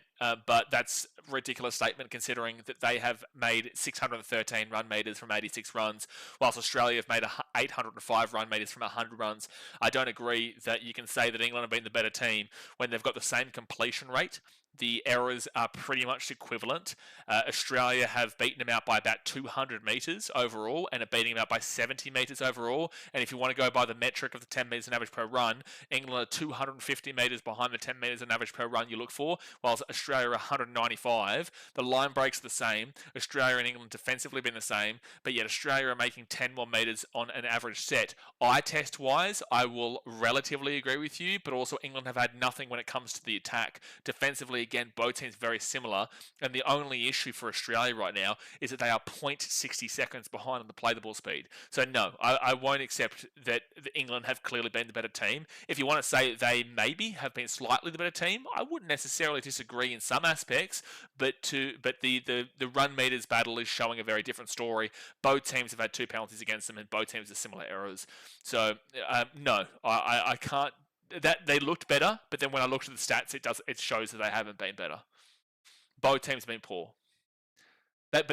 [SPEAKER 1] but that's a ridiculous statement considering that they have made 613 run meters from 86 runs, whilst Australia have made 805 run meters from 100 runs. I don't agree that you can say that England have been the better team when they've got the same completion rate. The errors are pretty much equivalent. Australia have beaten them out by about 200 metres overall and are beating them out by 70 metres overall. And if you want to go by the metric of the 10 metres on average per run, England are 250 metres behind the 10 metres on average per run you look for, whilst Australia are 195. The line breaks are the same. Australia and England defensively have been the same, but yet Australia are making 10 more metres on an average set. Eye test wise, I will relatively agree with you, but also England have had nothing when it comes to the attack. Defensively, again, both teams very similar, and the only issue for Australia right now is that they are 0.60 seconds behind on the play the ball speed. So no, I won't accept that England have clearly been the better team. If you want to say they maybe have been slightly the better team, I wouldn't necessarily disagree in some aspects, but the run meters battle is showing a very different story. Both teams have had 2 penalties against them, and both teams have similar errors. So no, I can't. That they looked better, but then when I looked at the stats, it shows that they haven't been better. Both teams have been poor. But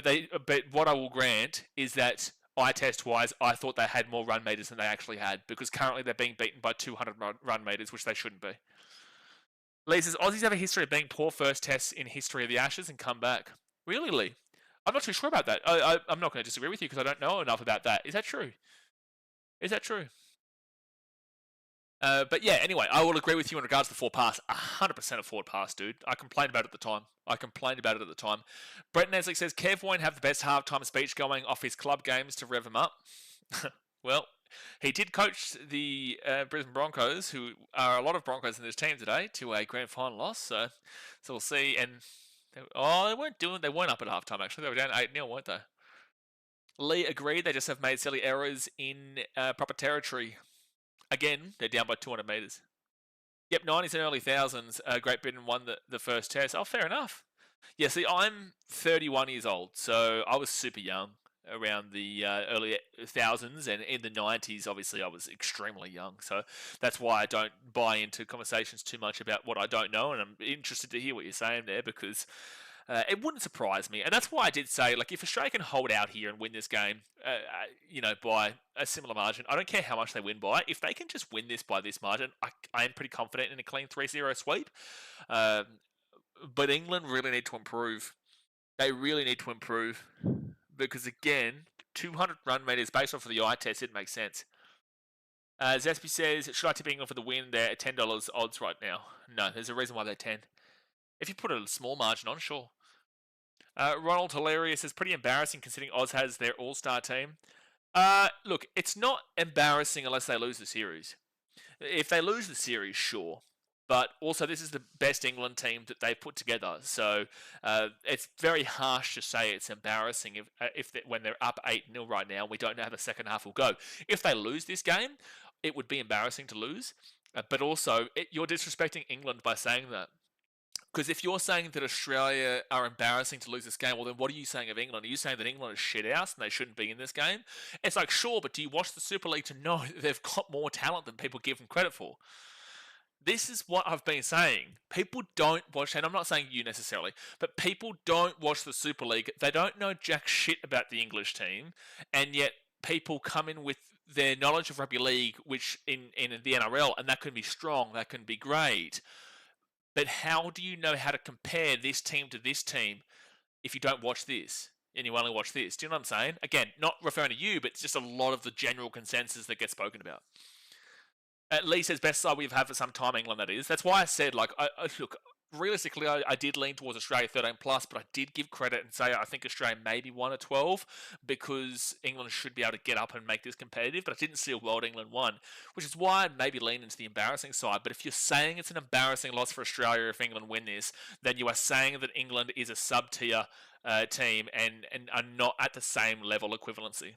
[SPEAKER 1] what I will grant is that eye test wise, I thought they had more run meters than they actually had, because currently they're being beaten by 200 run meters, which they shouldn't be. Lee says, Aussies have a history of being poor first tests in history of the Ashes and come back. Really, Lee? I'm not too sure about that. I'm not going to disagree with you because I don't know enough about that. Is that true? Is that true? But yeah, anyway, I will agree with you in regards to the forward pass. 100% a forward pass, dude. I complained about it at the time. Brett Neslick says, Kev won't have the best halftime speech going off his club games to rev him up. Well, he did coach the Brisbane Broncos, who are a lot of Broncos in this team today, to a grand final loss. So we'll see. And they weren't up at halftime, actually. They were down 8-0, weren't they? Lee agreed. They just have made silly errors in proper territory. Again, they're down by 200 metres. Yep, 90s and early thousands, Great Britain won the first test. Oh, fair enough. Yeah, see, I'm 31 years old, so I was super young around the early thousands, and in the 90s, obviously, I was extremely young. So that's why I don't buy into conversations too much about what I don't know, and I'm interested to hear what you're saying there, because it wouldn't surprise me. And that's why I did say, like, if Australia can hold out here and win this game, by a similar margin, I don't care how much they win by. If they can just win this by this margin, I am pretty confident in a clean 3-0 sweep. But England really need to improve. They really need to improve. Because, again, 200 run meters based off of the eye test, it makes sense. Zespi says, should I tip England for the win? They're at $10 odds right now. No, there's a reason why they're 10. If you put a small margin on, sure. Ronald Hilarious says, pretty embarrassing considering Oz has their all-star team. Look, it's not embarrassing unless they lose the series. If they lose the series, sure. But also, this is the best England team that they've put together. So it's very harsh to say it's embarrassing when they're up 8-0 right now. We don't know how the second half will go. If they lose this game, it would be embarrassing to lose. But also, you're disrespecting England by saying that. Because if you're saying that Australia are embarrassing to lose this game, well, then what are you saying of England? Are you saying that England is shit house and they shouldn't be in this game? It's like, sure, but do you watch the Super League to know that they've got more talent than people give them credit for? This is what I've been saying. People don't watch, and I'm not saying you necessarily, but people don't watch the Super League. They don't know jack shit about the English team, and yet people come in with their knowledge of rugby league, which in the NRL, and that can be strong, that can be great. But how do you know how to compare this team to this team if you don't watch this and you only watch this? Do you know what I'm saying? Again, not referring to you, but it's just a lot of the general consensus that gets spoken about. At least as best side we've had for some time, England, that is. That's why I said, like, look, realistically, I did lean towards Australia 13+, but I did give credit and say I think Australia maybe won a 12 because England should be able to get up and make this competitive, but I didn't see a world England won, which is why I maybe lean into the embarrassing side. But if you're saying it's an embarrassing loss for Australia if England win this, then you are saying that England is a sub-tier team and are not at the same level equivalency.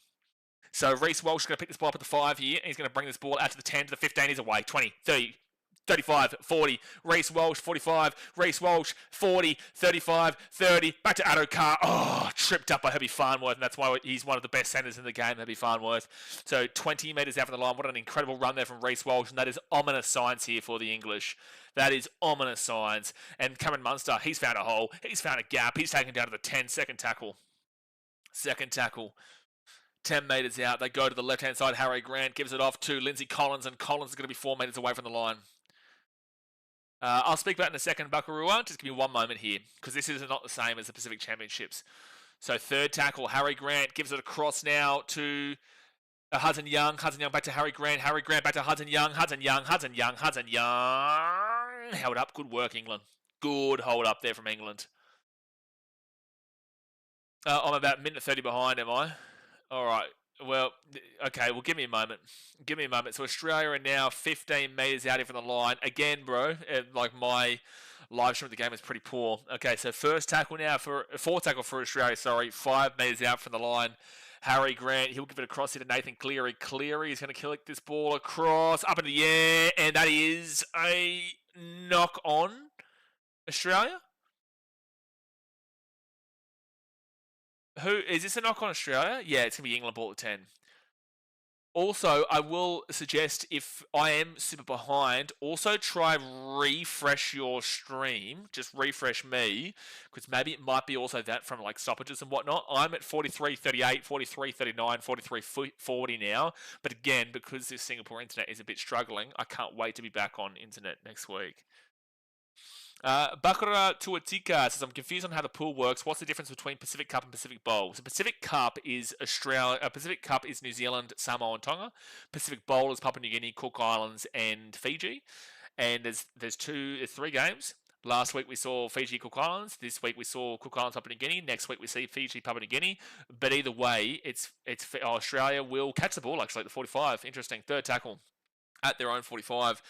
[SPEAKER 1] So Reece Walsh is going to pick this ball up at the 5 here, and he's going to bring this ball out to the 10, to the 15, he's away, 20, 30, 35, 40, Reece Walsh, 45, Reece Walsh, 40, 35, 30, back to Addo-Carr. Oh, tripped up by Herbie Farnworth, and that's why he's one of the best centres in the game, Herbie Farnworth. So 20 metres out from the line. What an incredible run there from Reece Walsh, and that is ominous signs here for the English. That is ominous signs. And Cameron Munster, he's found a hole, he's found a gap, he's taken down to the 10, second tackle. 10 metres out, they go to the left-hand side. Harry Grant gives it off to Lindsay Collins, and Collins is going to be 4 metres away from the line. I'll speak about it in a second, Buckaroo. Just give me one moment here, because this is not the same as the Pacific Championships. So third tackle, Harry Grant gives it across now to Hudson Young. Hudson Young back to Harry Grant. Harry Grant back to Hudson Young. Hudson Young. Held up. Good work, England. Good hold up there from England. I'm about a minute 30 behind, am I? All right. Well, okay. Well, give me a moment. So Australia are now 15 metres out here from the line. Again, bro, like my live stream of the game is pretty poor. Okay, so fourth tackle for Australia, 5 metres out from the line. Harry Grant, he'll give it across here to Nathan Cleary. Cleary is going to kick this ball across, up in the air, and that is a knock on Australia. Who is this a knock on Australia? Yeah, it's going to be England ball at 10. Also, I will suggest if I am super behind, also try refresh your stream. Just refresh me, because maybe it might be also that from like stoppages and whatnot. I'm at 43.38, 43.39, 43.40 now. But again, because this Singapore internet is a bit struggling, I can't wait to be back on internet next week. Bakura Tuatika says, I'm confused on how the pool works. What's the difference between Pacific Cup and Pacific Bowl? So Pacific Cup is Australia. Pacific Cup is New Zealand, Samoa, and Tonga. Pacific Bowl is Papua New Guinea, Cook Islands, and Fiji. And there's 3 games. Last week we saw Fiji, Cook Islands. This week we saw Cook Islands, Papua New Guinea. Next week we see Fiji, Papua New Guinea. But either way, it's Australia will catch the ball actually at the 45. Interesting. Third tackle at their own 45.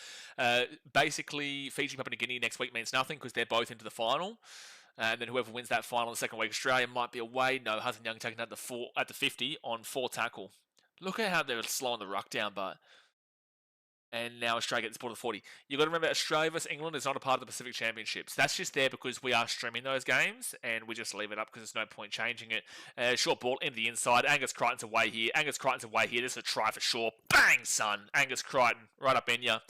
[SPEAKER 1] Basically, Fiji, Papua New Guinea next week means nothing because they're both into the final. And then whoever wins that final in the second week, Australia might be away. No, Hudson Young taking at the 50 on 4 tackle. Look at how they're slowing the ruck down, but. And now Australia gets the ball to 40. You've got to remember, Australia versus England is not a part of the Pacific Championships. That's just there because we are streaming those games, and we just leave it up because there's no point changing it. Short ball into the inside. Angus Crichton's away here. This is a try for sure. Bang, son. Angus Crichton, right up in ya.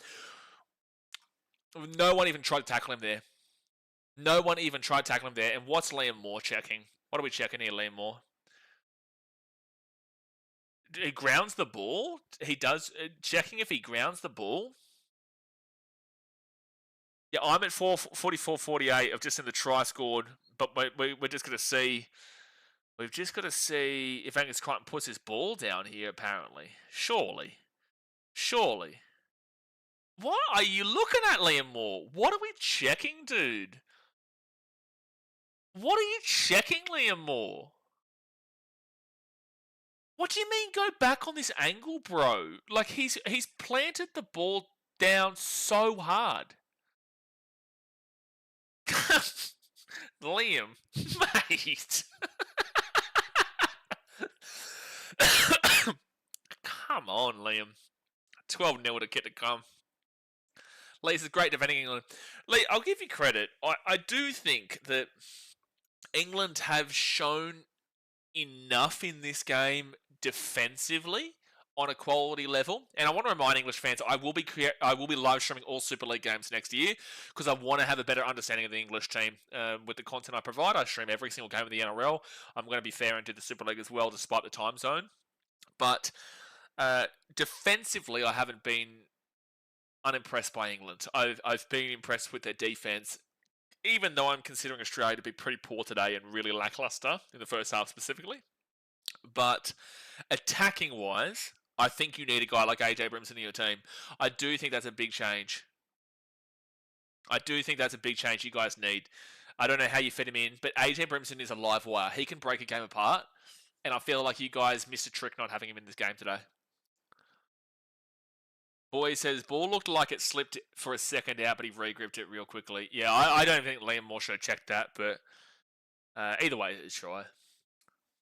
[SPEAKER 1] No one even tried to tackle him there. And what's Liam Moore checking? What are we checking here, Liam Moore? He grounds the ball. He does checking if he grounds the ball. Yeah, I'm at 44-48 of just in the try scored, but we're just going to see. We've just got to see if Angus Crichton puts his ball down here. Apparently, surely. What are you looking at, Liam Moore? What are we checking, dude? What are you checking, Liam Moore? What do you mean go back on this angle, bro? Like, he's planted the ball down so hard. Liam, mate. Come on, Liam. 12-0 to get to come. Lee says, great defending England. Lee, I'll give you credit. I do think that England have shown enough in this game defensively on a quality level, and I want to remind English fans I will be live streaming all Super League games next year because I want to have a better understanding of the English team with the content I provide. I stream every single game of the NRL. I'm going to be fair and do the Super League as well, despite the time zone. But defensively, I haven't been unimpressed by England. I've been impressed with their defense, even though I'm considering Australia to be pretty poor today and really lackluster in the first half specifically. But attacking-wise, I think you need a guy like AJ Brimson in your team. I do think that's a big change. You guys need. I don't know how you fit him in, but AJ Brimson is a live wire. He can break a game apart, and I feel like you guys missed a trick not having him in this game today. Boy says, ball looked like it slipped for a second out, but he re-gripped it real quickly. Yeah, I don't think Liam Moore should have checked that, but either way, it's try.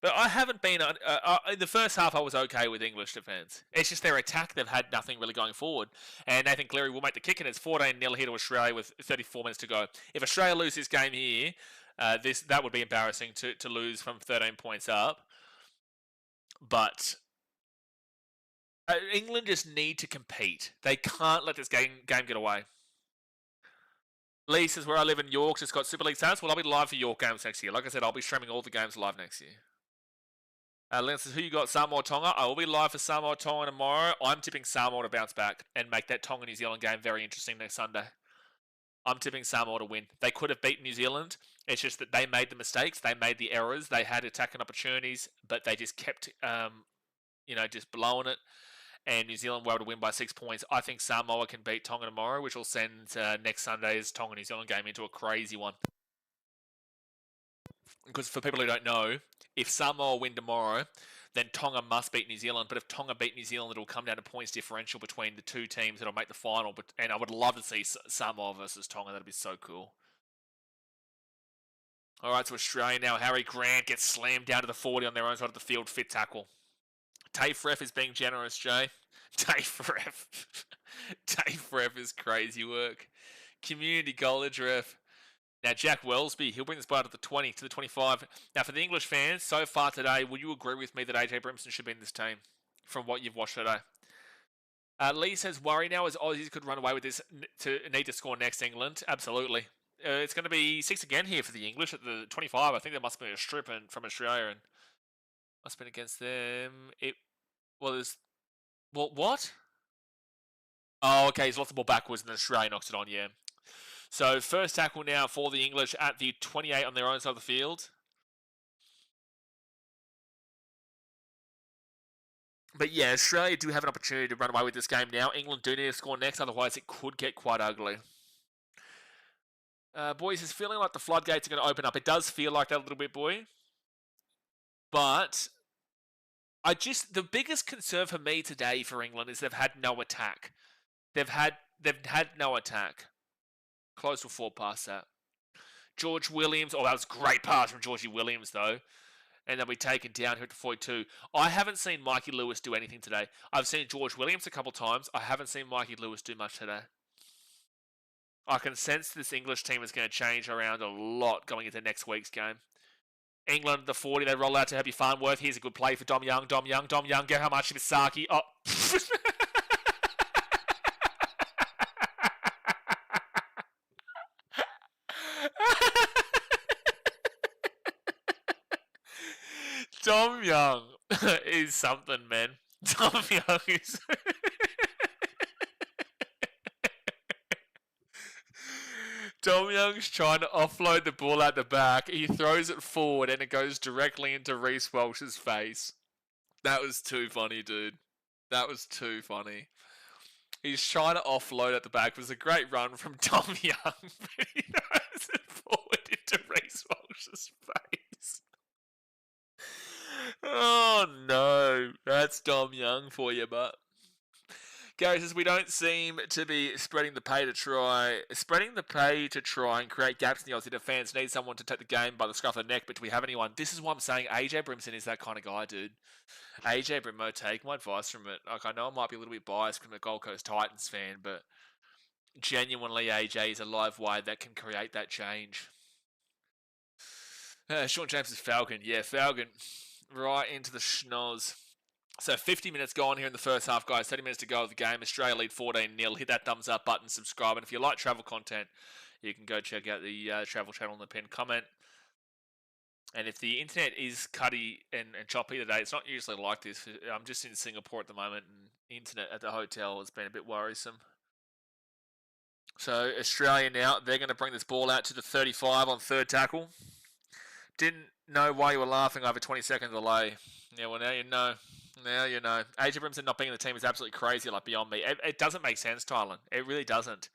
[SPEAKER 1] But I haven't been... in the first half, I was okay with English defence. It's just their attack, they've had nothing really going forward. And Nathan Cleary will make the kick, and it's 14-0 here to Australia with 34 minutes to go. If Australia lose this game here, that would be embarrassing to lose from 13 points up. But... England just need to compete. They can't let this game get away. Lee says, where I live in York, just got Super League status. Well, I'll be live for York games next year. Like I said, I'll be streaming all the games live next year. Lance says, who you got, Samoa Tonga? I will be live for Samoa Tonga tomorrow. I'm tipping Samoa to bounce back and make that Tonga-New Zealand game very interesting next Sunday. I'm tipping Samoa to win. They could have beaten New Zealand. It's just that they made the mistakes. They made the errors. They had attacking opportunities, but they just kept, just blowing it. And New Zealand were able to win by 6 points. I think Samoa can beat Tonga tomorrow, which will send next Sunday's Tonga-New Zealand game into a crazy one. Because for people who don't know, if Samoa win tomorrow, then Tonga must beat New Zealand. But if Tonga beat New Zealand, it'll come down to points differential between the two teams that'll make the final. And I would love to see Samoa versus Tonga. That'd be so cool. All right, so Australia now. Harry Grant gets slammed down to the 40 on their own side of the field. Fit tackle. TAFE ref is being generous, Jay. TAFE ref is crazy work. Community college ref. Now, Jack Wellesby, he'll bring this ball to the 20, to the 25. Now, for the English fans, so far today, would you agree with me that AJ Brimson should be in this team? from what you've watched today. Lee says, worry now as Aussies could run away with this to need to score next, England. Absolutely. It's going to be 6 again here for the English at the 25. I think there must have been a strip from Australia and must have been against them. What? Oh, okay. He's lost the ball backwards and then Australia knocks it on, yeah. So first tackle now for the English at the 28 on their own side of the field. But yeah, Australia do have an opportunity to run away with this game now. England do need to score next, otherwise it could get quite ugly. Boys, it's feeling like the floodgates are going to open up. It does feel like that a little bit, boy. But the biggest concern for me today for England is they've had no attack. They've had no attack. Close to 4 past that. George Williams. Oh, that was a great pass from Georgie Williams, though. And they'll be taken down here to 42. I haven't seen Mikey Lewis do anything today. I've seen George Williams a couple times. I haven't seen Mikey Lewis do much today. I can sense this English team is going to change around a lot going into next week's game. England, the 40, they roll out to Happy Farnworth. Here's a good play for Dom Young. Dom Young, get how much of Saki. Oh. Dom Young is something, man. Dom Young is... Dom Young's trying to offload the ball out the back. He throws it forward and it goes directly into Reece Welsh's face. That was too funny, dude. That was too funny. He's trying to offload at the back. It was a great run from Dom Young, but he throws it forward into Reece Welsh's face. Oh no, that's Dom Young for you, but Gary says we don't seem to be spreading the pay to try and create gaps in the Aussie defence. Need someone to take the game by the scruff of the neck, but do we have anyone? This is what I'm saying. AJ Brimson is that kind of guy, dude. AJ Brimmo, take my advice from it. Like, I know I might be a little bit biased because I'm a Gold Coast Titans fan, but genuinely AJ is a live wire that can create that change. Sean James is Falcon. Yeah, Falcon. Right into the schnoz. So 50 minutes gone here in the first half, guys. 30 minutes to go of the game. Australia lead 14-0. Hit that thumbs up button, subscribe. And if you like travel content, you can go check out the travel channel in the pinned comment. And if the internet is cutty and choppy today, it's not usually like this. I'm just in Singapore at the moment, and the internet at the hotel has been a bit worrisome. So Australia now, they're going to bring this ball out to the 35 on third tackle. Didn't know why you were laughing over 20-second delay. Yeah, well, now you know. Now you know. AJ Brimson not being in the team is absolutely crazy, like beyond me. It doesn't make sense, Tylen. It really doesn't.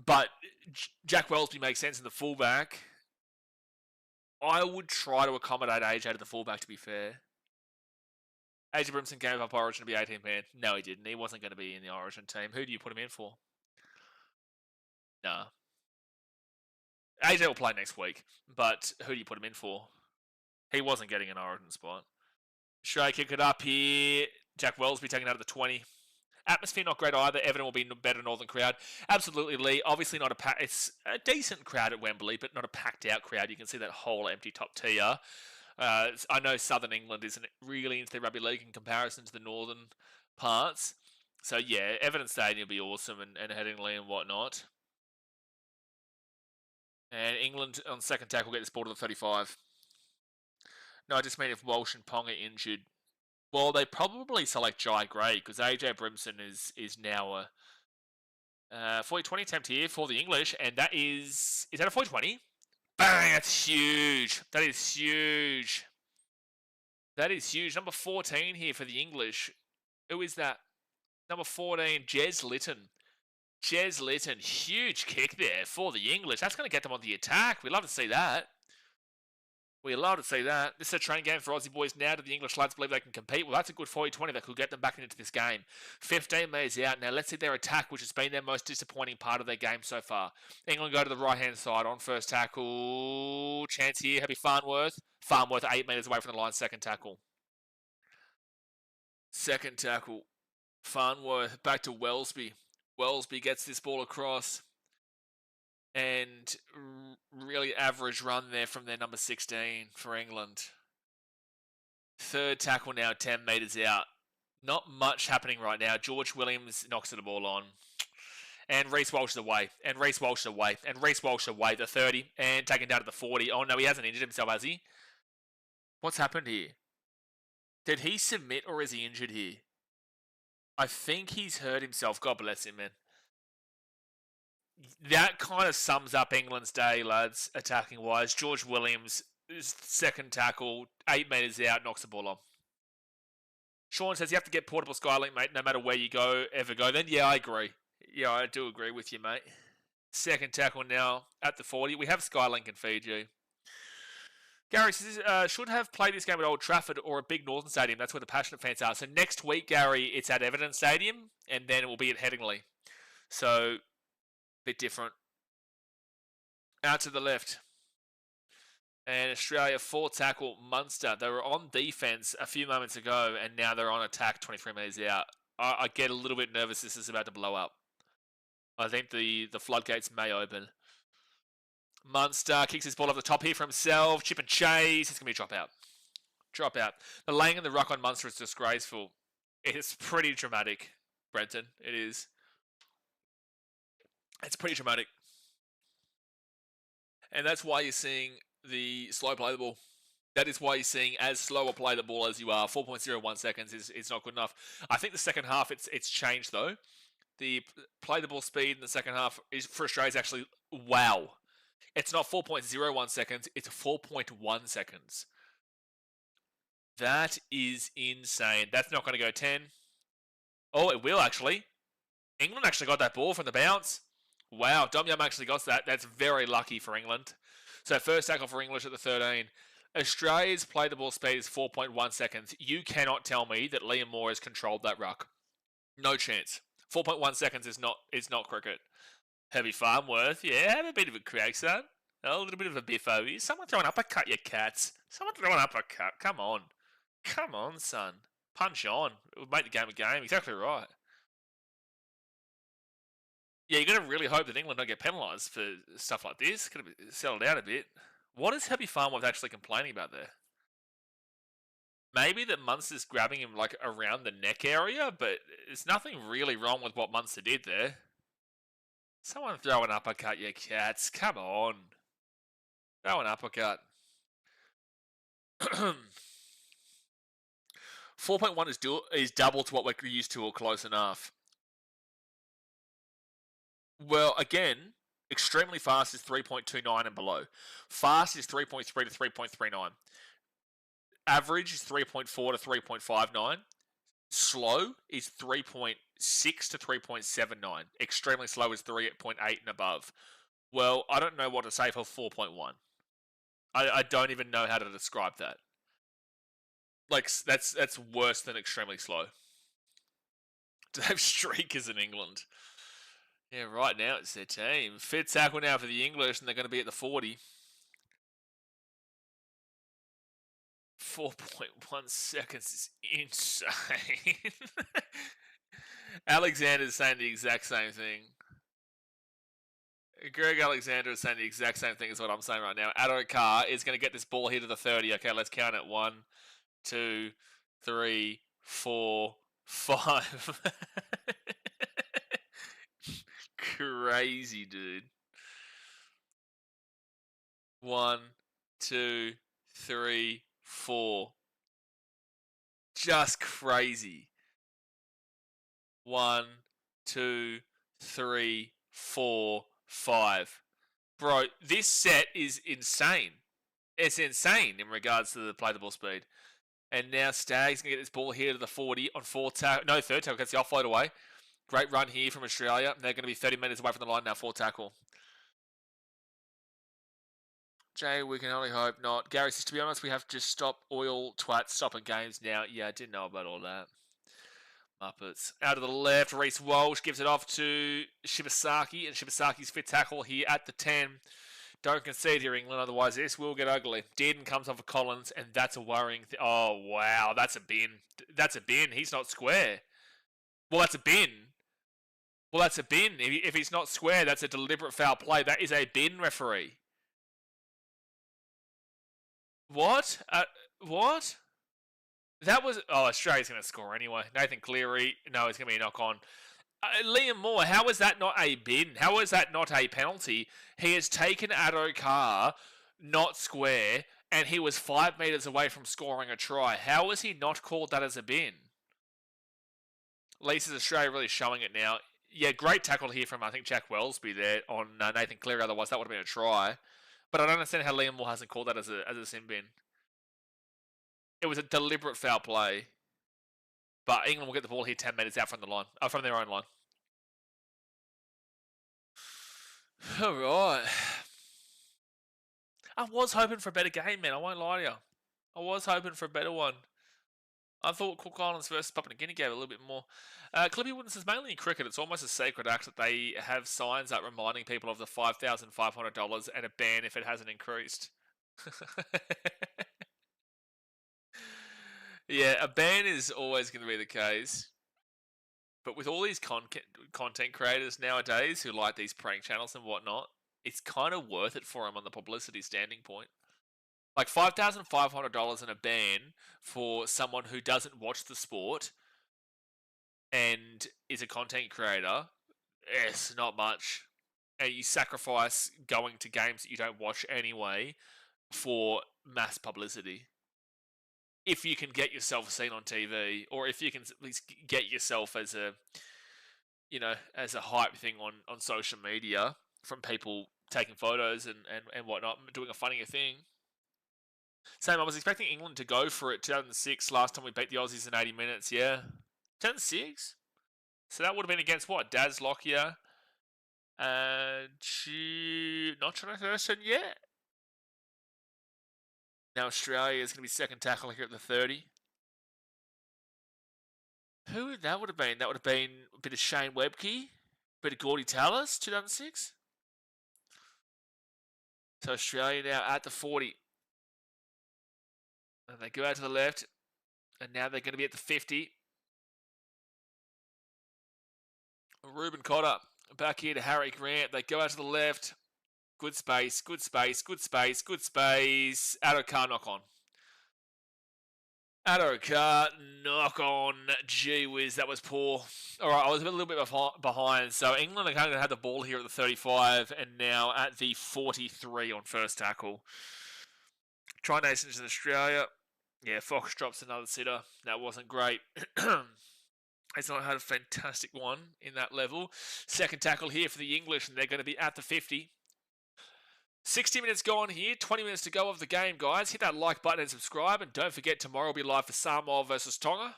[SPEAKER 1] But Jack Wellesby makes sense in the fullback. I would try to accommodate AJ to the fullback, to be fair. AJ Brimson gave up Origin to be 18th man. No, he didn't. He wasn't going to be in the Origin team. Who do you put him in for? Nah. AJ will play next week, but who do you put him in for? He wasn't getting an Origin spot. Australia kick it up here. Jack Wellesby taken out of the 20. Atmosphere not great either. Everton will be better Northern crowd. Absolutely, Lee. Obviously not it's a decent crowd at Wembley, but not a packed out crowd. You can see that whole empty top tier. I know Southern England isn't really into the rugby league in comparison to the northern parts. So yeah, Everton Stadium will be awesome and Headingley and whatnot. And England on second tackle get this ball to the 35. No, I just mean if Walsh and Pong are injured. Well, they probably select Jai Gray because AJ Brimson is now a 40-20 attempt here for the English, and that is that a 40-20? Bang! That's huge. That is huge. That is huge. Number 14 here for the English. Who is that? Number 14, Jez Litton. Jez Litton, huge kick there for the English. That's going to get them on the attack. We love to see that. We love to see that. This is a training game for Aussie boys. Now do the English lads believe they can compete? Well, that's a good 40-20 that could get them back into this game. 15 metres out. Now let's see their attack, which has been their most disappointing part of their game so far. England go to the right-hand side on first tackle. Chance here. Happy Farnworth. Farnworth 8 metres away from the line. Second tackle. Second tackle. Farnworth back to Wellesby. Wellesby gets this ball across. And really average run there from their number 16 for England. Third tackle now, 10 metres out. Not much happening right now. George Williams knocks the ball on. And Reece Walsh is away. And Reece Walsh is away. And Reece Walsh is away. The 30. And taken down to the 40. Oh, no, he hasn't injured himself, has he? What's happened here? Did he submit or is he injured here? I think he's hurt himself. God bless him, man. That kind of sums up England's day, lads, attacking-wise. George Williams, second tackle, 8 metres out, knocks the ball on. Sean says you have to get portable Skylink, mate, no matter where you ever go. Then, yeah, I agree. Yeah, I do agree with you, mate. Second tackle now at the 40. We have Skylink in Fiji. Gary says, should have played this game at Old Trafford or a big Northern Stadium. That's where the passionate fans are. So next week, Gary, it's at Everton Stadium, and then it will be at Headingley. So, bit different. Out to the left. And Australia, 4 tackle, Munster. They were on defence a few moments ago, and now they're on attack 23 metres out. I get a little bit nervous this is about to blow up. I think the floodgates may open. Munster kicks his ball off the top here for himself. Chip and chase. It's going to be a dropout. Dropout. The laying in the ruck on Munster is disgraceful. It's pretty dramatic, Brenton. It is. It's pretty dramatic. And that's why you're seeing the slow play the ball. That is why you're seeing as slow a play the ball as you are. 4.01 seconds is not good enough. I think the second half, it's changed, though. The play the ball speed in the second half for Australia is actually, wow. It's not 4.01 seconds, it's 4.1 seconds. That is insane. That's not going to go 10. Oh, it will, actually. England actually got that ball from the bounce. Wow, Dom Yum actually got that. That's very lucky for England. So first tackle for English at the 13. Australia's play the ball speed is 4.1 seconds. You cannot tell me that Liam Moore has controlled that ruck. No chance. 4.1 seconds is not cricket. Heavy Farmworth, yeah, have a bit of a crack, son. A little bit of a biffo. Someone throw an uppercut, you cats. Someone throw an uppercut. Come on. Come on, son. Punch on. It would make the game a game. Exactly right. Yeah, you're going to really hope that England don't get penalised for stuff like this. Could have settled out a bit. What is Heavy Farmworth actually complaining about there? Maybe that Munster's grabbing him like around the neck area, but there's nothing really wrong with what Munster did there. Someone throw an uppercut, you cats. Come on. Throw an uppercut. 4.1 is double to what we're used to or close enough. Well, again, extremely fast is 3.29 and below. Fast is 3.3 to 3.39. Average is 3.4 to 3.59. Slow is 3.6 to 3.79. Extremely slow is 3.8 and above. Well, I don't know what to say for 4.1. I don't even know how to describe that. Like, that's worse than extremely slow. To have streakers in England. Yeah, right now it's their team. Fifth tackle now for the English, and they're going to be at the 40. 4.1 seconds is insane. Alexander's saying the exact same thing. Greg Alexander is saying the exact same thing as what I'm saying right now. Addo Carr is going to get this ball here to the 30. Okay, let's count it. 1, 2, 3, 4, 5. Crazy, dude. 1, 2, 3, 4. Just crazy. 1, 2, 3, 4, 5. Bro, this set is insane. It's insane in regards to the play the ball speed. And now Stag's going to get this ball here to the 40 on third tackle. Gets the offload away. Great run here from Australia. They're going to be 30 metres away from the line now, fourth tackle. Jay, we can only hope not. Gary says, to be honest, we have to stop oil twats stopping games now. Yeah, I didn't know about all that. Muppets. Out of the left, Reece Walsh gives it off to Shibasaki, and Shibasaki's fifth tackle here at the 10. Don't concede here, England, otherwise this will get ugly. Dearden comes off of Collins, and that's a worrying thing. Oh, wow, that's a bin. That's a bin. He's not square. Well, that's a bin. Well, that's a bin. If he's not square, that's a deliberate foul play. That is a bin, referee. What? What? That was... Oh, Australia's going to score anyway. Nathan Cleary, no, it's going to be a knock-on. Liam Moore, how is that not a bin? How is that not a penalty? He has taken Addo Carr, not square, and he was 5 metres away from scoring a try. How is he not called that as a bin? At least is Australia really showing it now. Yeah, great tackle here from, I think, Jack Wellsby there on Nathan Cleary. Otherwise, that would have been a try. But I don't understand how Liam Moore hasn't called that as a sin bin. It was a deliberate foul play. But England will get the ball here 10 metres out from the line, from their own line. All right. I was hoping for a better game, man. I won't lie to you. I was hoping for a better one. I thought Cook Islands versus Papua New Guinea gave a little bit more. Clippy Wooden says, mainly in cricket, it's almost a sacred act that they have signs up reminding people of the $5,500 and a ban if it hasn't increased. Yeah, a ban is always going to be the case. But with all these content creators nowadays who like these prank channels and whatnot, it's kind of worth it for them on the publicity standing point. Like $5,500 and a ban for someone who doesn't watch the sport and is a content creator, it's not much. And you sacrifice going to games that you don't watch anyway for mass publicity. If you can get yourself seen on TV, or if you can at least get yourself as a, as a hype thing on social media from people taking photos and whatnot, doing a funnier thing. Same, I was expecting England to go for it 2006, last time we beat the Aussies in 80 minutes, yeah. 2006? So that would have been against what? Daz Lockyer? Not Jonathan Thurston yet? Now Australia is going to be second tackle here at the 30. Who would that have been? That would have been a bit of Shane Webke, a bit of Gordy Tallis, 2006. So Australia now at the 40. And they go out to the left. And now they're going to be at the 50. Reuben Cotter back here to Harry Grant. They go out to the left. Good space, good space, good space, good space. Addo Carr knock on. Addo Carr knock on. Gee whiz, that was poor. All right, I was a little bit behind. So England are going to have the ball here at the 35 and now at the 43 on first tackle. Tri Nations in Australia. Yeah, Fox drops another sitter. That wasn't great. He's not had a fantastic one in that level. Second tackle here for the English, and they're going to be at the 50. 60 minutes gone here, 20 minutes to go of the game, guys. Hit that like button and subscribe, and don't forget, tomorrow will be live for Samoa versus Tonga.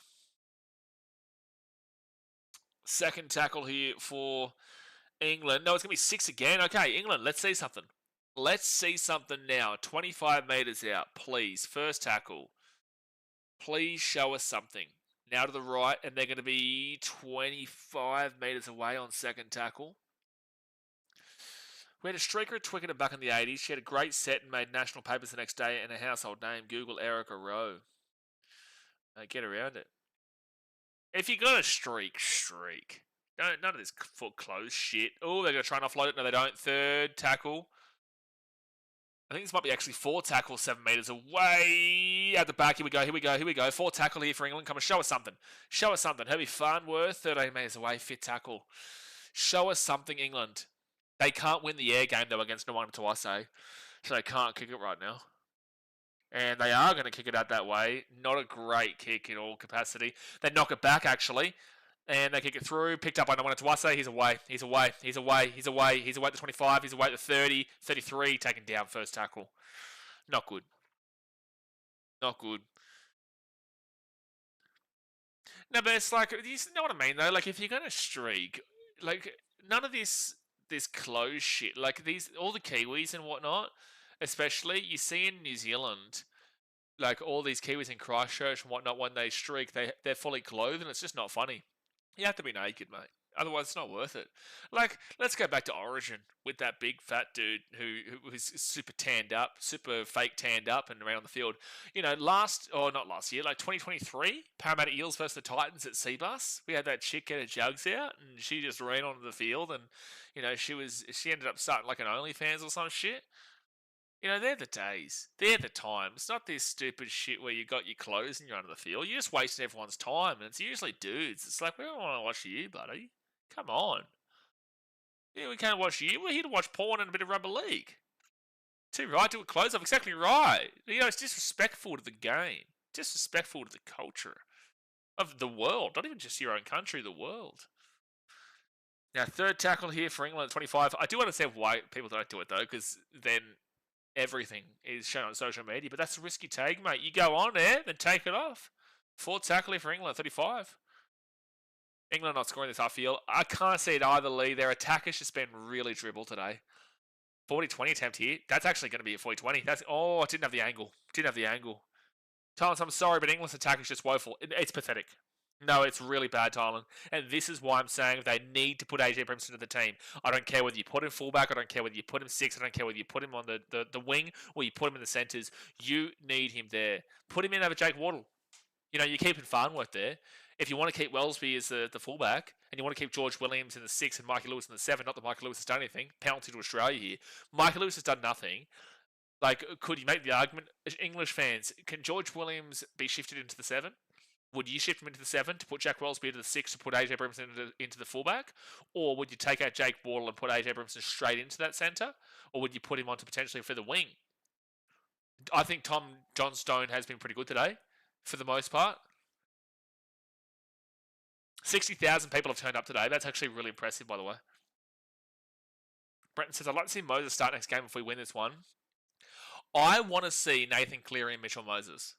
[SPEAKER 1] Second tackle here for England. No, it's going to be 6 again. Okay, England, let's see something. Let's see something now. 25 metres out, please. First tackle. Please show us something. Now to the right, and they're going to be 25 metres away on second tackle. We had a streaker at Twickenham back in the 80s. She had a great set and made national papers the next day and a household name. Google Erica Rowe. Get around it. If you're going to streak. None of this foot close shit. Oh, they're going to try and offload it. No, they don't. Third tackle. I think this might be actually 4 tackles 7 metres away. At the back, here we go. 4 tackle here for England. Come on, show us something. Herbie Farnworth, 13 metres away, 5th tackle. Show us something, England. They can't win the air game, though, against Nwanga Tuase. So they can't kick it right now. And they are going to kick it out that way. Not a great kick in all capacity. They knock it back, actually. And they kick it through. Picked up by Nwanga Tuase. He's away at the 25. He's away at the 30. 33. Taken down first tackle. Not good. No, but it's like, you know what I mean, though? Like, if you're going to streak, like, none of this close shit. Like, all the Kiwis and whatnot, especially, you see in New Zealand, like, all these Kiwis in Christchurch and whatnot, when they streak, they're fully clothed, and it's just not funny. You have to be naked, mate. Otherwise, it's not worth it. Like, let's go back to Origin with that big fat dude who was super fake tanned up and around the field. Not last year, like 2023, Parramatta Eels versus the Titans at Seabus. We had that chick get her jugs out and she just ran onto the field and, she ended up starting like an OnlyFans or some shit. They're the days. They're the times. It's not this stupid shit where you got your clothes and you're under the field. You're just wasting everyone's time, and it's usually dudes. It's like, we don't want to watch you, buddy. Come on. Yeah, we can't watch you. We're here to watch porn and a bit of rugby league. Too right, do it close off. Exactly right. It's disrespectful to the game. Disrespectful to the culture of the world. Not even just your own country, the world. Now, third tackle here for England at 25. I do understand why people don't do it, though, because then everything is shown on social media. But that's a risky take, mate. You go on there, then take it off. Fourth tackle here for England at 35. England not scoring this, I feel. I can't see it either, Lee. Their attack has just been really dribble today. 40-20 attempt here. That's actually going to be a 40-20. Oh, it didn't have the angle. Thailand, I'm sorry, but England's attack is just woeful. It's pathetic. No, it's really bad, Thailand. And this is why I'm saying they need to put AJ Brimson into the team. I don't care whether you put him fullback. I don't care whether you put him six. I don't care whether you put him on the wing or you put him in the centres. You need him there. Put him in over Jake Wardle. You're keeping Farnworth there. If you want to keep Wellesby as the fullback and you want to keep George Williams in the 6 and Mikey Lewis in the 7, not that Mikey Lewis has done anything, penalty to Australia here. Mikey Lewis has done nothing. Could you make the argument, English fans, can George Williams be shifted into the 7? Would you shift him into the 7 to put Jack Wellesby into the 6 to put AJ Brimson into the fullback? Or would you take out Jake Wardle and put AJ Brimson straight into that centre? Or would you put him onto potentially for the wing? I think Tom Johnstone has been pretty good today, for the most part. 60,000 people have turned up today. That's actually really impressive, by the way. Brenton says, I'd like to see Moses start next game if we win this one. I want to see Nathan Cleary and Mitchell Moses.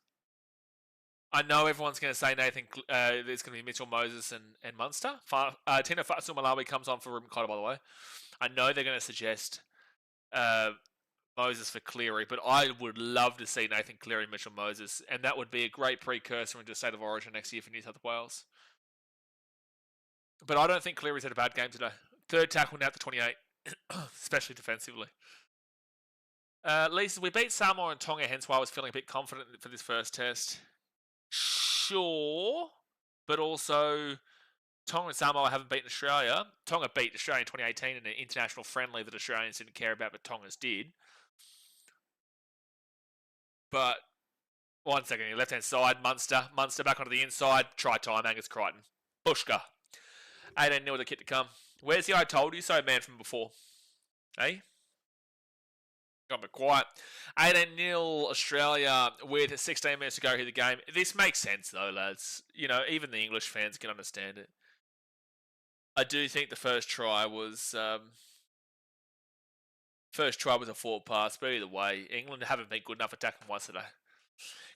[SPEAKER 1] I know everyone's going to say there's going to be Mitchell Moses and Munster. Tina Fatul Malawi comes on for Ruben Cotter, by the way. I know they're going to suggest Moses for Cleary, but I would love to see Nathan Cleary and Mitchell Moses, and that would be a great precursor into State of Origin next year for New South Wales. But I don't think Cleary's had a bad game today. Third tackle now at the 28, especially defensively. Lisa, we beat Samoa and Tonga, hence why I was feeling a bit confident for this first test. Sure, but also Tonga and Samoa haven't beaten Australia. Tonga beat Australia in 2018 in an international friendly that Australians didn't care about, but Tongas did. But, one second here, left-hand side, Munster back onto the inside, try time, Angus Crichton. Bushka. 18-0 the kit to come. Where's the I told you so man from before? Hey? Got a bit quiet. 18-0 Australia with 16 minutes to go here the game. This makes sense though, lads. Even the English fans can understand it. I do think the first try was a forward pass, but either way, England haven't been good enough attacking once today.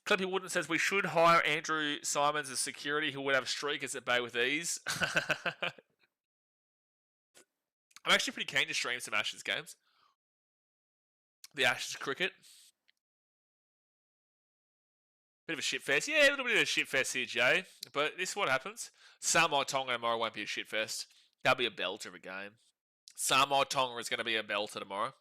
[SPEAKER 1] Clippy Wooden says we should hire Andrew Simons as security who would have streakers at bay with ease. I'm actually pretty keen to stream some Ashes games. The Ashes cricket. Bit of a shit fest. Yeah, a little bit of a shit fest here, Jay. But this is what happens. Samoa Tonga tomorrow won't be a shit fest. That'll be a belter of a game. Samoa Tonga is going to be a belter tomorrow.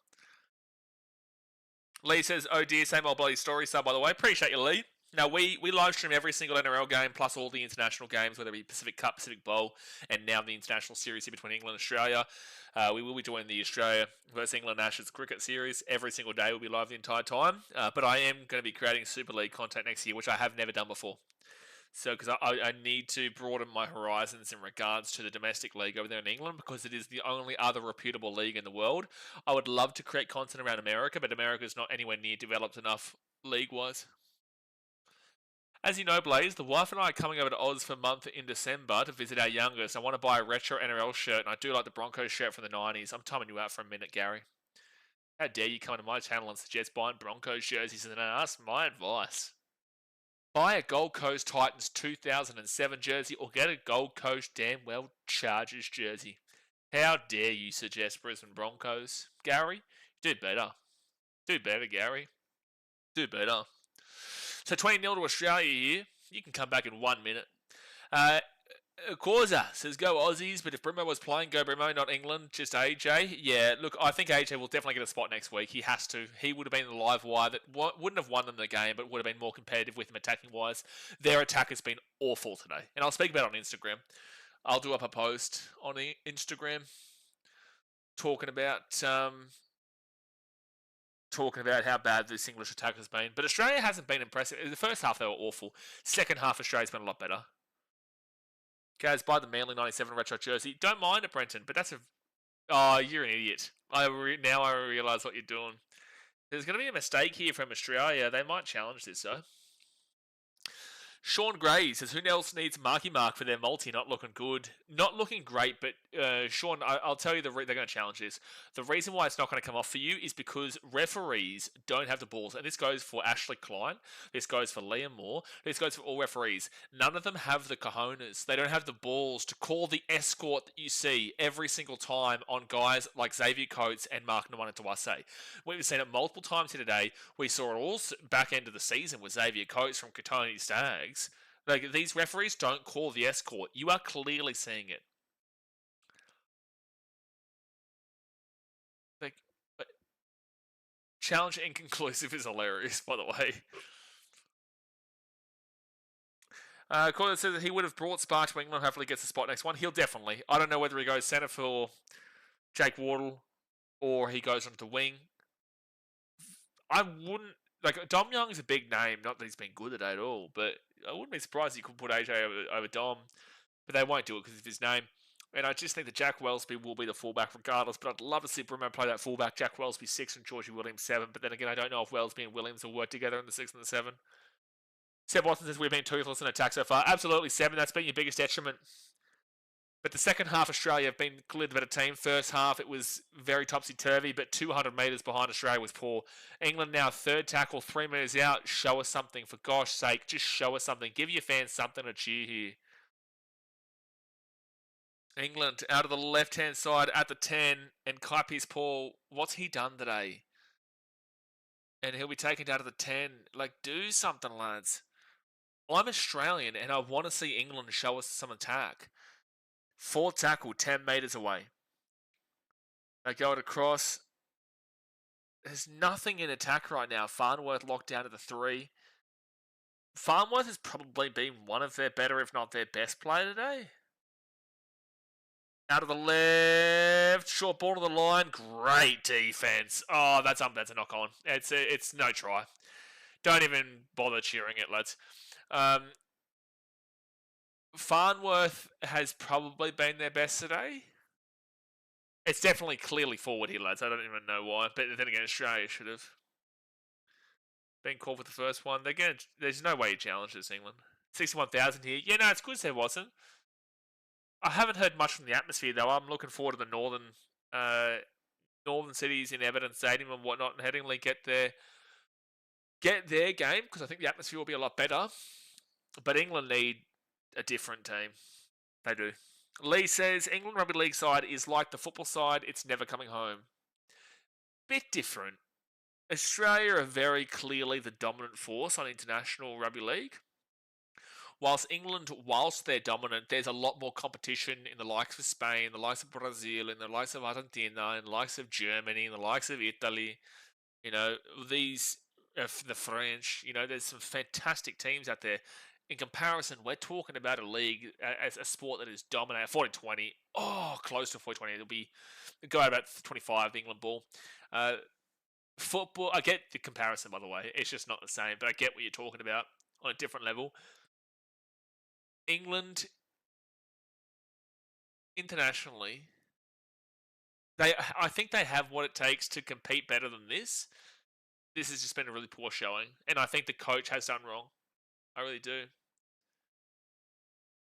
[SPEAKER 1] Lee says, oh dear, same old bloody story sub, by the way. Appreciate you, Lee. Now, we live stream every single NRL game, plus all the international games, whether it be Pacific Cup, Pacific Bowl, and now the international series here between England and Australia. We will be doing the Australia versus England Ashes cricket series every single day. We'll be live the entire time. But I am going to be creating Super League content next year, which I have never done before. So, because I need to broaden my horizons in regards to the domestic league over there in England, because it is the only other reputable league in the world. I would love to create content around America, but America is not anywhere near developed enough league-wise. As you know, Blaze, the wife and I are coming over to Oz for a month in December to visit our youngest. I want to buy a retro NRL shirt, and I do like the Broncos shirt from the 90s. I'm timing you out for a minute, Gary. How dare you come to my channel and suggest buying Broncos jerseys and then ask my advice? Buy a Gold Coast Titans 2007 jersey or get a Gold Coast damn well Chargers jersey. How dare you suggest Brisbane Broncos? Gary, do better. Do better, Gary. Do better. So 20-0 to Australia here. You can come back in 1 minute. Causa says, go Aussies, but if Brimo was playing, go Brimo, not England, just AJ. Yeah, look, I think AJ will definitely get a spot next week. He has to. He would have been the live wire that wouldn't have won them the game, but would have been more competitive with them attacking-wise. Their attack has been awful today. And I'll speak about it on Instagram. I'll do up a post on Instagram talking about talking about how bad this English attack has been. But Australia hasn't been impressive. In the first half, they were awful. Second half, Australia's been a lot better. Guys, buy the Manly 97 retro jersey. Don't mind it, Brenton, but that's a... Oh, you're an idiot. Now I realise what you're doing. There's going to be a mistake here from Australia. They might challenge this, though. Sean Gray says, who else needs Marky Mark for their multi? Not looking good. Not looking great, but Sean, I'll tell you they're going to challenge this. The reason why it's not going to come off for you is because referees don't have the balls. And this goes for Ashley Klein. This goes for Liam Moore. This goes for all referees. None of them have the cojones. They don't have the balls to call the escort that you see every single time on guys like Xavier Coates and Mark Nawanatuwase. We've seen it multiple times here today. We saw it all back end of the season with Xavier Coates from Katoni Stags. Like, these referees don't call the escort. You are clearly seeing it. Like, challenge inconclusive is hilarious, by the way. Corey says that he would have brought Spark to England. Hopefully gets the spot next one. He'll definitely. I don't know whether he goes centre for Jake Wardle or he goes onto the wing. I wouldn't... Like, Dom Young's a big name. Not that he's been good today at all, but I wouldn't be surprised if you could put AJ over Dom. But they won't do it because of his name. And I just think that Jack Wellesby will be the fullback regardless. But I'd love to see Bruno play that fullback. Jack Wellesby 6 and Georgie Williams 7. But then again, I don't know if Wellesby and Williams will work together in the 6 and the 7. Seb Watson says we've been toothless in attack so far. Absolutely, 7. That's been your biggest detriment. But the second half, Australia have been clearly the better team. First half, it was very topsy-turvy, but 200 metres behind Australia was poor. England now third tackle, 3 metres out. Show us something. For gosh sake, just show us something. Give your fans something to cheer here. England out of the left-hand side at the 10. And Kai Pearce-Paul, what's he done today? And he'll be taken down to the 10. Like, do something, lads. I'm Australian, and I want to see England show us some attack. Fourth tackle, 10 metres away. They go it across. There's nothing in attack right now. Farnworth locked down to the 3. Farnworth has probably been one of their better, if not their best player today. Out of the left, short ball to the line. Great defense. Oh, that's a knock on. It's no try. Don't even bother cheering it, lads. Farnworth has probably been their best today. It's definitely clearly forward here, lads. I don't even know why. But then again, Australia should have been called for the first one. There's no way you challenge this, England. 61,000 here. Yeah, no, it's good, Seb Watson. I haven't heard much from the atmosphere, though. I'm looking forward to the northern cities in Everton Stadium and whatnot, and Headingley get their game, because I think the atmosphere will be a lot better. But England need a different team. They do. Lee says, England Rugby League side is like the football side. It's never coming home. Bit different. Australia are very clearly the dominant force on international rugby league. Whilst they're dominant, there's a lot more competition in the likes of Spain, the likes of Brazil, in the likes of Argentina, in the likes of Germany, in the likes of Italy. You know, the French, there's some fantastic teams out there. In comparison, we're talking about a league as a sport that is dominated 40-20. Oh, close to 40-20. It'll go out about 25, the England ball. Football, I get the comparison, by the way. It's just not the same, but I get what you're talking about on a different level. England, internationally, I think they have what it takes to compete better than this. This has just been a really poor showing, and I think the coach has done wrong. I really do.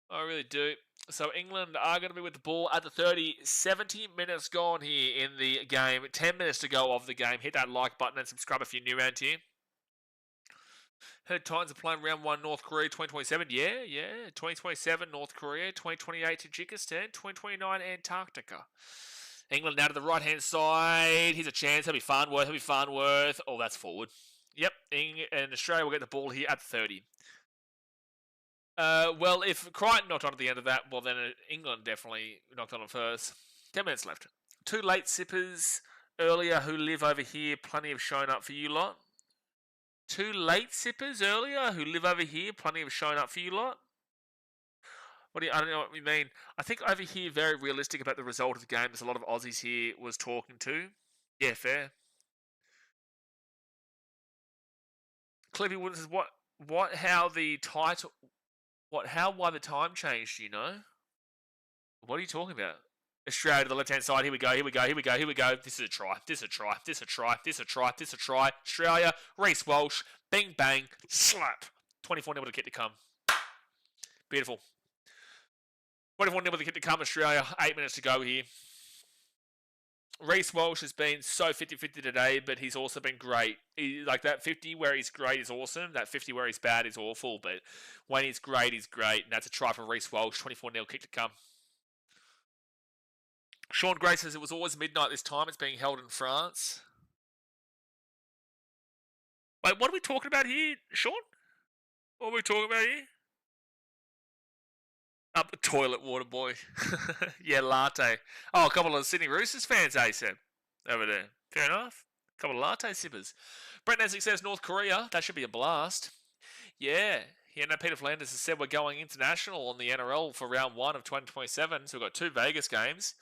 [SPEAKER 1] I really do. So England are going to be with the ball at the 30. 70 minutes gone here in the game. 10 minutes to go of the game. Hit that like button and subscribe if you're new around here. Heard Titans are playing round 1 North Korea 2027. Yeah. 2027 North Korea. 2028 Tajikistan. 2029 Antarctica. England now to the right-hand side. Here's a chance. He'll be Farnworth. Oh, that's forward. Yep. And Australia will get the ball here at 30. Well, if Crichton knocked on at the end of that, well, then England definitely knocked on first. 10 minutes left. 2 late sippers earlier who live over here. Plenty have shown up for you lot. 2 late sippers earlier who live over here. Plenty have shown up for you lot. I don't know what you mean. I think over here, very realistic about the result of the game. There's a lot of Aussies here was talking to. Yeah, fair. Clippy Wooden says, why the time changed, do you know? What are you talking about? Australia to the left-hand side. Here we go. This is a try. Australia, Reece Walsh, bing, bang, slap. 24-0 with the kick to come. Beautiful. 24-0 with the kick to come, Australia. 8 minutes to go here. Reece Walsh has been so 50-50 today, but he's also been great. Like that 50 where he's great is awesome. That 50 where he's bad is awful. But when he's great, he's great. And that's a try for Reece Walsh. 24-0 kick to come. Sean Gray says it was always midnight this time. It's being held in France. Wait, what are we talking about here, Sean? What are we talking about here? Up the toilet water, boy. Yeah, latte. Oh, a couple of Sydney Roosters fans, Seb. Over there. Fair enough. A couple of latte sippers. Brent Nesbitt says North Korea. That should be a blast. Yeah. Peter Flanders has said we're going international on the NRL for round 1 of 2027. So we've got 2 Vegas games,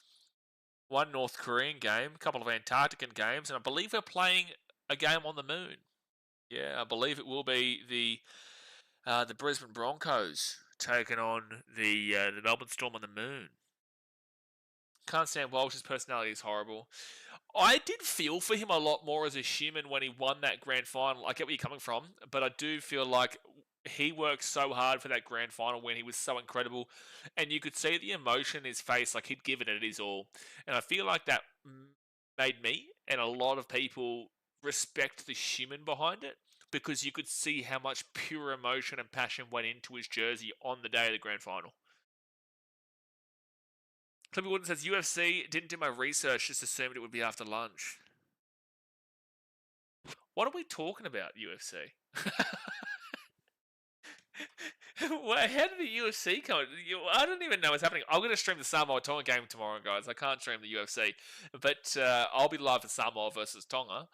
[SPEAKER 1] 1 North Korean game, a couple of Antarctican games, and I believe we're playing a game on the moon. Yeah, I believe it will be the Brisbane Broncos taking on the Melbourne Storm on the moon. Can't stand Walsh's personality is horrible. I did feel for him a lot more as a human when he won that grand final. I get where you're coming from, but I do feel like he worked so hard for that grand final when he was so incredible, and you could see the emotion in his face, like he'd given it his all. And I feel like that made me and a lot of people respect the human behind it, because you could see how much pure emotion and passion went into his jersey on the day of the grand final. Clippy Wooden says, UFC, didn't do my research, just assumed it would be after lunch. What are we talking about, UFC? How did the UFC come? I don't even know what's happening. I'm going to stream the Samoa Tonga game tomorrow, guys. I can't stream the UFC, but I'll be live for Samoa versus Tonga.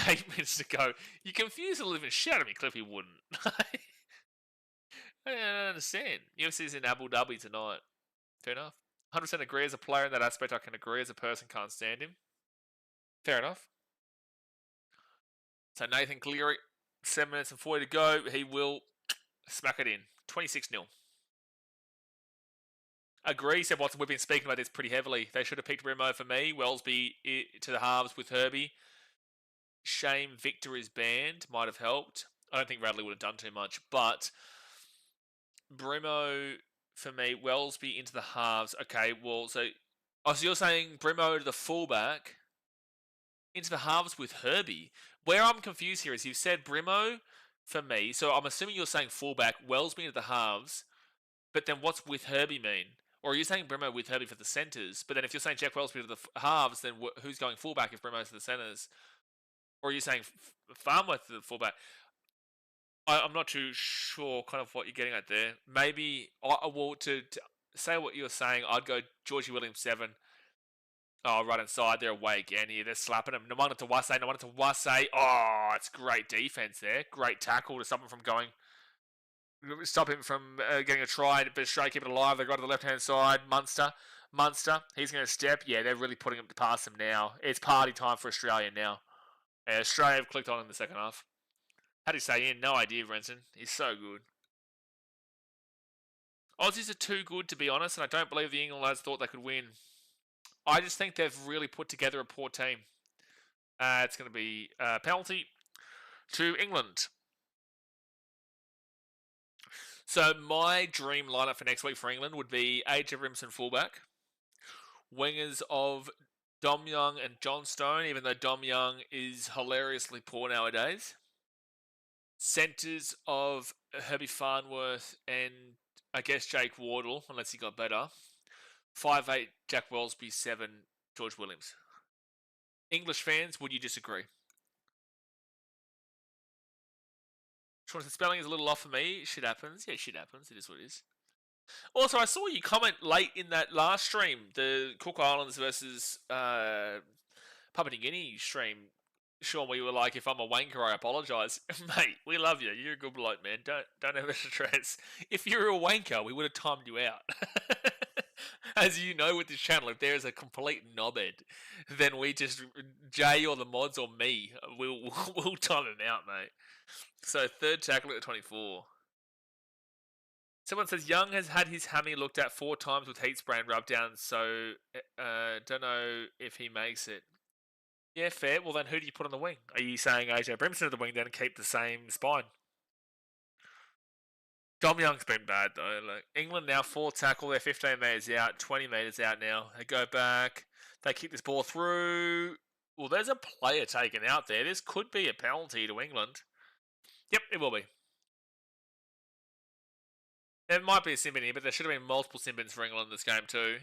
[SPEAKER 1] 8 minutes to go. You confuse the living shit out of me, Cliffy Wooden. I don't understand. UFC's in Abu Dhabi tonight. Fair enough. 100% agree as a player in that aspect. I can agree as a person, can't stand him. Fair enough. So Nathan Cleary, 7 minutes and 40 to go. He will smack it in. 26-0. Agree, said Watson. We've been speaking about this pretty heavily. They should have picked Remo for me. Wellesby to the halves with Herbie. Shame Victor is banned. Might have helped. I don't think Radley would have done too much. But Brimo for me. Wellesby into the halves. Okay, well, so you're saying Brimo to the fullback into the halves with Herbie. Where I'm confused here is you've said Brimo for me. So I'm assuming you're saying fullback, Wellesby into the halves. But then what's with Herbie mean? Or are you saying Brimo with Herbie for the centres? But then if you're saying Jack Wellesby to the halves, then who's going fullback if Brimo's to the centres? Or are you saying Farnworth to the fullback? I'm not too sure kind of what you're getting at there. Maybe, to say what you're saying, I'd go Georgie Williams 7. Oh, right inside. They're away again here. They're slapping him. Namana to Wase. Oh, it's great defense there. Great tackle to stop him from going. Stop him from getting a try, but Australia keep it alive. They go to the left-hand side. Munster, he's going to step. Yeah, they're really putting him past him now. It's party time for Australia now. Yeah, Australia have clicked on in the second half. How do you say in? No idea, Renton. He's so good. Aussies are too good, to be honest, and I don't believe the England lads thought they could win. I just think they've really put together a poor team. It's going to be a penalty to England. So my dream lineup for next week for England would be AJ Brimson fullback, wingers of Dom Young and John Stone, even though Dom Young is hilariously poor nowadays. Centres of Herbie Farnworth and I guess Jake Wardle, unless he got better. 5'8", Jack Wellesby, 7, George Williams. English fans, would you disagree? The spelling is a little off for me. Shit happens. Yeah, shit happens. It is what it is. Also, I saw you comment late in that last stream, the Cook Islands versus Papua New Guinea stream, Sean, where you were like, if I'm a wanker, I apologise. Mate, we love you. You're a good bloke, man. Don't ever stress. If you're a wanker, we would have timed you out. As you know with this channel, if there is a complete knobhead, then we just, Jay or the mods or me, we'll time him out, mate. So third tackle at 24. Someone says Young has had his hammy looked at 4 times with heat spray and rub down, so don't know if he makes it. Yeah, fair. Well, then who do you put on the wing? Are you saying AJ Brimson at the wing then and keep the same spine? Dom Young's been bad though. Like England now 4 tackle, they're 15 metres out, 20 metres out now. They go back, they kick this ball through. Well, there's a player taken out there. This could be a penalty to England. Yep, it will be. There might be a sin bin here, but there should have been multiple sin bins for England in this game too.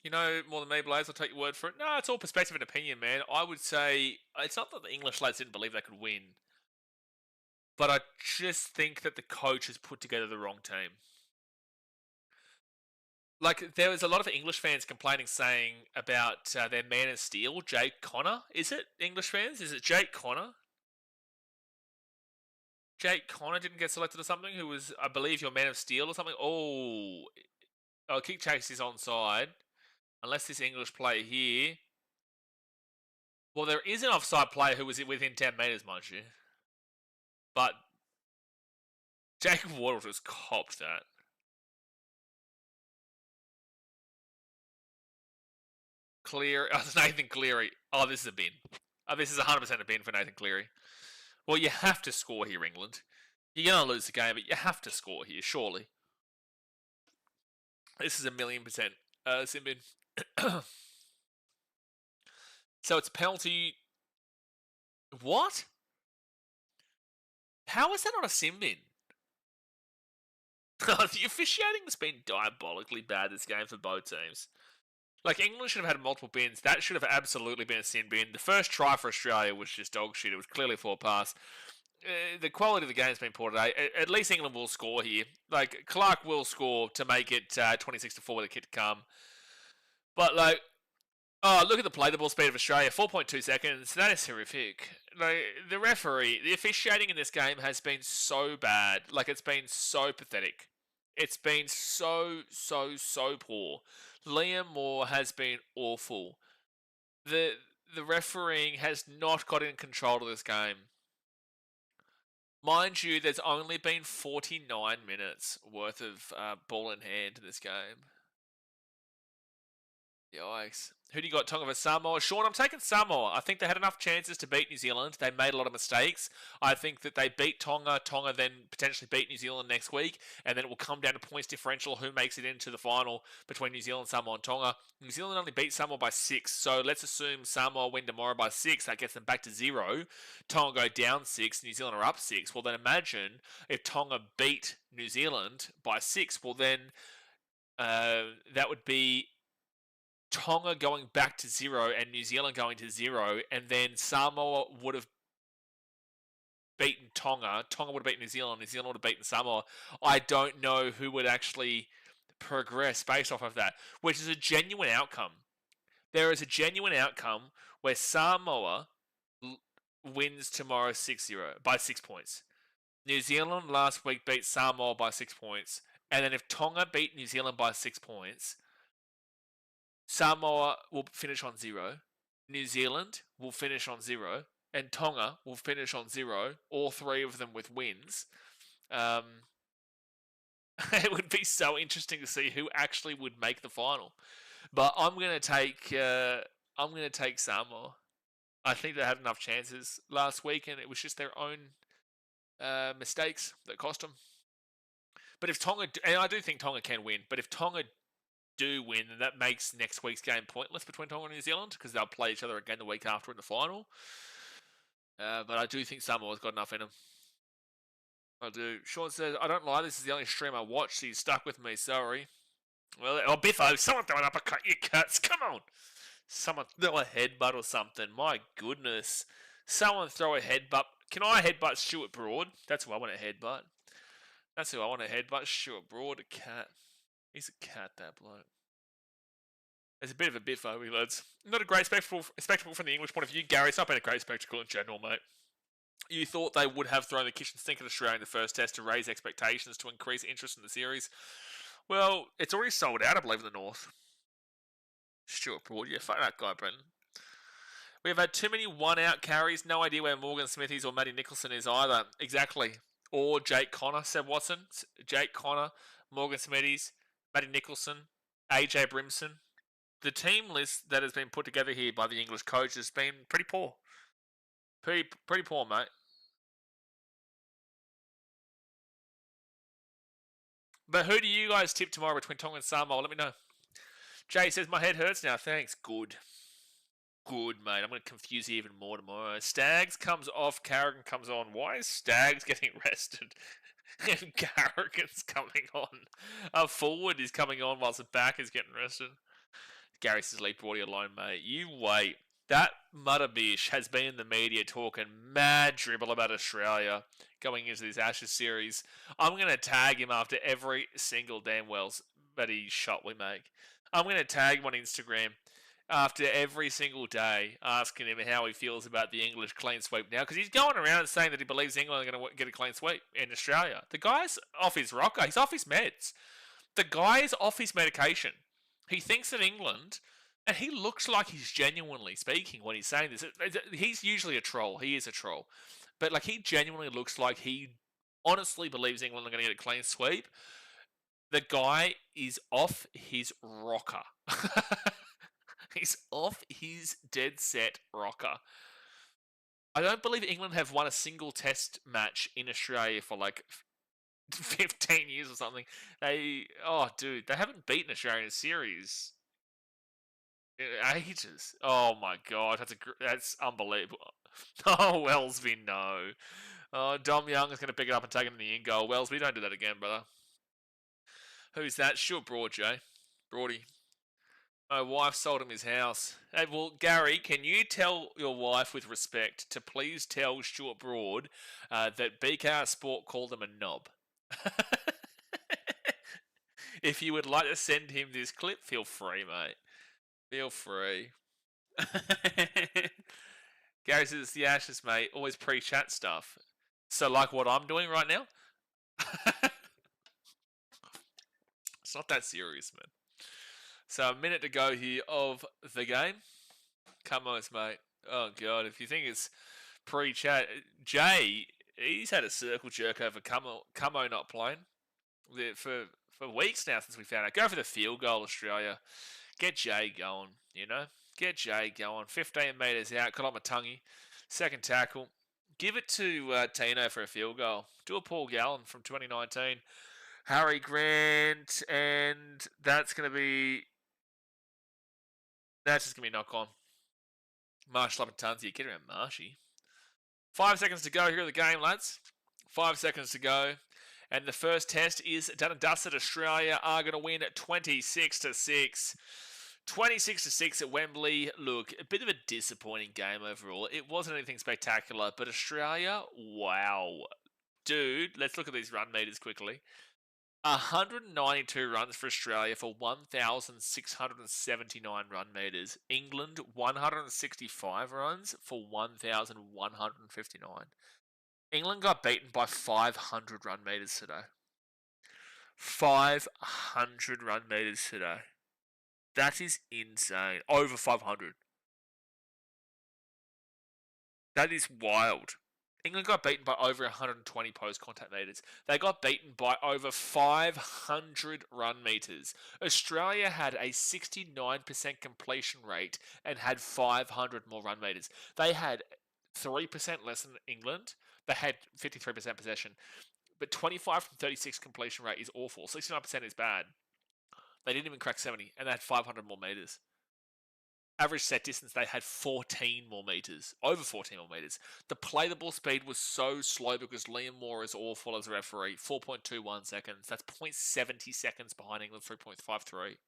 [SPEAKER 1] You know more than me, Blaze. I'll take your word for it. No, it's all perspective and opinion, man. I would say it's not that the English lads didn't believe they could win, but I just think that the coach has put together the wrong team. Like, there was a lot of English fans complaining, saying about their man of steel, Jake Connor. Is it, English fans? Is it Jake Connor? Jake Connor didn't get selected or something, who was, I believe, your man of steel or something. Oh, kick chase is onside. Unless this English player here. Well, there is an offside player who was within 10 metres, mind you. But Jacob Wardle just copped that. Clear. Oh, it's Nathan Cleary. Oh, this is a bin. Oh, this is 100% a bin for Nathan Cleary. Well, you have to score here, England. You're going to lose the game, but you have to score here, surely. This is 1,000,000% sin bin. So it's penalty. What? How is that not a sin bin? The officiating has been diabolically bad this game for both teams. Like, England should have had multiple bins. That should have absolutely been a sin bin. The first try for Australia was just dog shit. It was clearly a forward pass. The quality of the game has been poor today. At least England will score here. Like, Clark will score to make it 26-4 with a kick to come. But, like, oh, look at the play the ball speed of Australia. 4.2 seconds. That is horrific. Like, the referee, the officiating in this game has been so bad. Like, it's been so pathetic. It's been so poor. Liam Moore has been awful. The refereeing has not got in control of this game. Mind you, there's only been 49 minutes worth of ball in hand in this game. Yikes. Who do you got, Tonga versus Samoa? Sean, I'm taking Samoa. I think they had enough chances to beat New Zealand. They made a lot of mistakes. I think that they beat Tonga. Tonga then potentially beat New Zealand next week. And then it will come down to points differential, who makes it into the final between New Zealand, Samoa, and Tonga. New Zealand only beat Samoa by 6. So let's assume Samoa win tomorrow by 6. That gets them back to 0. Tonga go down 6. New Zealand are up 6. Well, then imagine if Tonga beat New Zealand by 6. Well, then that would be Tonga going back to 0 and New Zealand going to 0, and then Samoa would have beaten Tonga. Tonga would have beaten New Zealand. New Zealand would have beaten Samoa. I don't know who would actually progress based off of that, which is a genuine outcome. There is a genuine outcome where Samoa wins tomorrow 6-0 by 6 points. New Zealand last week beat Samoa by 6 points, and then if Tonga beat New Zealand by 6 points, Samoa will finish on 0, New Zealand will finish on 0, and Tonga will finish on 0, all 3 of them with wins. It would be so interesting to see who actually would make the final. But I'm going to take Samoa. I think they had enough chances last week, and it was just their own mistakes that cost them. But if Tonga, and I do think Tonga can win, but if Tonga do win, then that makes next week's game pointless between Tonga and New Zealand, because they'll play each other again the week after in the final. But I do think Samoa's got enough in them. I do. Sean says, I don't lie, this is the only stream I watched, so you stuck with me, sorry. Well, oh, Biffo, someone throw an uppercut, you cuts, come on! Someone throw a headbutt or something, my goodness. Someone throw a headbutt. Can I headbutt Stuart Broad? That's who I want to headbutt. That's who I want to headbutt, Stuart Broad, a cat. He's a cat, that bloke. There's a bit of a biffo, lads. Not a great spectacle from the English point of view. Gary, it's not been a great spectacle in general, mate. You thought they would have thrown the kitchen sink at Australia in the first test to raise expectations to increase interest in the series. Well, it's already sold out, I believe, in the North. Stuart Broad, yeah, fuck that guy, Brenton. We have had too many one-out carries. No idea where Morgan Smithies or Matty Nicholson is either. Exactly. Or Jake Connor, said Watson. Jake Connor, Morgan Smithies, Matty Nicholson, AJ Brimson. The team list that has been put together here by the English coach has been pretty poor. Pretty poor, mate. But who do you guys tip tomorrow between Tonga and Samoa? Let me know. Jay says, my head hurts now. Thanks. Good. Good, mate. I'm going to confuse you even more tomorrow. Staggs comes off. Carrigan comes on. Why is Staggs getting rested? And Carrigan's coming on. A forward is coming on whilst the back is getting rested. Gary says, leave Brody alone, mate. You wait. That Mudderbish has been in the media talking mad dribble about Australia going into this Ashes series. I'm going to tag him after every single damn Wells bloody shot we make. I'm going to tag him on Instagram after every single day, asking him how he feels about the English clean sweep now, because he's going around saying that he believes England are going to get a clean sweep in Australia. The guy's off his rocker. He's off his meds. The guy is off his medication. He thinks that England, and he looks like he's genuinely speaking when he's saying this. He's usually a troll. He is a troll. But like, he genuinely looks like he honestly believes England are going to get a clean sweep. The guy is off his rocker. He's off his dead set rocker. I don't believe England have won a single test match in Australia for like 15 years or something. They haven't beaten Australia in a series in ages. Oh my god, that's unbelievable. Oh, Wellesby, no. Oh, Dom Young is going to pick it up and take it in the in goal. Wellesby, don't do that again, brother. Who's that? Sure, Broad, Jay. Broady. My wife sold him his house. Hey, well, Gary, can you tell your wife with respect to please tell Stuart Broad that BKR Sport called him a knob? If you would like to send him this clip, feel free, mate. Feel free. Gary says it's the Ashes, mate. Always pre-chat stuff. So like what I'm doing right now? It's not that serious, man. So a minute to go here of the game. Come on, mate. Oh, God. If you think it's pre-chat. Jay, he's had a circle jerk over Camo not playing for weeks now since we found out. Go for the field goal, Australia. Get Jay going, you know. Get Jay going. 15 metres out. Kolomatangi. Second tackle. Give it to Tino for a field goal. Do a Paul Gallen from 2019. Harry Grant. And that's just going to be knock on. Marsh Lapatanzi. Get around Marshy. 5 seconds to go here of the game, lads. 5 seconds to go. And the first test is done and dusted. Australia are going to win 26-6. 26-6 at Wembley. Look, a bit of a disappointing game overall. It wasn't anything spectacular, but Australia, wow. Dude, let's look at these run meters quickly. 192 runs for Australia for 1,679 run meters. England, 165 runs for 1,159. England got beaten by 500 run meters today. 500 run meters today. That is insane. Over 500. That is wild. England got beaten by over 120 post-contact meters. They got beaten by over 500 run meters. Australia had a 69% completion rate and had 500 more run meters. They had 3% less than England. They had 53% possession. But 25 from 36 completion rate is awful. 69% is bad. They didn't even crack 70, and they had 500 more meters. Average set distance, they had 14 more meters. Over 14 more meters. The play the ball speed was so slow because Liam Moore is awful as a referee. 4.21 seconds. That's 0.70 seconds behind England, 3.53.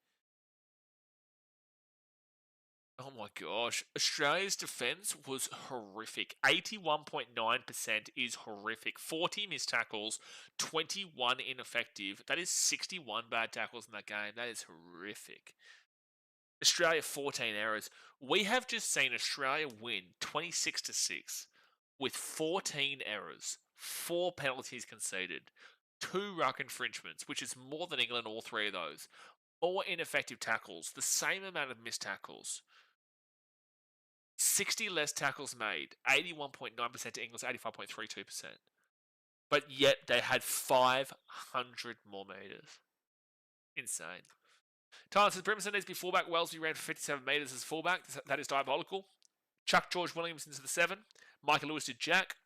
[SPEAKER 1] Oh my gosh. Australia's defence was horrific. 81.9% is horrific. 40 missed tackles, 21 ineffective. That is 61 bad tackles in that game. That is horrific. Australia 14 errors. We have just seen Australia win 26-6. with 14 errors, 4 penalties conceded, 2 ruck infringements, which is more than England, all 3 of those, 4 ineffective tackles, the same amount of missed tackles, 60 less tackles made, 81.9% to England's 85.32%. But yet they had 500 more metres. Insane. Tyler says, Brimson needs to be fullback. Wellesley ran for 57 metres as fullback. That is diabolical. Chuck George Williams into the 7. Michael Lewis did Jack.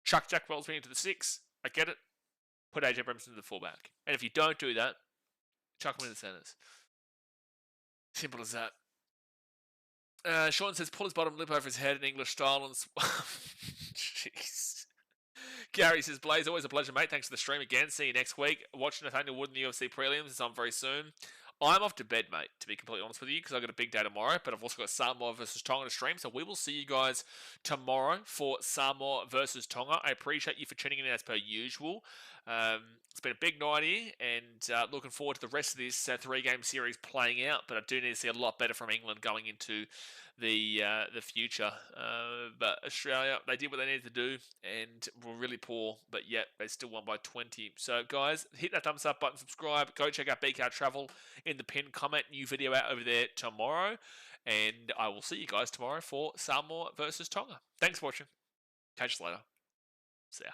[SPEAKER 1] Chuck Jack Wellesby into the 6. I get it. Put AJ Brimson into the fullback. And if you don't do that, chuck him in the centres. Simple as that. Sean says, pull his bottom lip over his head in English style. Jeez. Gary says, Blaze, always a pleasure, mate. Thanks for the stream again. See you next week. Watch Nathaniel Wood in the UFC prelims. It's on very soon. I'm off to bed, mate, to be completely honest with you, because I've got a big day tomorrow, but I've also got Samoa versus Tonga to stream, so we will see you guys tomorrow for Samoa versus Tonga. I appreciate you for tuning in as per usual. It's been a big night here, and looking forward to the rest of this 3-game series playing out, but I do need to see a lot better from England going into the future. But Australia, they did what they needed to do and were really poor, but yet they still won by 20. So guys, hit that thumbs up button, subscribe, go check out BKRtravel in the pinned comment. New video out over there tomorrow, and I will see you guys tomorrow for Samoa versus Tonga. Thanks for watching. Catch you later. See ya.